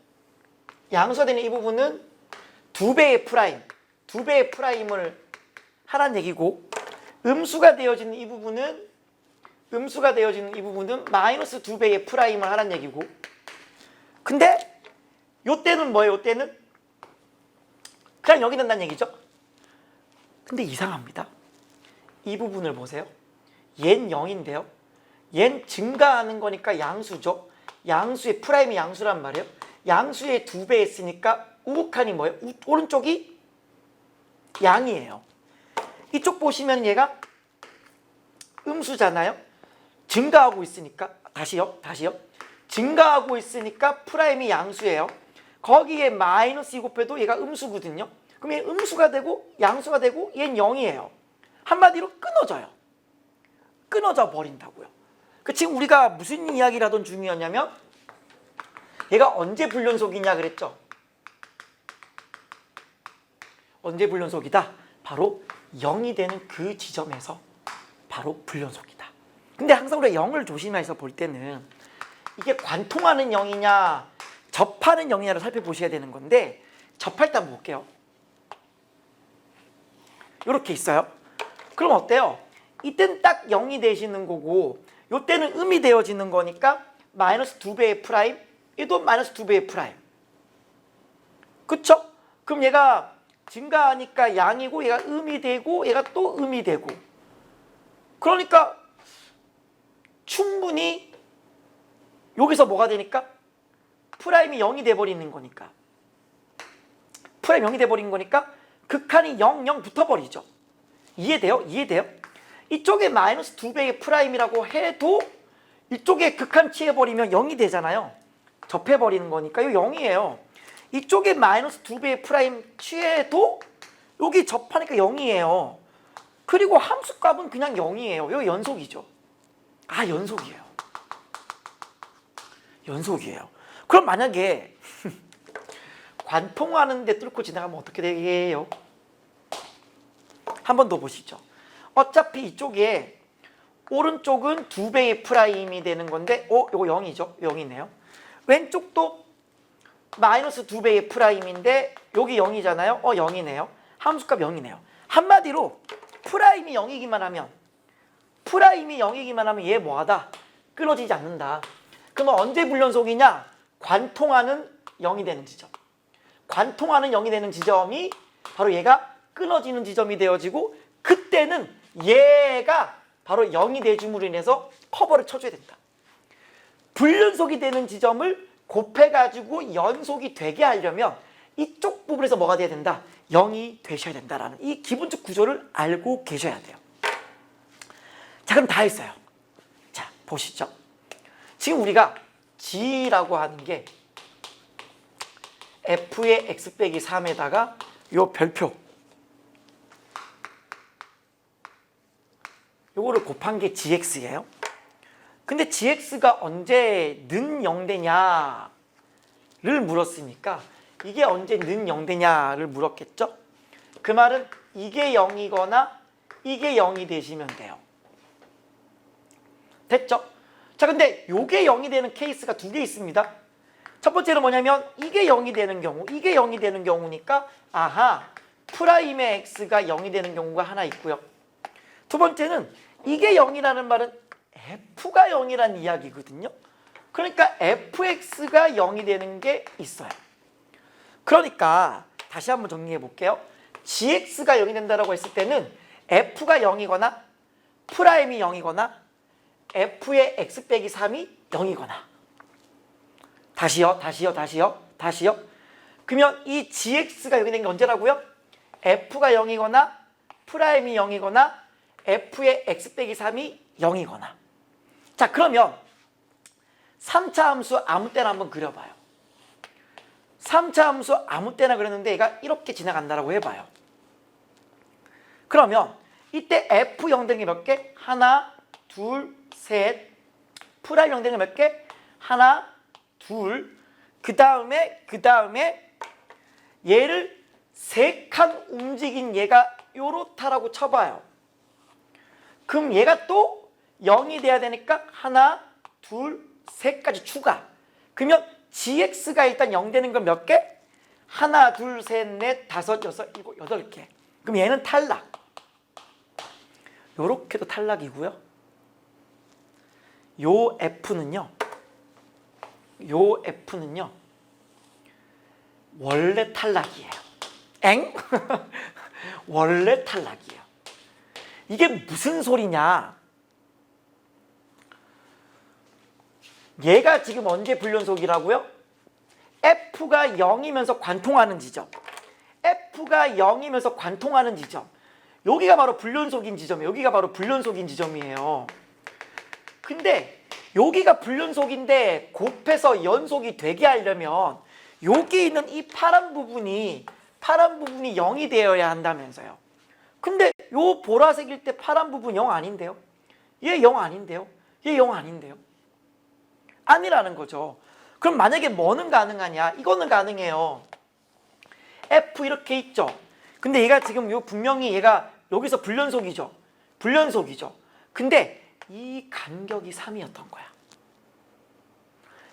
2배의 프라임을 하라는 얘기고, 음수가 되어지는 이 부분은 마이너스 2배의 프라임을 하라는 얘기고, 근데 요때는 뭐예요? 요때는 그냥 여기 된다는 얘기죠. 근데 이상합니다. 이 부분을 보세요. 얜 0인데요. 얜 증가하는 거니까 양수죠. 양수의 프라임이 양수란 말이에요. 양수의 2배 했으니까 우극한이 뭐예요? 오른쪽이 양이에요. 이쪽 보시면 얘가 음수잖아요. 증가하고 있으니까 다시요. 증가하고 있으니까 프라임이 양수예요. 거기에 마이너스 2 곱해도 얘가 음수거든요. 그럼 얘 음수가 되고 양수가 되고 얘는 0이에요. 한마디로 끊어져 버린다고요. 지금 우리가 무슨 이야기를 하던 중이었냐면 얘가 언제 불연속이냐 그랬죠. 언제 불연속이다? 바로 0이 되는 그 지점에서 바로 불연속이다. 근데 항상 우리가 0을 조심해서 볼 때는 이게 관통하는 0이냐 접하는 0이냐를 살펴보셔야 되는 건데, 접할 때 한번 볼게요. 이렇게 있어요. 그럼 어때요? 이때는 딱 0이 되시는 거고 이때는 음이 되어지는 거니까 마이너스 2배의 프라임, 얘도 마이너스 2배의 프라임. 그쵸? 그럼 얘가 증가하니까 양이고 얘가 음이 되고 얘가 또 음이 되고, 그러니까 충분히 여기서 뭐가 되니까 프라임이 0이 돼버리는 거니까, 프라임 0이 돼버린 거니까 극한이 0, 0 붙어버리죠. 이해돼요? 이쪽에 마이너스 2배의 프라임이라고 해도 이쪽에 극한 취해버리면 0이 되잖아요. 접해버리는 거니까 이거 0이에요. 이쪽에 마이너스 2배의 프라임 취해도 여기 접하니까 0이에요. 그리고 함수값은 그냥 0이에요. 이거 연속이죠. 연속이에요. 그럼 만약에 관통하는데 뚫고 지나가면 어떻게 되게요? 한 번 더 보시죠. 어차피 이쪽에 오른쪽은 2배의 프라임이 되는 건데 이거 0이죠. 0이네요. 왼쪽도 마이너스 2배의 프라임인데 여기 0이잖아요. 0이네요. 함수값 0이네요. 한마디로 프라임이 0이기만 하면 얘 뭐하다? 끊어지지 않는다. 그러면 언제 불연속이냐? 관통하는 0이 되는 지점. 관통하는 0이 되는 지점이 바로 얘가 끊어지는 지점이 되어지고, 그때는 얘가 바로 0이 돼줌으로 인해서 커버를 쳐줘야 된다. 불연속이 되는 지점을 곱해가지고 연속이 되게 하려면 이쪽 부분에서 뭐가 돼야 된다? 0이 되셔야 된다라는 이 기본적 구조를 알고 계셔야 돼요. 자, 그럼 다 했어요. 자, 보시죠. 지금 우리가 G라고 하는 게 F의 X 빼기 3에다가 요 별표 요거를 곱한 게 GX예요. 근데 GX가 언제 는 0되냐를 물었으니까 이게 언제 는 0되냐를 물었겠죠? 그 말은 이게 0이거나 이게 0이 되시면 돼요. 됐죠? 자, 근데 요게 0이 되는 케이스가 두 개 있습니다. 첫 번째는 뭐냐면 이게 0이 되는 경우, 이게 0이 되는 경우니까 프라임의 X가 0이 되는 경우가 하나 있고요. 두 번째는 이게 0이라는 말은 F가 0이라는 이야기거든요. 그러니까 fx가 0이 되는 게 있어요. 그러니까 다시 한번 정리해 볼게요. gx가 0이 된다고 했을 때는 f가 0이거나 프라임이 0이거나 f의 x 빼기 3이 0이거나. 다시요. 그러면 이 gx가 0이 된 게 언제라고요? f가 0이거나 프라임이 0이거나 f의 x 빼기 3이 0이거나. 자, 그러면 3차 함수 아무 때나 한번 그려봐요. 3차 함수 아무 때나 그렸는데 얘가 이렇게 지나간다라고 해봐요. 그러면 이때 F 0 되는 게 몇 개? 하나, 둘, 셋. 프라임 0 되는 게 몇 개? 하나, 둘. 그 다음에 얘를 3칸 움직인 얘가 요렇다라고 쳐봐요. 그럼 얘가 또 0이 돼야 되니까 하나, 둘, 셋까지 추가. 그러면 GX가 일단 0 되는 건 몇 개? 하나, 둘, 셋, 넷, 다섯, 여섯, 일곱, 여덟 개. 그럼 얘는 탈락. 요렇게도 탈락이고요. 요 F는요. 원래 탈락이에요. 엥? 원래 탈락이에요. 이게 무슨 소리냐? 얘가 지금 언제 불연속이라고요? F가 0이면서 관통하는 지점. F가 0이면서 관통하는 지점. 여기가 바로 불연속인 지점이에요. 여기가 바로 불연속인 지점이에요. 근데 여기가 불연속인데 곱해서 연속이 되게 하려면 여기 있는 이 파란 부분이 0이 되어야 한다면서요. 근데 요 보라색일 때 파란 부분 0 아닌데요? 얘 0 아닌데요? 얘 0 아닌데요? 아니라는 거죠. 그럼 만약에 뭐는 가능하냐? 이거는 가능해요. F 이렇게 있죠. 근데 얘가 지금 분명히 얘가 여기서 불연속이죠. 근데 이 간격이 3이었던 거야.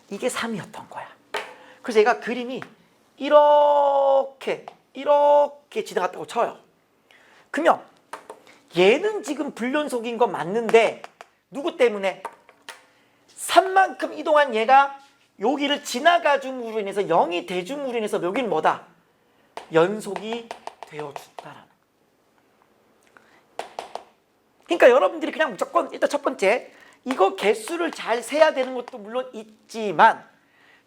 이게 3이었던 거야. 그래서 얘가 그림이 이렇게 지나갔다고 쳐요. 그러면 얘는 지금 불연속인 거 맞는데 누구 때문에? 3만큼 이동한 얘가 여기를 지나가 줌으로 인해서 0이 대줌으로 인해서 여기는 뭐다? 연속이 되어준다라는. 그러니까 여러분들이 그냥 무조건 일단 첫 번째 이거 개수를 잘 세야 되는 것도 물론 있지만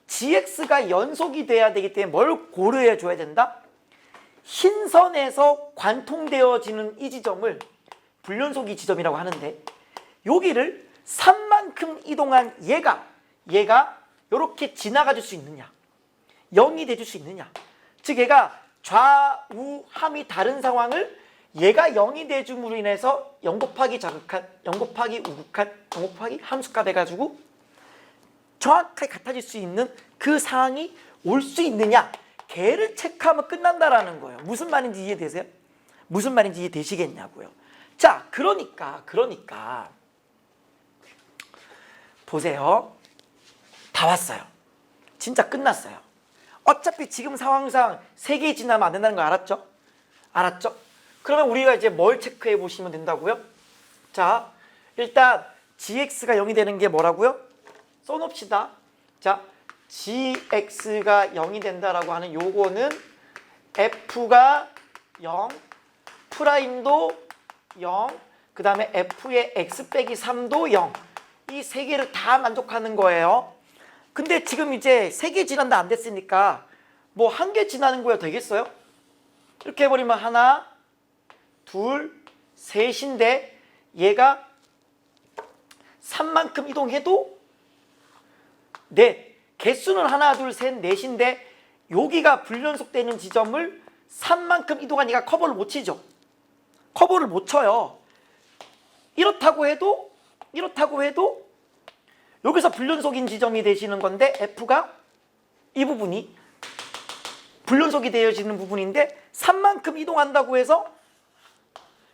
GX가 연속이 돼야 되기 때문에 뭘 고려해 줘야 된다? 흰 선에서 관통되어지는 이 지점을 불연속이 지점이라고 하는데 여기를 3만큼 이동한 얘가 이렇게 지나가 줄 수 있느냐, 0이 돼줄 수 있느냐. 즉 얘가 좌우함이 다른 상황을 얘가 0이 돼줌으로 인해서 0 곱하기 자극한, 0 곱하기 우극한, 0 곱하기 함수값 해가지고 정확하게 같아질 수 있는 그 상황이 올 수 있느냐, 걔를 체크하면 끝난다라는 거예요. 무슨 말인지 이해되세요? 무슨 말인지 이해되시겠냐고요. 자, 그러니까 보세요. 다 왔어요. 진짜 끝났어요. 어차피 지금 상황상 3개 지나면 안 된다는 거 알았죠? 알았죠? 그러면 우리가 이제 뭘 체크해 보시면 된다고요? 자, 일단 GX가 0이 되는 게 뭐라고요? 써놓읍시다. 자, GX가 0이 된다라고 하는 요거는 F가 0, 프라임도 0, 그 다음에 F의 X 빼기 3도 0. 이 세 개를 다 만족하는 거예요. 근데 지금 이제 3개 지난다 안 됐으니까 뭐 1개 지나는 거야 되겠어요? 이렇게 해버리면 하나, 둘, 셋인데 얘가 3만큼 이동해도 넷. 개수는 하나, 둘, 셋, 넷인데 여기가 불연속되는 지점을 3만큼 이동한 얘가 커버를 못 치죠. 커버를 못 쳐요. 이렇다고 해도 여기서 불연속인 지점이 되시는 건데 F가 이 부분이 불연속이 되어지는 부분인데 3만큼 이동한다고 해서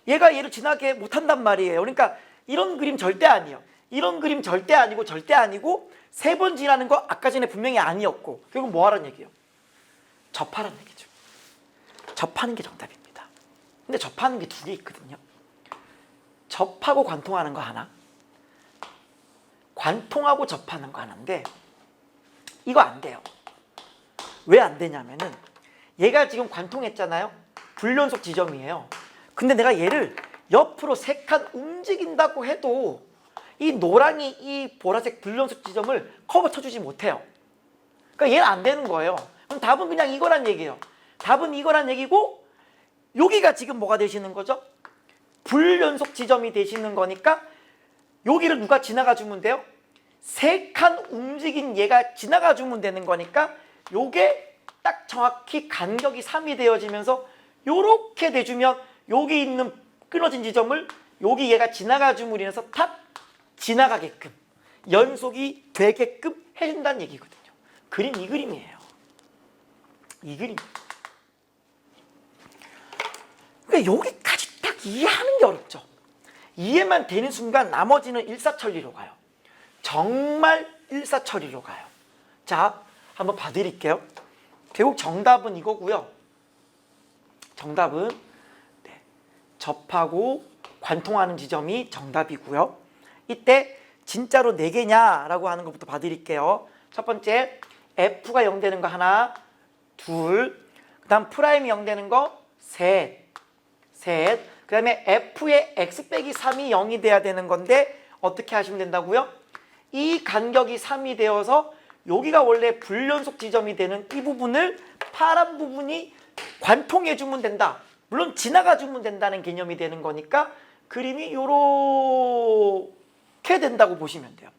얘가 얘를 지나게 못한단 말이에요. 그러니까 이런 그림 절대 아니에요. 이런 그림 절대 아니고 3번 지나는 거 아까 전에 분명히 아니었고 결국 뭐 하라는 얘기예요? 접하라는 얘기죠. 접하는 게 정답입니다. 근데 접하는 게 2개 있거든요. 접하고 관통하는 거 하나, 관통하고 접하는 거 하나인데 이거 안 돼요. 왜 안 되냐면은 얘가 지금 관통했잖아요. 불연속 지점이에요. 근데 내가 얘를 옆으로 3칸 움직인다고 해도 이 노랑이 이 보라색 불연속 지점을 커버 쳐주지 못해요. 그러니까 얘는 안 되는 거예요. 그럼 답은 그냥 이거란 얘기예요. 답은 이거란 얘기고 여기가 지금 뭐가 되시는 거죠? 불연속 지점이 되시는 거니까 여기를 누가 지나가 주면 돼요? 3칸 움직인 얘가 지나가 주면 되는 거니까 요게 딱 정확히 간격이 3이 되어지면서 요렇게 돼주면 여기 있는 끊어진 지점을 여기 얘가 지나가 줌으로 인해서 탁 지나가게끔 연속이 되게끔 해준다는 얘기거든요. 그림 이 그림이에요. 이 그림. 그러니까 여기까지 딱 이해하는 게 어렵죠. 이해만 되는 순간 나머지는 일사천리로 가요. 정말 일사천리로 가요. 자, 한번 봐드릴게요. 결국 정답은 이거고요. 정답은 네, 접하고 관통하는 지점이 정답이고요. 이때 진짜로 4개냐라고 하는 것부터 봐드릴게요. 첫 번째, F가 0 되는 거 하나, 둘, 그 다음 프라임이 0 되는 거 셋, 그 다음에 F의 X 빼기 3이 0이 돼야 되는 건데 어떻게 하시면 된다고요? 이 간격이 3이 되어서 여기가 원래 불연속 지점이 되는 이 부분을 파란 부분이 관통해 주면 된다. 물론 지나가 주면 된다는 개념이 되는 거니까 그림이 요렇게 된다고 보시면 돼요.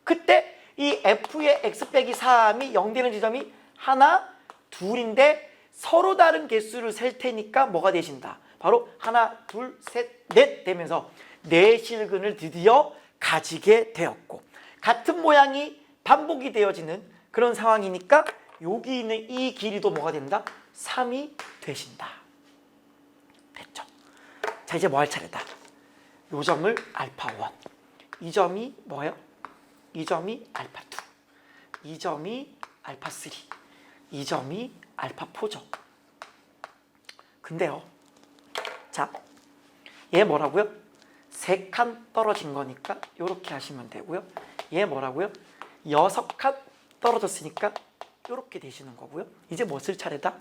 그때 이 F의 X 빼기 3이 0 되는 지점이 하나, 둘인데 서로 다른 개수를 셀 테니까 뭐가 되신다? 바로 하나, 둘, 셋, 넷 되면서 내실근을 드디어 가지게 되었고 같은 모양이 반복이 되어지는 그런 상황이니까 여기 있는 이 길이도 뭐가 된다? 3이 되신다. 됐죠? 자, 이제 뭐 할 차례다. 요 점을 알파1, 이 점이 뭐예요? 이 점이 알파2, 이 점이 알파3, 이 점이 알파4죠. 근데요, 자, 얘 뭐라고요? 3칸 떨어진 거니까 이렇게 하시면 되고요. 얘 뭐라고요? 6칸 떨어졌으니까 이렇게 되시는 거고요. 이제 뭐 쓸 차례다?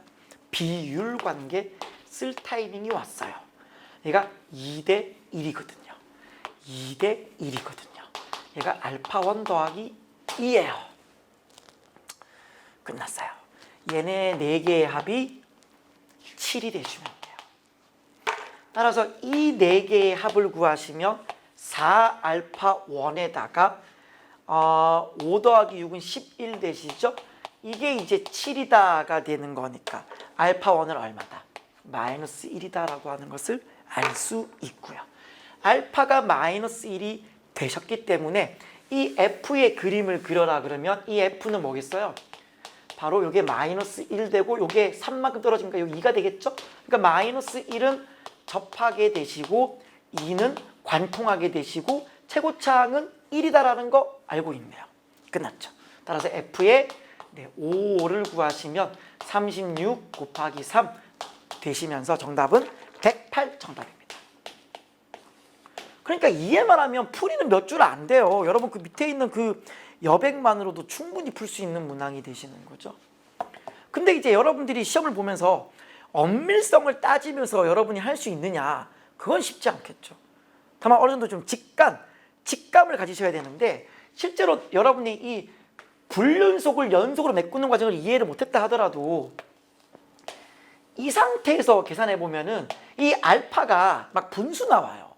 비율 관계 쓸 타이밍이 왔어요. 얘가 2대 1이거든요. 2대 1이거든요. 얘가 알파1 더하기 2예요. 끝났어요. 얘네 4개의 합이 7이 되시면 돼요. 따라서 이 4개의 합을 구하시면 4알파1에다가 5 더하기 6은 11 되시죠? 이게 이제 7이다가 되는 거니까 알파1은 얼마다? 마이너스 1이다 라고 하는 것을 알 수 있고요. 알파가 마이너스 1이 되셨기 때문에 이 F의 그림을 그려라 그러면 이 F는 뭐겠어요? 바로 이게 마이너스 1 되고 이게 3만큼 떨어지니까 이 2가 되겠죠? 그러니까 마이너스 1은 접하게 되시고 2는 관통하게 되시고 최고차항은 1이다라는 거 알고 있네요. 끝났죠. 따라서 F의 5를 구하시면 36 곱하기 3 되시면서 정답은 108 정답입니다. 그러니까 이해만 하면 풀이는 몇 줄 안 돼요. 여러분 그 밑에 있는 그 여백만으로도 충분히 풀 수 있는 문항이 되시는 거죠. 근데 이제 여러분들이 시험을 보면서 엄밀성을 따지면서 여러분이 할 수 있느냐, 그건 쉽지 않겠죠. 다만 어느 정도 좀 직감을 가지셔야 되는데 실제로 여러분이 이 불연속을 연속으로 메꾸는 과정을 이해를 못했다 하더라도 이 상태에서 계산해 보면은 이 알파가 막 분수 나와요.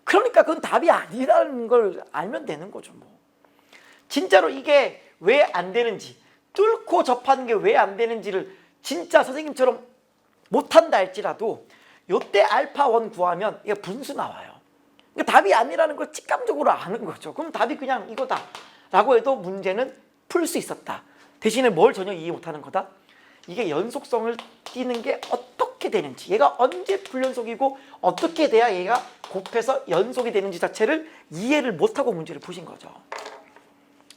그러니까 그건 답이 아니라는 걸 알면 되는 거죠. 뭐 진짜로 이게 왜 안 되는지, 뚫고 접하는 게 왜 안 되는지를 진짜 선생님처럼 못한다 할지라도 요때 알파1 구하면 이게 분수 나와요. 그러니까 답이 아니라는 걸 직감적으로 아는 거죠. 그럼 답이 그냥 이거다 라고 해도 문제는 풀 수 있었다. 대신에 뭘 전혀 이해 못하는 거다? 이게 연속성을 띄는 게 어떻게 되는지, 얘가 언제 불연속이고 어떻게 돼야 얘가 곱해서 연속이 되는지 자체를 이해를 못하고 문제를 푸신 거죠.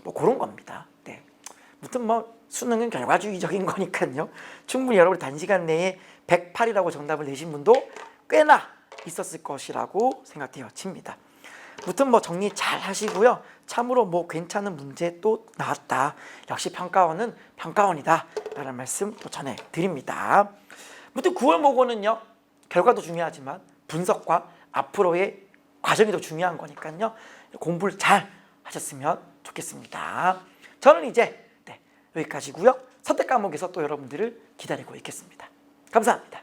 뭐 그런 겁니다. 네. 무튼 뭐 수능은 결과주의적인 거니까요. 충분히 여러분이 단시간 내에 108이라고 정답을 내신 분도 꽤나 있었을 것이라고 생각되어집니다. 무튼 뭐 정리 잘 하시고요. 참으로 뭐 괜찮은 문제 또 나왔다. 역시 평가원은 평가원이다 라는 말씀 또 전해드립니다. 무튼 9월 모고는요, 결과도 중요하지만 분석과 앞으로의 과정이 더 중요한 거니까요. 공부를 잘 하셨으면 좋겠습니다. 저는 이제 여기까지고요. 선택 과목에서 또 여러분들을 기다리고 있겠습니다. 감사합니다.